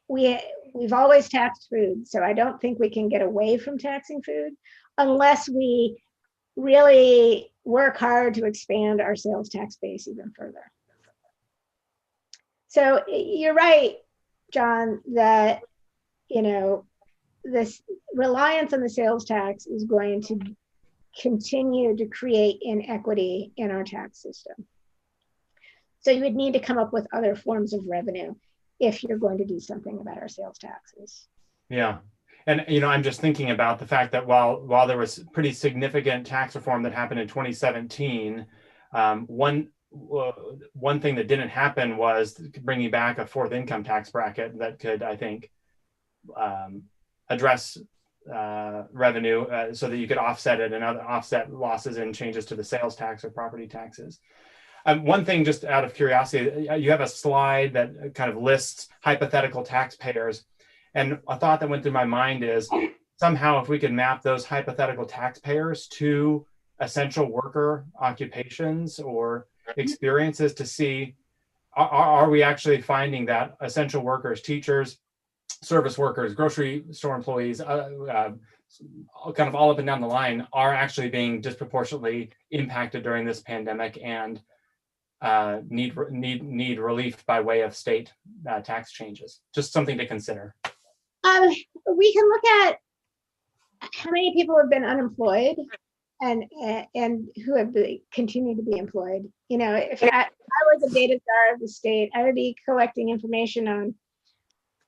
We've always taxed food, so I don't think we can get away from taxing food unless we really work hard to expand our sales tax base even further. So you're right, John, that this reliance on the sales tax is going to continue to create inequity in our tax system. So you would need to come up with other forms of revenue if you're going to do something about our sales taxes. Yeah. And, I'm just thinking about the fact that while there was pretty significant tax reform that happened in 2017, one thing that didn't happen was bringing back a fourth income tax bracket that could, I think, address revenue so that you could offset it and offset losses and changes to the sales tax or property taxes. One thing, just out of curiosity, you have a slide that kind of lists hypothetical taxpayers. And a thought that went through my mind is somehow if we could map those hypothetical taxpayers to essential worker occupations or experiences to see, are we actually finding that essential workers, teachers, service workers, grocery store employees, kind of all up and down the line are actually being disproportionately impacted during this pandemic and need relief by way of state tax changes. Just something to consider. We can look at how many people have been unemployed and who have continued to be employed. You know, if I was a data czar of the state, I would be collecting information on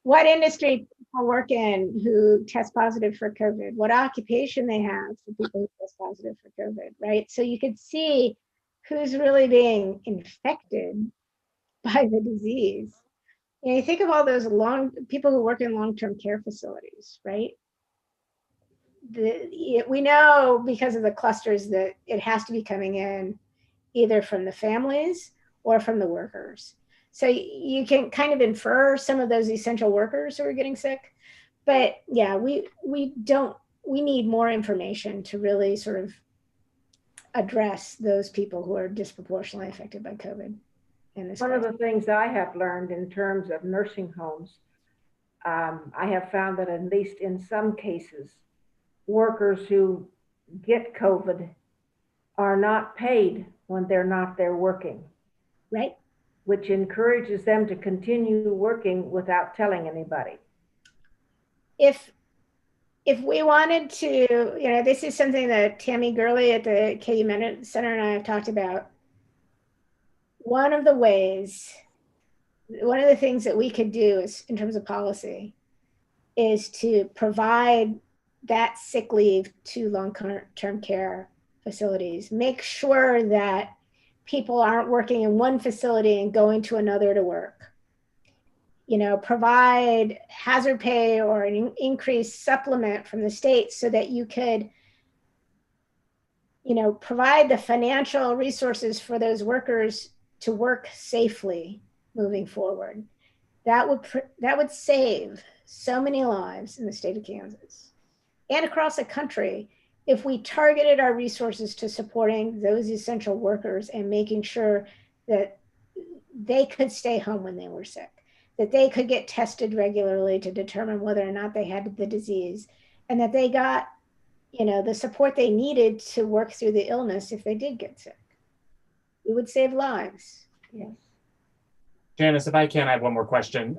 what industry people work in who test positive for COVID, what occupation they have for people who test positive for COVID, right? So you could see who's really being infected by the disease. You know, you think of all those people who work in long-term care facilities, right? We know because of the clusters that it has to be coming in either from the families or from the workers. So you can kind of infer some of those essential workers who are getting sick. But yeah, we need more information to really sort of address those people who are disproportionately affected by COVID. One of the things I have learned in terms of nursing homes, I have found that at least in some cases, workers who get COVID are not paid when they're not there working. Right. Which encourages them to continue working without telling anybody. If we wanted to, you know, this is something that Tammy Gurley at the KU Med Center and I have talked about. One of the things that we could do is, in terms of policy, is to provide that sick leave to long-term care facilities. Make sure that people aren't working in one facility and going to another to work. You know, provide hazard pay or an increased supplement from the state so that you could, you know, provide the financial resources for those workers to work safely moving forward. That would save so many lives in the state of Kansas and across the country if we targeted our resources to supporting those essential workers and making sure that they could stay home when they were sick, that they could get tested regularly to determine whether or not they had the disease, and that they got, you know, the support they needed to work through the illness if they did get sick. It would save lives. Yes. Janice, if I can, I have one more question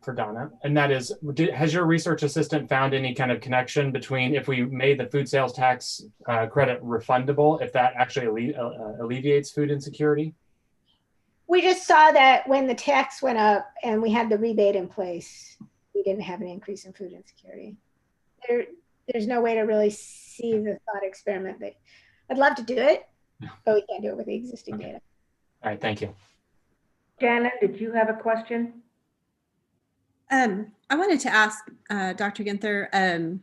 for Donna, and that is, has your research assistant found any kind of connection between if we made the food sales tax credit refundable, if that actually alleviates food insecurity? We just saw that when the tax went up and we had the rebate in place, we didn't have an increase in food insecurity. There's no way to really see the thought experiment. I'd love to do it, but we can't do it with the existing data. All right, thank you. Janet, did you have a question? I wanted to ask Dr. Ginther,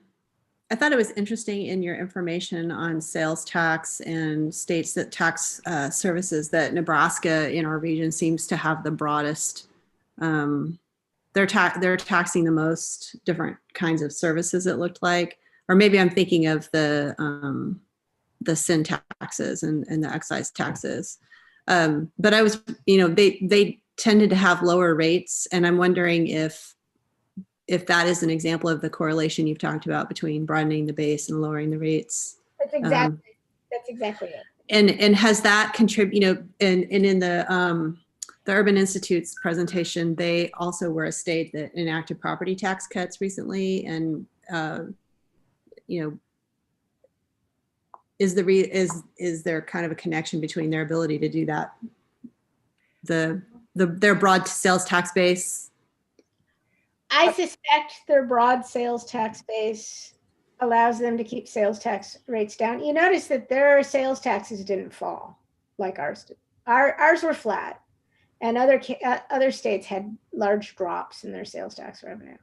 I thought it was interesting in your information on sales tax and states that tax services that Nebraska in our region seems to have the broadest. They're taxing the most different kinds of services, it looked like, or maybe I'm thinking of the sin taxes and the excise taxes. But I was, you know, they tended to have lower rates, and I'm wondering if that is an example of the correlation you've talked about between broadening the base and lowering the rates. That's exactly it. And has that contributed, you know, and in the Urban Institute's presentation, they also were a state that enacted property tax cuts recently, and you know, is there kind of a connection between their ability to do that, their broad sales tax base? I suspect their broad sales tax base allows them to keep sales tax rates down. You notice that their sales taxes didn't fall like ours did. Ours were flat, and other states had large drops in their sales tax revenue.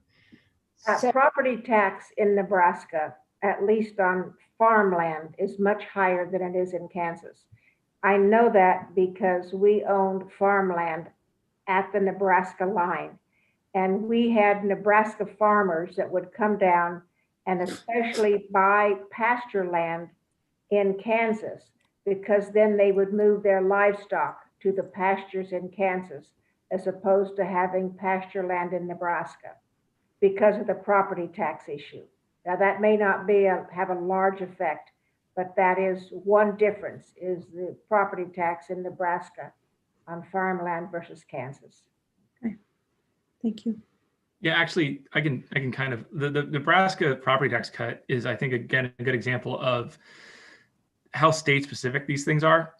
Property tax in Nebraska, at least on farmland, is much higher than it is in Kansas. I know that because we owned farmland at the Nebraska line, and we had Nebraska farmers that would come down and especially buy pasture land in Kansas, because then they would move their livestock to the pastures in Kansas as opposed to having pasture land in Nebraska. because of the property tax issue. Now, that may not have a large effect, but that is one difference, is the property tax in Nebraska on farmland versus Kansas. Thank you. Yeah, actually, I can kind of the Nebraska property tax cut is, I think, again, a good example of how state specific these things are.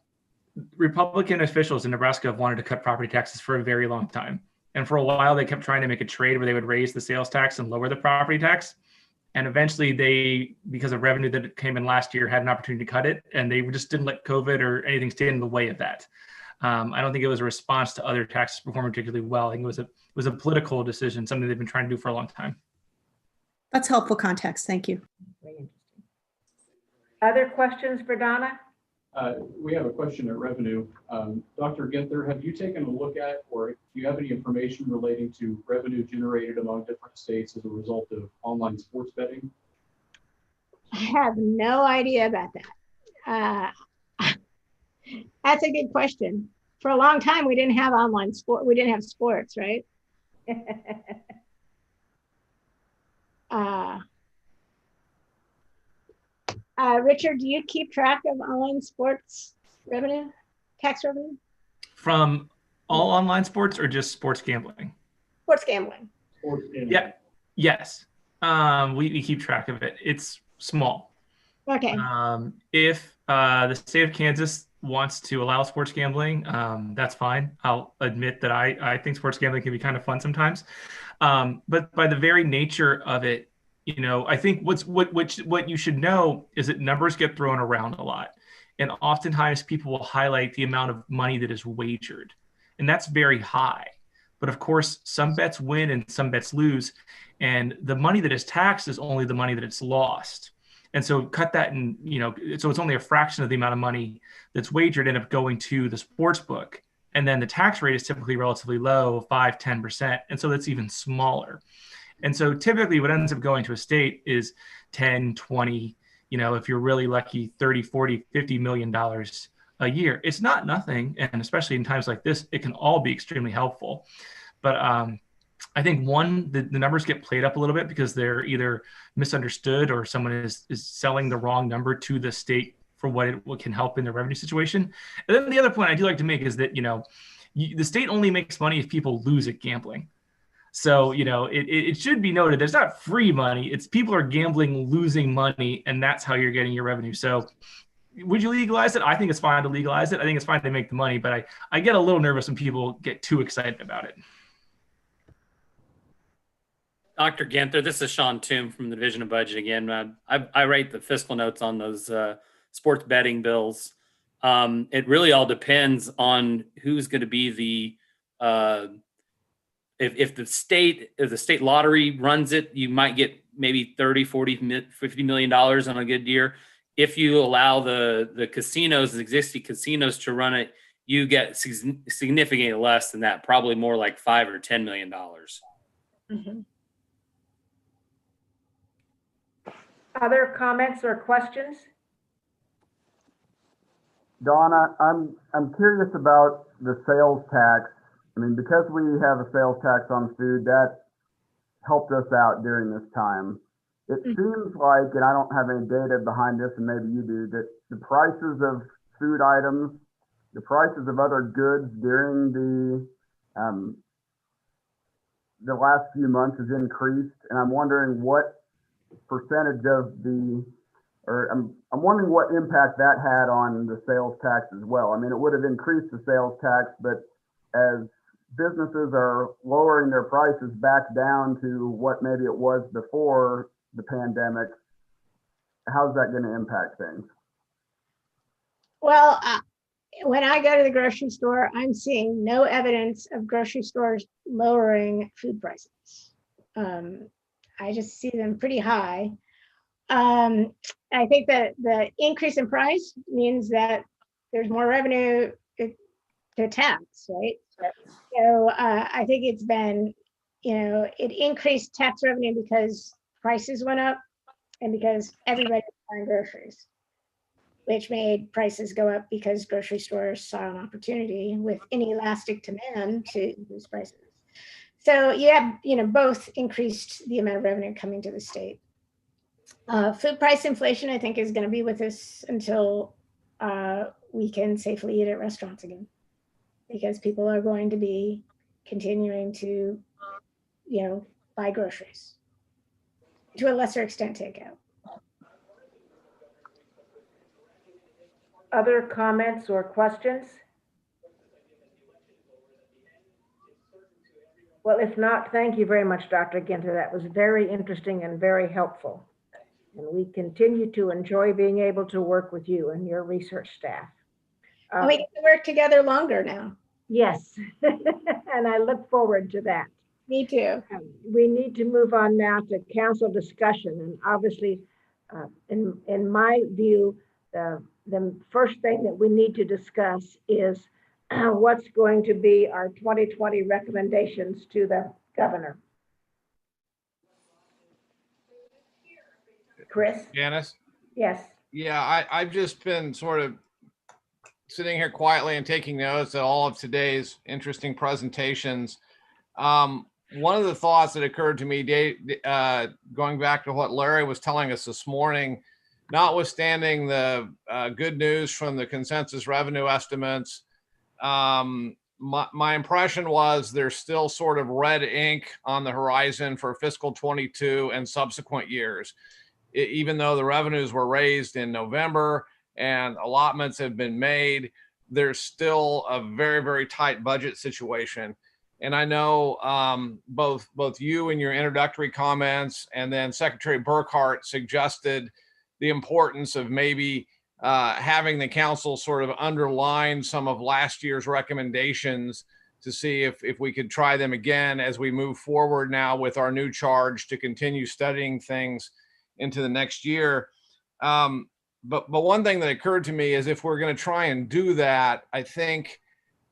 Republican officials in Nebraska have wanted to cut property taxes for a very long time. And for a while, they kept trying to make a trade where they would raise the sales tax and lower the property tax. And eventually they, because of revenue that came in last year, had an opportunity to cut it. And they just didn't let COVID or anything stand in the way of that. I don't think it was a response to other taxes performing particularly well. I think it was a political decision, something they've been trying to do for a long time. That's helpful context. Thank you. Very interesting. Other questions for Donna? We have a question at revenue. Dr. Ginther, have you taken a look at, or do you have any information relating to revenue generated among different states as a result of online sports betting? I have no idea about that. That's a good question. For a long time, we didn't have online sport. We didn't have sports, right? Richard, do you keep track of online sports revenue, tax revenue? From all online sports or just sports gambling? Sports gambling. Sports gambling. Yeah. Yes. We keep track of it. It's small. Okay. If the state of Kansas wants to allow sports gambling, that's fine. I'll admit that I think sports gambling can be kind of fun sometimes. But by the very nature of it, I think what you should know is that numbers get thrown around a lot. And oftentimes people will highlight the amount of money that is wagered. And that's very high. But of course, some bets win and some bets lose. And the money that is taxed is only the money that it's lost. And so cut that in, so it's only a fraction of the amount of money that's wagered end up going to the sports book. And then the tax rate is typically relatively low, 5-10%. And so that's even smaller. And so typically what ends up going to a state is 10, 20, if you're really lucky, 30, 40, $50 million a year. It's not nothing. And especially in times like this, it can all be extremely helpful. But I think the numbers get played up a little bit because they're either misunderstood or someone is selling the wrong number to the state for what can help in their revenue situation. And then the other point I do like to make is that, the state only makes money if people lose at gambling. So, it should be noted, there's not free money. It's people are gambling, losing money, and that's how you're getting your revenue. So would you legalize it? I think it's fine to legalize it. I think it's fine to make the money, but I get a little nervous when people get too excited about it. Dr. Ginther, this is Sean Toom from the Division of Budget again. I write the fiscal notes on those sports betting bills. It really all depends on who's going to be the if the state lottery runs it, you might get maybe 30, 40, $50 million on a good year. If you allow the casinos, the existing casinos to run it, you get significantly less than that, probably more like $5 or $10 million. Mm-hmm. Other comments or questions? Donna, I'm curious about the sales tax. I mean, because we have a sales tax on food, that helped us out during this time. It seems like, and I don't have any data behind this, and maybe you do, that the prices of food items, the prices of other goods during the last few months has increased, and I'm wondering what percentage of I'm wondering what impact that had on the sales tax as well. I mean, it would have increased the sales tax, but as businesses are lowering their prices back down to what maybe it was before the pandemic, how's that going to impact things? Well, when I go to the grocery store, I'm seeing no evidence of grocery stores lowering food prices. I just see them pretty high. I think that the increase in price means that there's more revenue to tax, right? So I think it's been, it increased tax revenue because prices went up and because everybody was buying groceries, which made prices go up because grocery stores saw an opportunity with inelastic demand to increase prices. So you have, both increased the amount of revenue coming to the state. Food price inflation, I think, is going to be with us until we can safely eat at restaurants again, because people are going to be continuing to, buy groceries, to a lesser extent takeout. Other comments or questions? Well, if not, thank you very much, Dr. Ginter. That was very interesting and very helpful. And we continue to enjoy being able to work with you and your research staff. We get to work together longer now. Yes, and I look forward to that. Me too. We need to move on now to council discussion. And obviously, in my view, the first thing that we need to discuss is what's going to be our 2020 recommendations to the governor. Chris? Janice? Yes. Yeah, I've just been sort of sitting here quietly and taking notes at all of today's interesting presentations. One of the thoughts that occurred to me, going back to what Larry was telling us this morning, notwithstanding the good news from the consensus revenue estimates, my impression was there's still sort of red ink on the horizon for fiscal 22 and subsequent years. Even though the revenues were raised in November and allotments have been made, there's still a very, very tight budget situation. And I know both you in your introductory comments and then Secretary Burkhart suggested the importance of maybe having the council sort of underline some of last year's recommendations to see if we could try them again as we move forward now with our new charge to continue studying things into the next year. But one thing that occurred to me is if we're going to try and do that, I think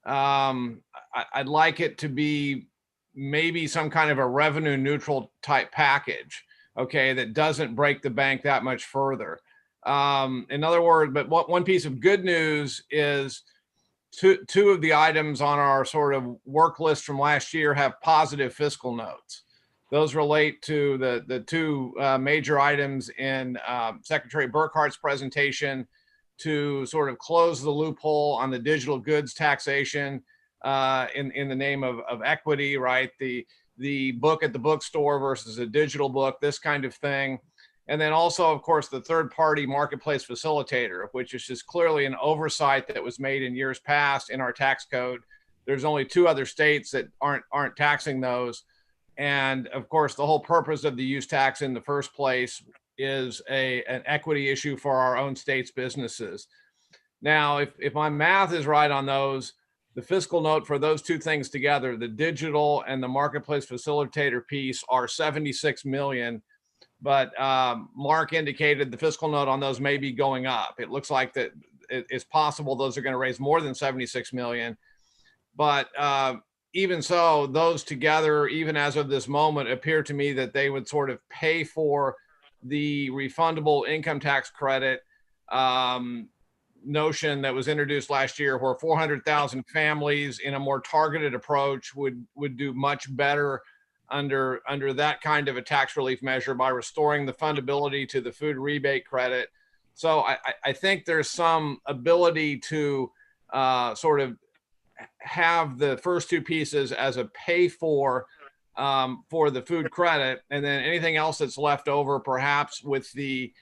I'd like it to be maybe some kind of a revenue neutral type package, okay, that doesn't break the bank that much further. In other words, but one piece of good news is two of the items on our sort of work list from last year have positive fiscal notes. Those relate to the two major items in Secretary Burkhart's presentation to sort of close the loophole on the digital goods taxation in the name of equity, right? The book at the bookstore versus a digital book, this kind of thing. And then also, of course, the third-party marketplace facilitator, which is just clearly an oversight that was made in years past in our tax code. There's only 2 other states that aren't taxing those. And of course, the whole purpose of the use tax in the first place is an equity issue for our own state's businesses. Now, if my math is right on those, the fiscal note for those 2 things together, the digital and the marketplace facilitator piece, are 76 million. But Mark indicated the fiscal note on those may be going up. It looks like that it's possible those are going to raise more than 76 million. But even so, those together, even as of this moment, appear to me that they would sort of pay for the refundable income tax credit notion that was introduced last year, where 400,000 families in a more targeted approach would do much better under that kind of a tax relief measure by restoring the fundability to the food rebate credit. So I think there's some ability to sort of have the first 2 pieces as a pay for the food credit, and then anything else that's left over, perhaps with the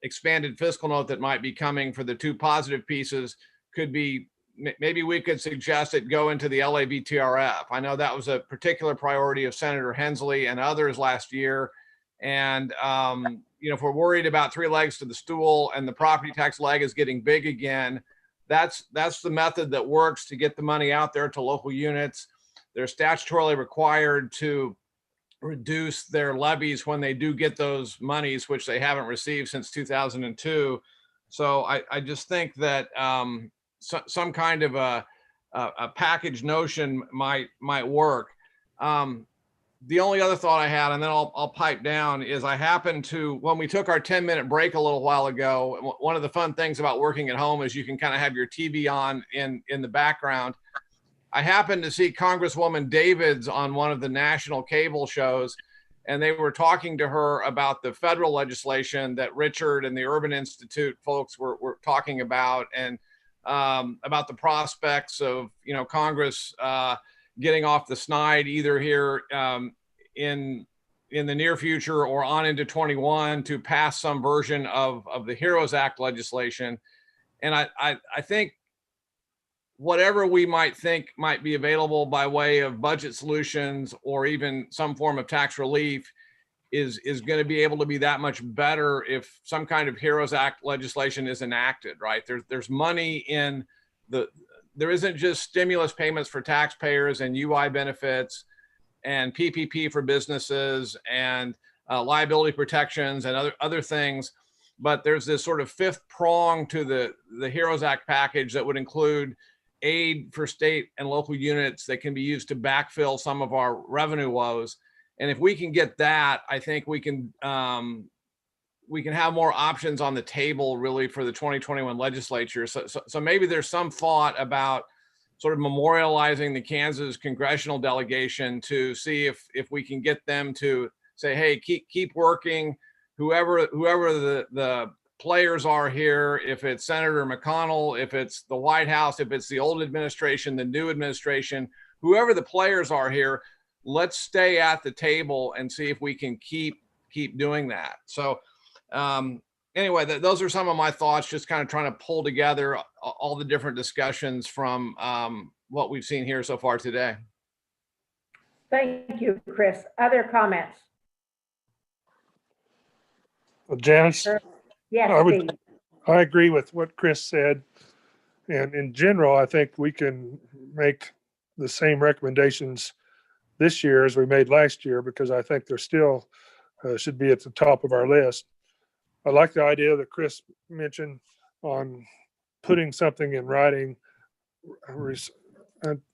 expanded fiscal note that might be coming for the 2 positive pieces, could be, maybe we could suggest it go into the LABTRF. I know that was a particular priority of Senator Hensley and others last year. And, if we're worried about 3 legs to the stool and the property tax leg is getting big again, that's the method that works to get the money out there to local units. They're statutorily required to reduce their levies when they do get those monies, which they haven't received since 2002. So I just think that some kind of a package notion might work. The only other thought I had, and then I'll pipe down, is I happened to, when we took our 10-minute break a little while ago, one of the fun things about working at home is you can kind of have your TV on in the background. I happened to see Congresswoman Davids on one of the national cable shows, and they were talking to her about the federal legislation that Richard and the Urban Institute folks were talking about, and about the prospects of, you know, Congress getting off the snide either here in the near future or on into 21 to pass some version of the HEROES Act legislation. And I think whatever we might think might be available by way of budget solutions or even some form of tax relief is going to be able to be that much better if some kind of HEROES Act legislation is enacted, right? There's money in there isn't just stimulus payments for taxpayers and UI benefits and PPP for businesses and liability protections and other things, but there's this sort of fifth prong to the HEROES Act package that would include aid for state and local units that can be used to backfill some of our revenue woes. And if we can get that, I think we can have more options on the table really for the 2021 legislature. So maybe there's some thought about sort of memorializing the Kansas congressional delegation to see if we can get them to say, hey, keep working, whoever the players are here, if it's Senator McConnell, if it's the White House, if it's the old administration, the new administration, whoever the players are here, let's stay at the table and see if we can keep doing that. So anyway, those are some of my thoughts, just kind of trying to pull together all the different discussions from what we've seen here so far today. Thank you, Chris. Other comments? Well, Janice, Yes, Steve. I agree with what Chris said. And in general, I think we can make the same recommendations this year as we made last year, because I think they're still should be at the top of our list. I like the idea that Chris mentioned on putting something in writing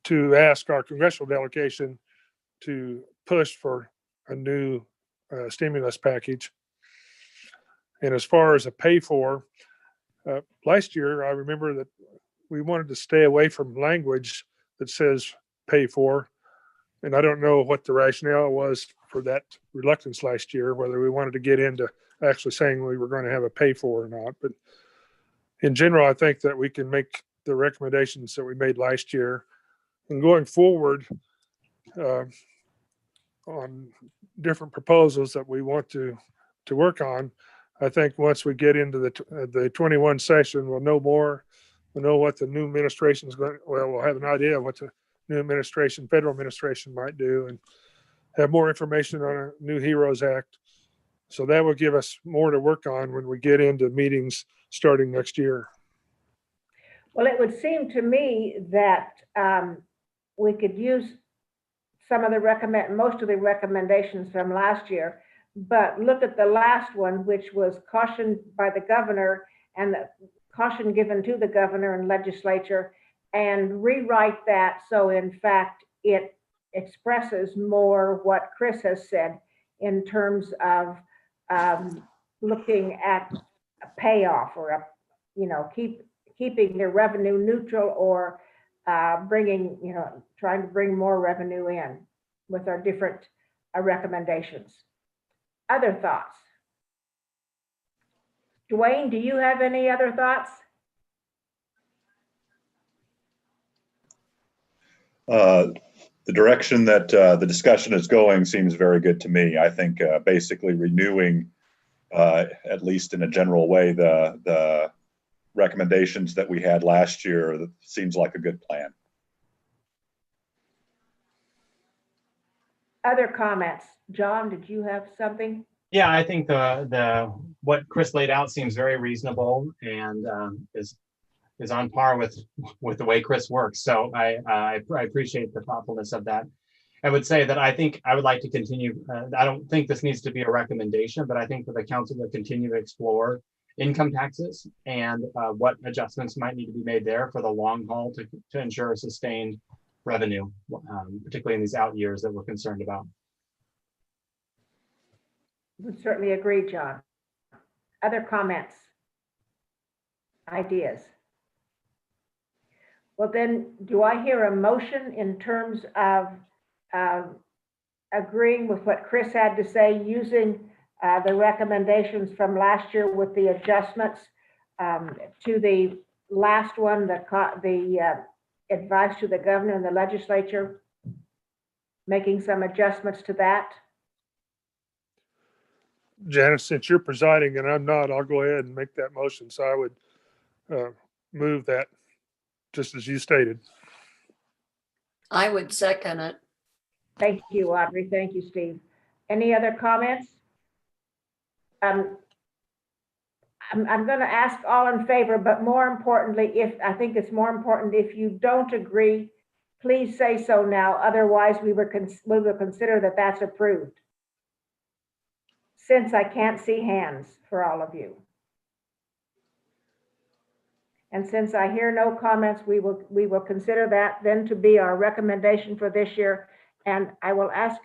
to ask our congressional delegation to push for a new stimulus package. And as far as a pay for, last year, I remember that we wanted to stay away from language that says pay for. And I don't know what the rationale was for that reluctance last year, whether we wanted to get into actually saying we were going to have a pay for or not. But in general, I think that we can make the recommendations that we made last year. And going forward on different proposals that we want to work on, I think once we get into the 21 session, we'll know more. We'll know what the new administration is going. Well, we'll have an idea of what the new administration, federal administration, might do, and have more information on a new HEROES Act. So that will give us more to work on when we get into meetings starting next year. Well, it would seem to me that we could use some of the most of the recommendations from last year, but look at the last one, which was caution by the governor and the caution given to the governor and legislature, and rewrite that so in fact it expresses more what Chris has said in terms of looking at a payoff or keeping the revenue neutral or bringing, trying to bring more revenue in with our different recommendations. Other thoughts? Dwayne, do you have any other thoughts? The direction that the discussion is going seems very good to me. I think basically renewing, at least in a general way, the recommendations that we had last year seems like a good plan. Other comments? John, did you have something? Yeah, I think the what Chris laid out seems very reasonable and is on par with the way Chris works. So I appreciate the thoughtfulness of that. I would say that I think I would like to continue. I don't think this needs to be a recommendation, but I think for the council to continue to explore income taxes and what adjustments might need to be made there for the long haul to ensure a sustained revenue, particularly in these out years that we're concerned about. Would certainly agree, John. Other comments? Ideas? Well, then, do I hear a motion in terms of agreeing with what Chris had to say, using the recommendations from last year with the adjustments to the last one, the advice to the governor and the legislature, making some adjustments to that? Janice, since you're presiding and I'm not, I'll go ahead and make that motion. So I would move that, just as you stated. I would second it. Thank you, Audrey. Thank you, Steve. Any other comments? I'm going to ask all in favor, but more importantly, I think it's more important if you don't agree, please say so now. Otherwise, we will consider that that's approved. Since I can't see hands for all of you. And since I hear no comments, we will consider that then to be our recommendation for this year. And I will ask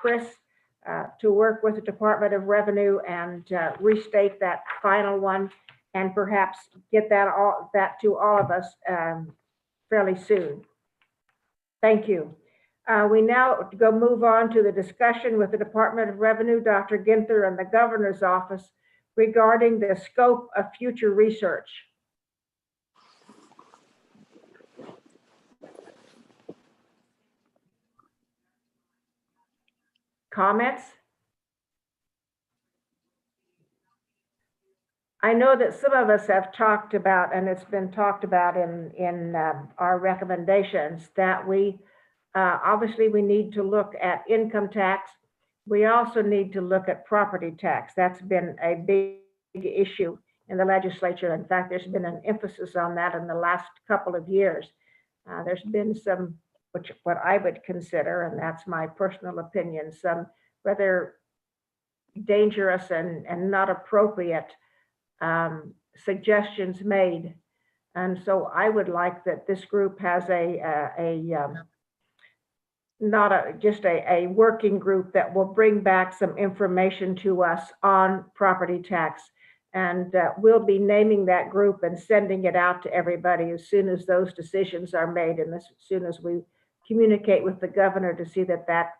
Chris to work with the Department of Revenue and restate that final one, and perhaps get that to all of us fairly soon. Thank you. We now move on to the discussion with the Department of Revenue, Dr. Ginther, and the Governor's Office regarding the scope of future research. Comments? I know that some of us have talked about, and it's been talked about in our recommendations, that we obviously we need to look at income tax. We also need to look at property tax. That's been a big issue in the legislature. In fact, there's been an emphasis on that in the last couple of years. There's been some, what I would consider, and that's my personal opinion, some rather dangerous and not appropriate suggestions made. And so I would like that this group has just a working group that will bring back some information to us on property tax. And we'll be naming that group and sending it out to everybody as soon as those decisions are made, and as soon as we communicate with the governor to see that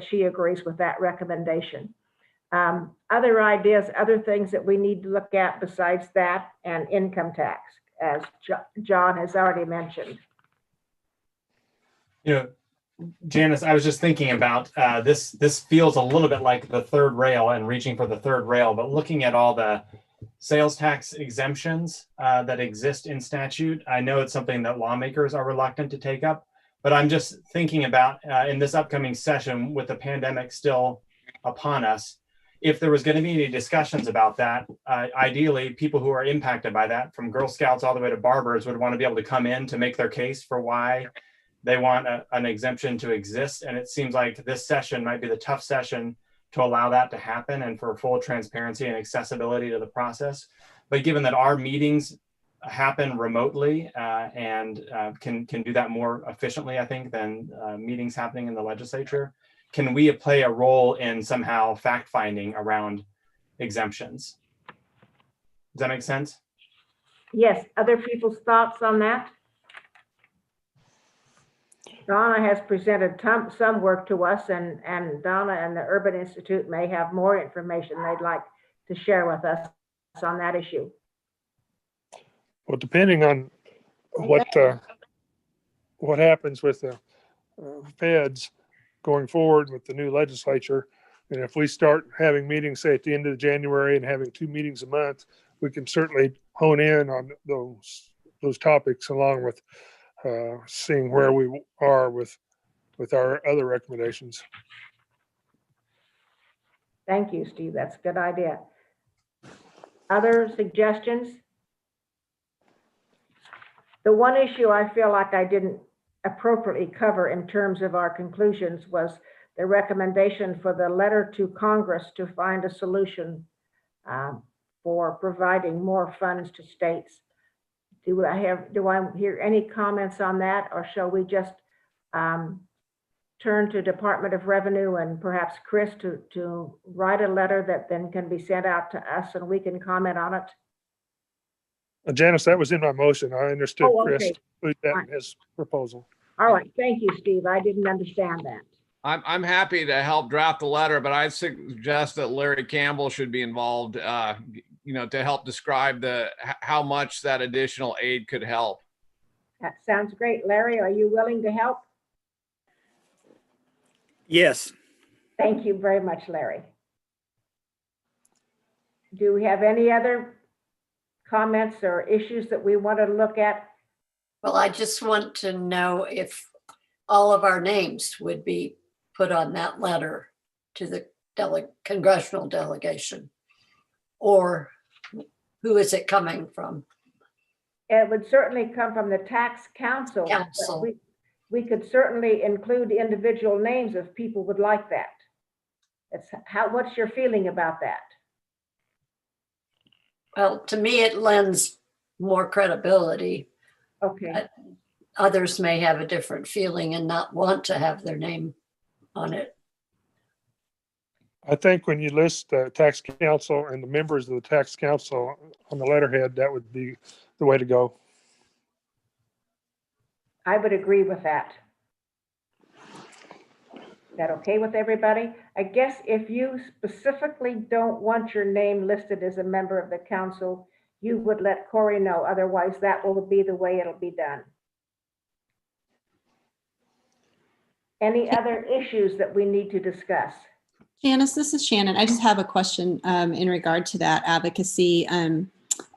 she agrees with that recommendation. Other ideas, other things that we need to look at besides that, and income tax, as John has already mentioned. You know, Janice, I was just thinking about this. This feels a little bit like the third rail and reaching for the third rail, but looking at all the sales tax exemptions that exist in statute, I know it's something that lawmakers are reluctant to take up, but I'm just thinking about in this upcoming session with the pandemic still upon us, if there was going to be any discussions about that, ideally people who are impacted by that, from Girl Scouts all the way to barbers, would want to be able to come in to make their case for why they want an exemption to exist. And it seems like this session might be the tough session to allow that to happen and for full transparency and accessibility to the process. But given that our meetings happen remotely and can do that more efficiently, I think, than meetings happening in the legislature, can we play a role in somehow fact-finding around exemptions? Does that make sense? Yes, other people's thoughts on that? Donna has presented some work to us, and Donna and the Urban Institute may have more information they'd like to share with us on that issue. Well, depending on what happens with the feds going forward with the new legislature, and if we start having meetings, say at the end of January, and having 2 meetings a month, we can certainly hone in on those topics, along with seeing where we are with our other recommendations. Thank you, Steve. That's a good idea. Other suggestions? The one issue I feel like I didn't appropriately cover in terms of our conclusions was the recommendation for the letter to Congress to find a solution for providing more funds to states. Do I hear any comments on that, or shall we just turn to Department of Revenue and perhaps Chris to write a letter that then can be sent out to us and we can comment on it? Janice, that was in my motion. I understood Oh, Chris okay. include that in his proposal. All right, thank you, Steve. I didn't understand that. I'm happy to help draft the letter, but I'd suggest that Larry Campbell should be involved, to help describe how much that additional aid could help. That sounds great. Larry, are you willing to help? Yes. Thank you very much, Larry. Do we have any other comments or issues that we want to look at? Well, I just want to know if all of our names would be put on that letter to the congressional delegation, or who is it coming from? It would certainly come from the tax council. Council. We could certainly include individual names if people would like that. What's your feeling about that? Well, to me, it lends more credibility. Okay. Others may have a different feeling and not want to have their name on it. I think when you list the tax council and the members of the tax council on the letterhead, that would be the way to go. I would agree with that. Is that okay with everybody? I guess if you specifically don't want your name listed as a member of the council, you would let Corey know. Otherwise, that will be the way it'll be done. Any other issues that we need to discuss? Janice, this is Shannon. I just have a question in regard to that advocacy.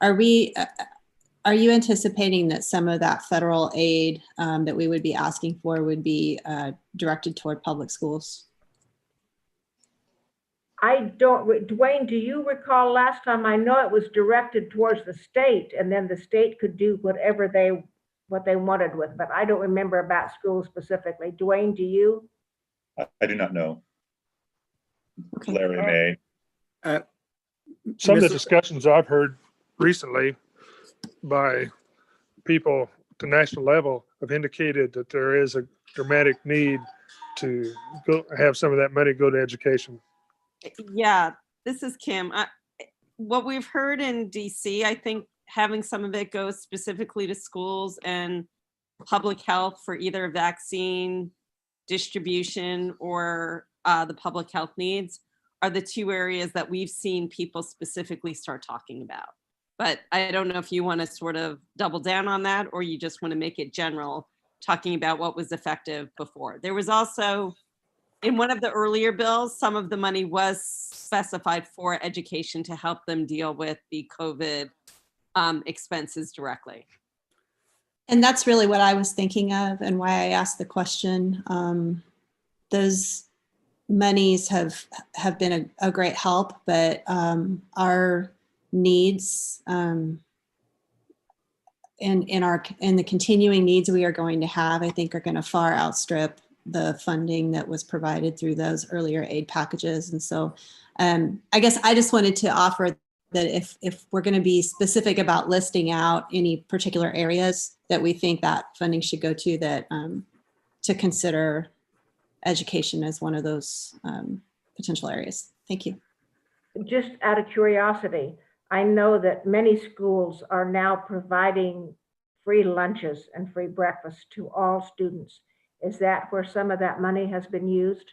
Are you anticipating that some of that federal aid that we would be asking for would be directed toward public schools? I don't, Dwayne, do you recall last time? I know it was directed towards the state, and then the state could do whatever what they wanted with, but I don't remember about schools specifically. Dwayne, do you? I do not know. Okay. Larry may. Some of the discussions I've heard recently by people at the national level have indicated that there is a dramatic need to have some of that money go to education. Yeah, this is Kim. What we've heard in DC, I think having some of it go specifically to schools and public health for either vaccine distribution or the public health needs are the two areas that we've seen people specifically start talking about. But I don't know if you want to sort of double down on that, or you just want to make it general, talking about what was effective before. There was also, in one of the earlier bills, some of the money was specified for education to help them deal with the COVID expenses directly. And that's really what I was thinking of and why I asked the question. Those monies have been a great help, but our needs in the continuing needs we are going to have, I think, are going to far outstrip the funding that was provided through those earlier aid packages. And so I guess I just wanted to offer that if we're going to be specific about listing out any particular areas that we think that funding should go to, that to consider education as one of those potential areas. Thank you. Just out of curiosity, I know that many schools are now providing free lunches and free breakfast to all students. Is that where some of that money has been used?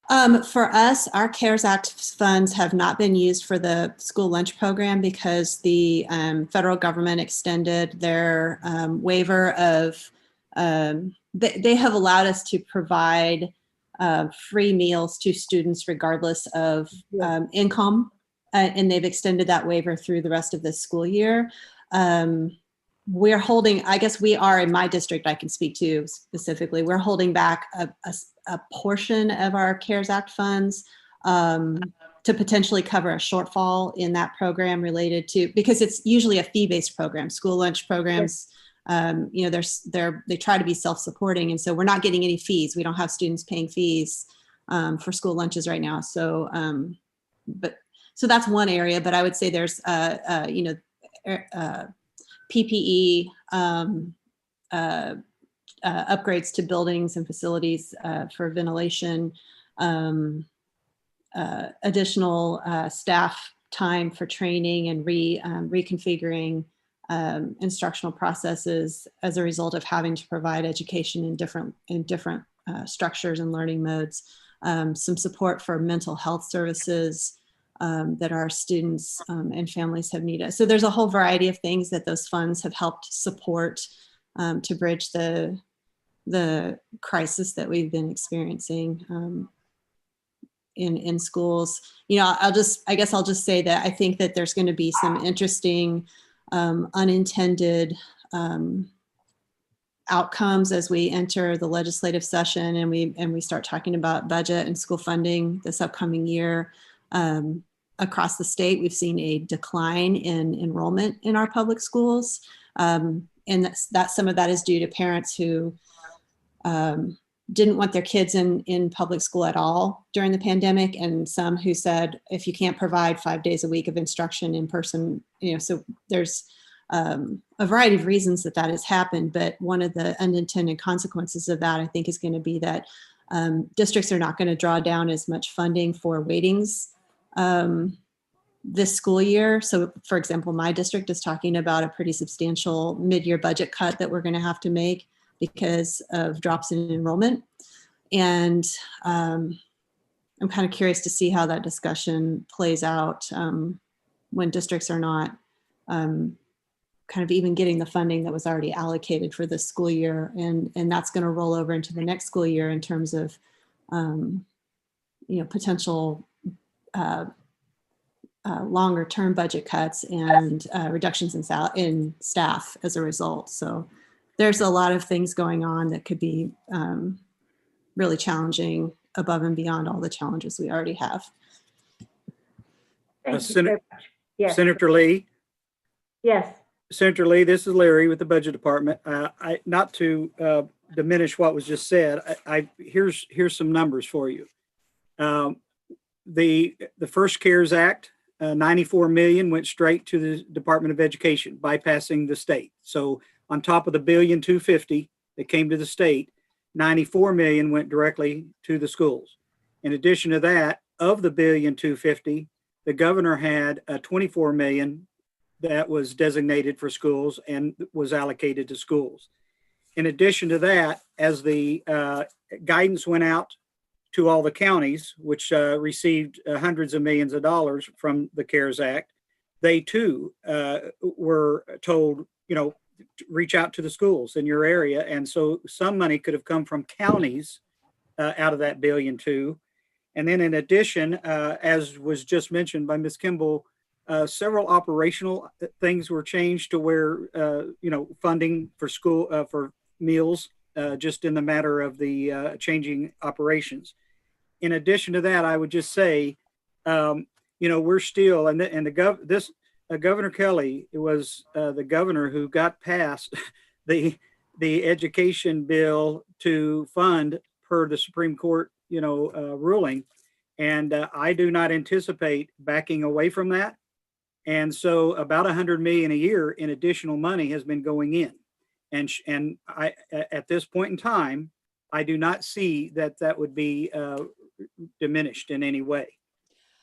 For us, our CARES Act funds have not been used for the school lunch program because the federal government extended their waiver of, they have allowed us to provide free meals to students regardless of income, and they've extended that waiver through the rest of the school year. We're holding, I guess we are in my district, I can speak to specifically, we're holding back a portion of our CARES Act funds to potentially cover a shortfall in that program related to, because it's usually a fee-based program. School lunch programs, you know, they try to be self-supporting, and so we're not getting any fees. We don't have students paying fees for school lunches right now. So, so that's one area, but I would say there's, you know, PPE, upgrades to buildings and facilities for ventilation, additional staff time for training and reconfiguring instructional processes as a result of having to provide education in different structures and learning modes. Some support for mental health services that our students and families have needed. So there's a whole variety of things that those funds have helped support to bridge the crisis that we've been experiencing in schools. You know, I guess I'll just say that I think that there's going to be some interesting unintended outcomes as we enter the legislative session and we start talking about budget and school funding this upcoming year. Across the state, we've seen a decline in enrollment in our public schools. And that some of that is due to parents who didn't want their kids in public school at all during the pandemic, and some who said, if you can't provide 5 days a week of instruction in person, you know, so there's a variety of reasons that has happened, but one of the unintended consequences of that, I think, is going to be that districts are not going to draw down as much funding for weightings this school year. So, for example, my district is talking about a pretty substantial mid-year budget cut that we're going to have to make because of drops in enrollment. And I'm kind of curious to see how that discussion plays out when districts are not kind of even getting the funding that was already allocated for this school year. And that's going to roll over into the next school year in terms of, potential longer term budget cuts and reductions in staff as a result. So there's a lot of things going on that could be really challenging above and beyond all the challenges we already have. Senator Lee. Yes. Senator Lee, this is Larry with the Budget Department. Not to diminish what was just said, here's some numbers for you. The first CARES Act, 94 million went straight to the Department of Education, bypassing the state. So on top of the $1.25 billion that came to the state, 94 million went directly to the schools. In addition to that, of the $1.25 billion, the governor had 24 million that was designated for schools and was allocated to schools. In addition to that, as the guidance went out to all the counties, which received hundreds of millions of dollars from the CARES Act, they too were told, reach out to the schools in your area. And so some money could have come from counties out of that $1.2 billion. And then in addition, as was just mentioned by Ms. Kimball, several operational things were changed to where, funding for school, for meals, just in the matter of the changing operations. In addition to that, I would just say, we're still, Governor Kelly was the governor who got passed the education bill to fund per the Supreme Court, ruling. And I do not anticipate backing away from that. And so about 100 million a year in additional money has been going in. And I, at this point in time, I do not see that would be diminished in any way.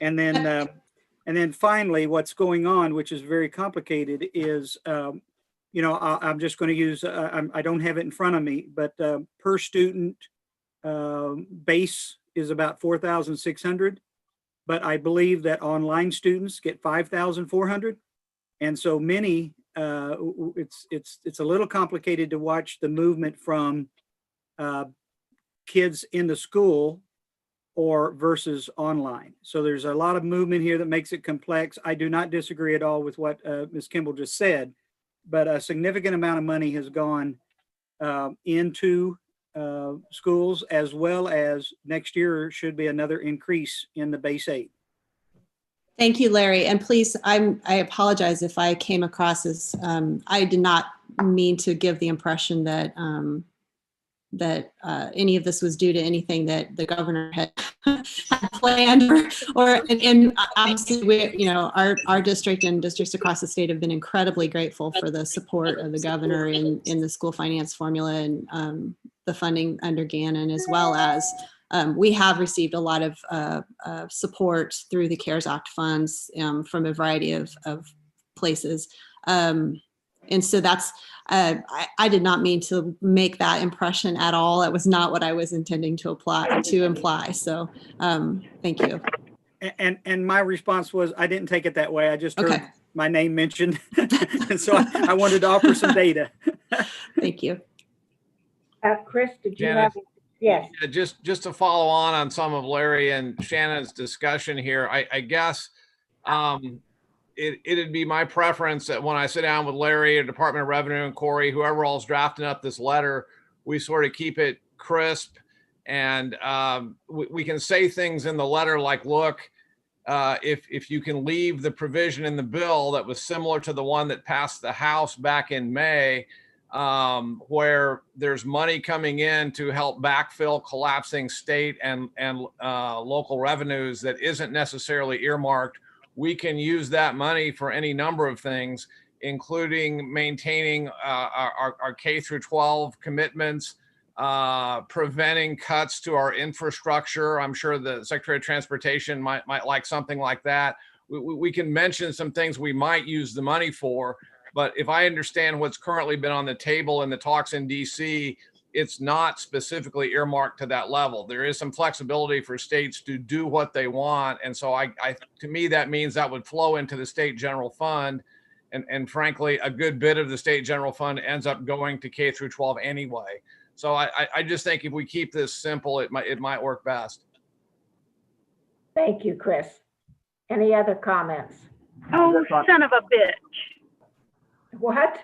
And then finally, what's going on, which is very complicated, is, I'm just going to use, I don't have it in front of me, but per student base is about 4,600. But I believe that online students get 5,400. And so many, it's a little complicated to watch the movement from kids in the school or versus online. So there's a lot of movement here that makes it complex. I do not disagree at all with what Ms. Kimball just said, but a significant amount of money has gone into schools, as well as next year should be another increase in the base aid. Thank you, Larry. And please, I apologize if I came across as, I did not mean to give the impression that any of this was due to anything that the governor had planned and obviously we, our district and districts across the state have been incredibly grateful for the support of the governor in the school finance formula and the funding under Gannon, as well as we have received a lot of support through the CARES Act funds from a variety of places. And so that's, I did not mean to make that impression at all. That was not what I was intending to imply. So thank you. And my response was, I didn't take it that way. I just heard Okay. my name mentioned. And so I wanted to offer some data. Thank you. Chris, did you Janice, have? Yes. Yeah, just to follow on some of Larry and Shannon's discussion here, I guess it'd be my preference that when I sit down with Larry or Department of Revenue and Corey, whoever all's drafting up this letter, we sort of keep it crisp, and we can say things in the letter like, look, if you can leave the provision in the bill that was similar to the one that passed the House back in May, where there's money coming in to help backfill collapsing state and local revenues that isn't necessarily earmarked, we can use that money for any number of things, including maintaining our K through 12 commitments, preventing cuts to our infrastructure. I'm sure the Secretary of Transportation might like something like that. We can mention some things we might use the money for. But if I understand what's currently been on the table in the talks in DC, it's not specifically earmarked to that level. There is some flexibility for states to do what they want. And so to me, that means that would flow into the state general fund. And frankly, a good bit of the state general fund ends up going to K through 12 anyway. So I just think if we keep this simple, it might work best. Thank you, Chris. Any other comments? Oh, son of a bitch. What?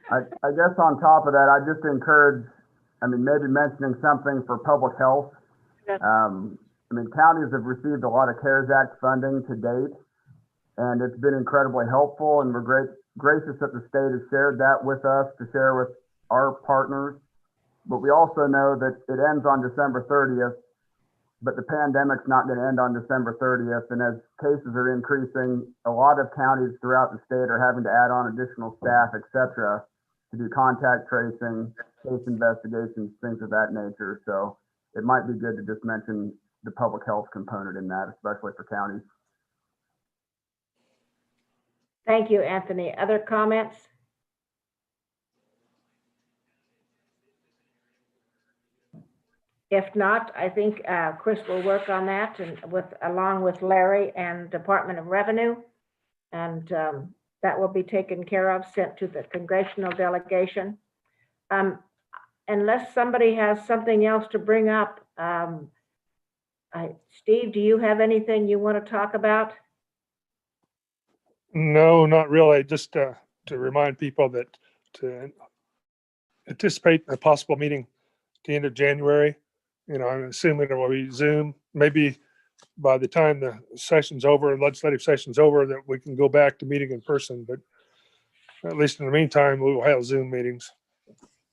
I guess on top of that, I just encourage, maybe mentioning something for public health. Counties have received a lot of CARES Act funding to date, and it's been incredibly helpful, and we're gracious that the state has shared that with us to share with our partners. But we also know that it ends on December 30th, but the pandemic's not going to end on December 30th. And as cases are increasing, a lot of counties throughout the state are having to add on additional staff, et cetera, to do contact tracing, case investigations, things of that nature. So it might be good to just mention the public health component in that, especially for counties. Thank you, Anthony. Other comments? If not, I think Chris will work on that and along with Larry and Department of Revenue. And that will be taken care of, sent to the congressional delegation. Unless somebody has something else to bring up, Steve, do you have anything you want to talk about? No, not really. Just to remind people that to anticipate a possible meeting at the end of January. I'm assuming it will be Zoom. Maybe by the time the session's over, legislative session's over, that we can go back to meeting in person. But at least in the meantime, we will have Zoom meetings.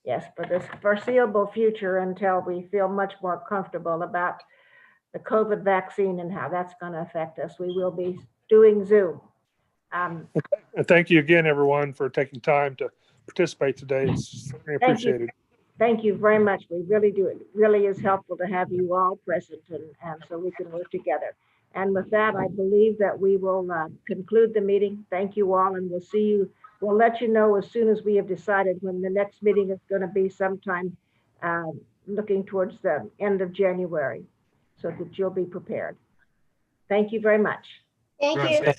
Yes, for this foreseeable future until we feel much more comfortable about the COVID vaccine and how that's going to affect us, we will be doing Zoom. And thank you again, everyone, for taking time to participate today. It's certainly appreciated. Thank you very much. We really do. It really is helpful to have you all present and so we can work together. And with that, I believe that we will conclude the meeting. Thank you all, and we'll see you. We'll let you know as soon as we have decided when the next meeting is going to be, sometime looking towards the end of January, so that you'll be prepared. Thank you very much. Thank you.